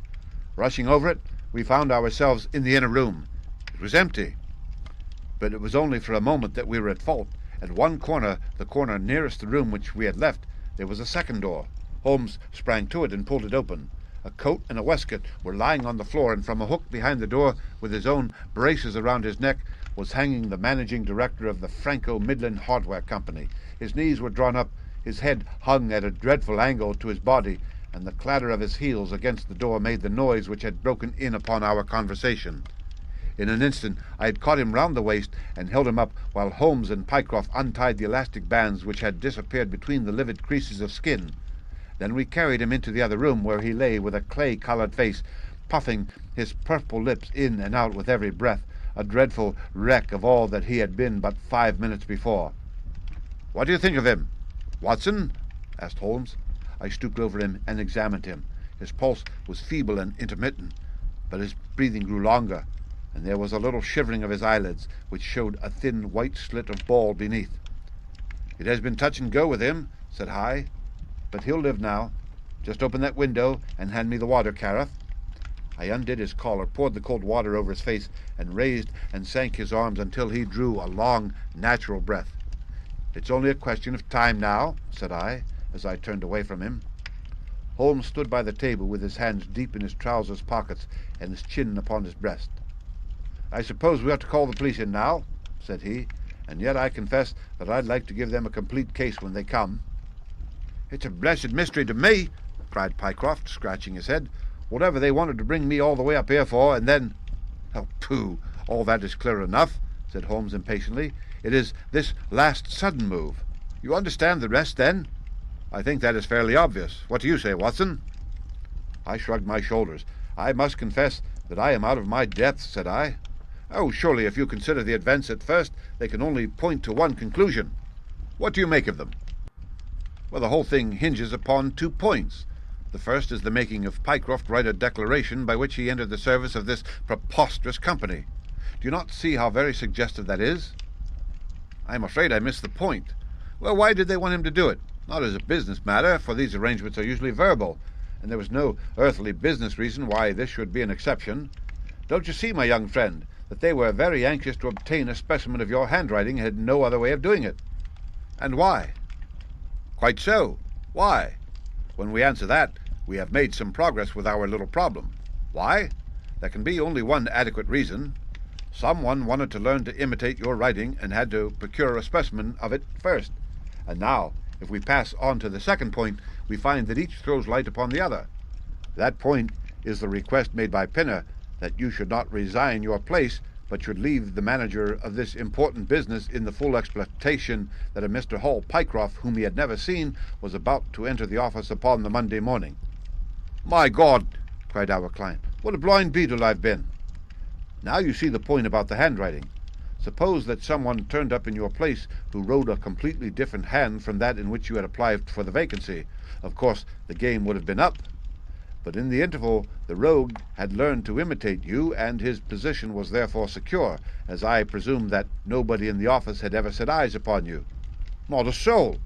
Rushing over it, we found ourselves in the inner room. It was empty. But it was only for a moment that we were at fault. At one corner, the corner nearest the room which we had left, there was a second door. Holmes sprang to it and pulled it open. A coat and a waistcoat were lying on the floor, and from a hook behind the door, with his own braces around his neck, was hanging the managing director of the Franco Midland Hardware Company. His knees were drawn up, his head hung at a dreadful angle to his body, and the clatter of his heels against the door made the noise which had broken in upon our conversation. In an instant I had caught him round the waist and held him up while Holmes and Pycroft untied the elastic bands which had disappeared between the livid creases of skin. Then we carried him into the other room, where he lay with a clay-coloured face, puffing his purple lips in and out with every breath, a dreadful wreck of all that he had been but 5 minutes before. "What do you think of him, Watson?" asked Holmes. I stooped over him and examined him. His pulse was feeble and intermittent, but his breathing grew longer, and there was a little shivering of his eyelids, which showed a thin white slit of ball beneath. "It has been touch and go with him," said I, "but he'll live now. Just open that window and hand me the water, Carruth." I undid his collar, poured the cold water over his face, and raised and sank his arms until he drew a long, natural breath. "It's only a question of time now," said I, as I turned away from him. Holmes stood by the table with his hands deep in his trousers pockets and his chin upon his breast. "I suppose we ought to call the police in now," said he, "and yet I confess that I'd like to give them a complete case when they come." "It's a blessed mystery to me," cried Pycroft, scratching his head. "Whatever they wanted to bring me all the way up here for, and then—" "Oh, pooh! All that is clear enough," said Holmes impatiently. "It is this last sudden move. You understand the rest, then?" "I think that is fairly obvious. What do you say, Watson?" I shrugged my shoulders. "I must confess that I am out of my depth," said I. "Oh, surely if you consider the events at first, they can only point to one conclusion. What do you make of them?" "Well, the whole thing hinges upon 2 points. The first is the making of Pycroft write a declaration by which he entered the service of this preposterous company. Do you not see how very suggestive that is?" "I am afraid I missed the point. Well, why did they want him to do it? Not as a business matter, for these arrangements are usually verbal, and there was no earthly business reason why this should be an exception. Don't you see, my young friend, that they were very anxious to obtain a specimen of your handwriting and had no other way of doing it?" "And why?" "Quite so. Why? When we answer that, we have made some progress with our little problem. Why? There can be only one adequate reason. Someone wanted to learn to imitate your writing and had to procure a specimen of it first. And now, if we pass on to the second point, we find that each throws light upon the other. That point is the request made by Pinner that you should not resign your place, but should leave the manager of this important business in the full expectation that a Mr. Hall Pycroft, whom he had never seen, was about to enter the office upon the Monday morning." "My God!" cried our client. "What a blind beetle I've been! Now you see the point about the handwriting. Suppose that someone turned up in your place who wrote a completely different hand from that in which you had applied for the vacancy. Of course, the game would have been up. But in the interval the rogue had learned to imitate you, and his position was therefore secure, as I presume that nobody in the office had ever set eyes upon you." "Not a soul,"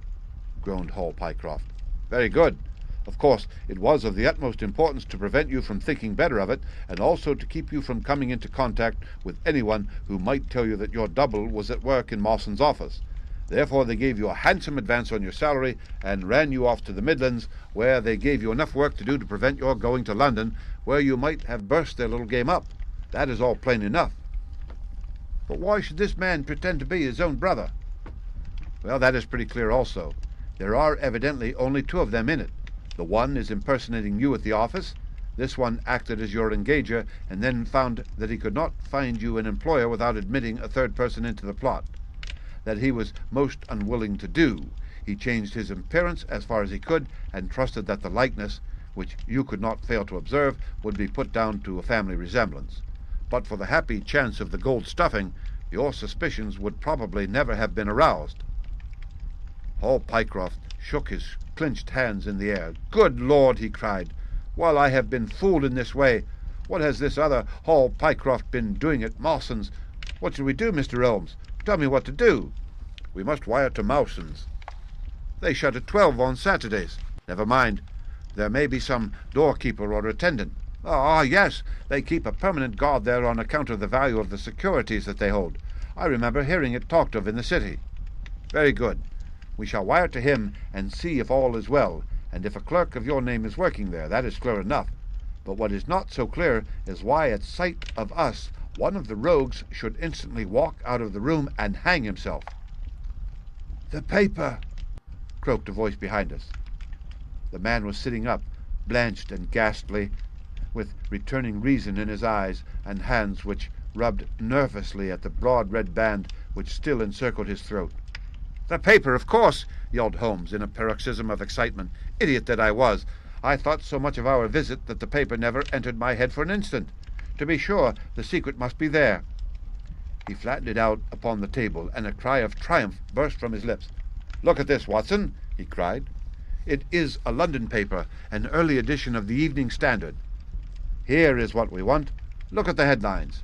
groaned Hall Pycroft. "Very good. Of course, it was of the utmost importance to prevent you from thinking better of it, and also to keep you from coming into contact with anyone who might tell you that your double was at work in Mawson's office. Therefore they gave you a handsome advance on your salary and ran you off to the Midlands, where they gave you enough work to do to prevent your going to London, where you might have burst their little game up. That is all plain enough." "But why should this man pretend to be his own brother?" "Well, that is pretty clear also. There are evidently only 2 of them in it. The one is impersonating you at the office. This one acted as your engager, and then found that he could not find you an employer without admitting a third person into the plot. That he was most unwilling to do. He changed his appearance as far as he could, and trusted that the likeness, which you could not fail to observe, would be put down to a family resemblance. But for the happy chance of the gold stuffing, your suspicions would probably never have been aroused." Hall Pycroft shook his clenched hands in the air. "Good Lord!" he cried. "While I have been fooled in this way, what has this other Hall Pycroft been doing at Mawson's? What shall we do, Mr. Holmes? Tell me what to do." "We must wire to Mawson's." "They shut at 12 on Saturdays." "Never mind. There may be some doorkeeper or attendant." "Ah, yes. They keep a permanent guard there on account of the value of the securities that they hold. I remember hearing it talked of in the city." "Very good. We shall wire to him and see if all is well, and if a clerk of your name is working there. That is clear enough. But what is not so clear is why at sight of us one of the rogues should instantly walk out of the room and hang himself." "The paper!" croaked a voice behind us. The man was sitting up, blanched and ghastly, with returning reason in his eyes and hands which rubbed nervously at the broad red band which still encircled his throat. "The paper, of course!" yelled Holmes in a paroxysm of excitement. "Idiot that I was! I thought so much of our visit that the paper never entered my head for an instant. To be sure, the secret must be there." He flattened it out upon the table, and a cry of triumph burst from his lips. "Look at this, Watson!" he cried. "It is a London paper, an early edition of the Evening Standard. Here is what we want. Look at the headlines.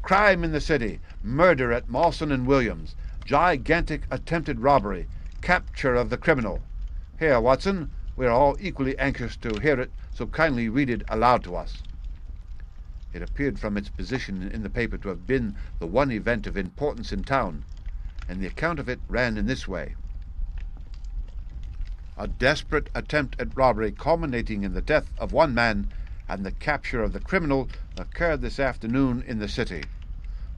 'Crime in the City. Murder at Mawson and Williams. Gigantic attempted robbery. Capture of the criminal.' Here, Watson, we are all equally anxious to hear it, so kindly read it aloud to us." It appeared from its position in the paper to have been the one event of importance in town, and the account of it ran in this way: "A desperate attempt at robbery culminating in the death of one man and the capture of the criminal occurred this afternoon in the city.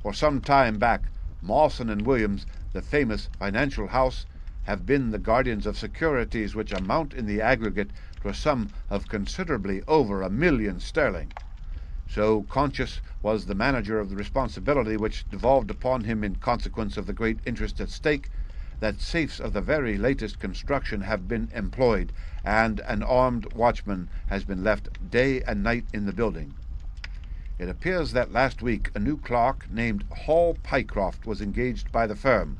For some time back, Mawson and Williams, the famous financial house, have been the guardians of securities which amount in the aggregate to a sum of considerably over £1,000,000. So conscious was the manager of the responsibility which devolved upon him in consequence of the great interest at stake, that safes of the very latest construction have been employed, and an armed watchman has been left day and night in the building. It appears that last week a new clerk named Hall Pycroft was engaged by the firm.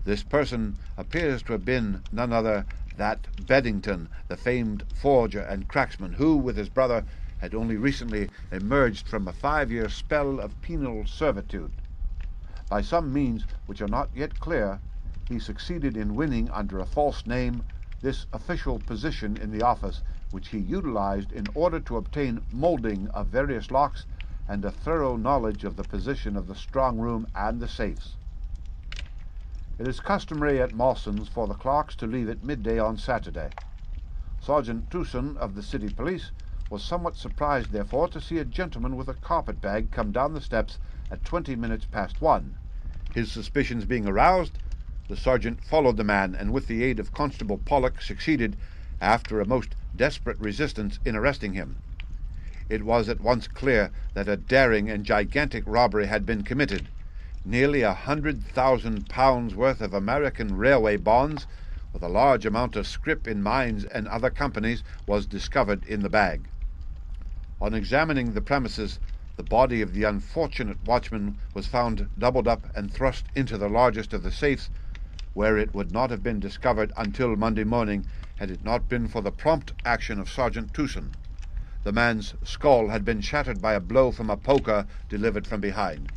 This person appears to have been none other than Beddington, the famed forger and cracksman, who, with his brother, had only recently emerged from a 5-year spell of penal servitude. By some means which are not yet clear, he succeeded in winning under a false name this official position in the office, which he utilized in order to obtain molding of various locks and a thorough knowledge of the position of the strong room and the safes. It is customary at Mawson's for the clerks to leave at midday on Saturday. Sergeant Tucson of the city police was somewhat surprised, therefore, to see a gentleman with a carpet-bag come down the steps at 20 minutes past 1. His suspicions being aroused, the sergeant followed the man, and with the aid of Constable Pollock succeeded, after a most desperate resistance, in arresting him. It was at once clear that a daring and gigantic robbery had been committed. Nearly £100,000 worth of American railway bonds, with a large amount of scrip in mines and other companies, was discovered in the bag. On examining the premises, the body of the unfortunate watchman was found doubled up and thrust into the largest of the safes, where it would not have been discovered until Monday morning had it not been for the prompt action of Sergeant Tucson. The man's skull had been shattered by a blow from a poker delivered from behind.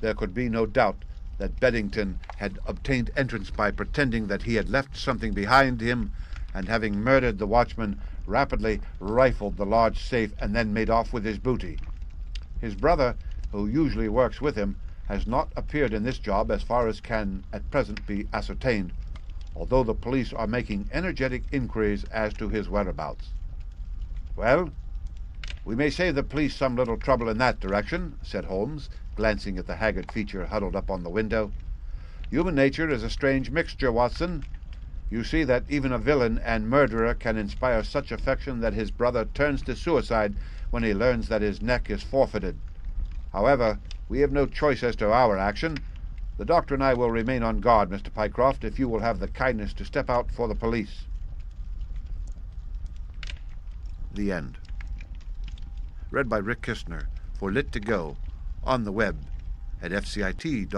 There could be no doubt that Beddington had obtained entrance by pretending that he had left something behind him, and having murdered the watchman, rapidly rifled the large safe and then made off with his booty. His brother, who usually works with him, has not appeared in this job as far as can at present be ascertained, although the police are making energetic inquiries as to his whereabouts. "Well, we may save the police some little trouble in that direction," said Holmes, glancing at the haggard feature huddled up on the window. "Human nature is a strange mixture, Watson. You see that even a villain and murderer can inspire such affection that his brother turns to suicide when he learns that his neck is forfeited. However, we have no choice as to our action. The doctor and I will remain on guard, Mr. Pycroft, if you will have the kindness to step out for the police." The end. Read by Rick Kistner for Lit to Go on the web at fcit.usf.edu.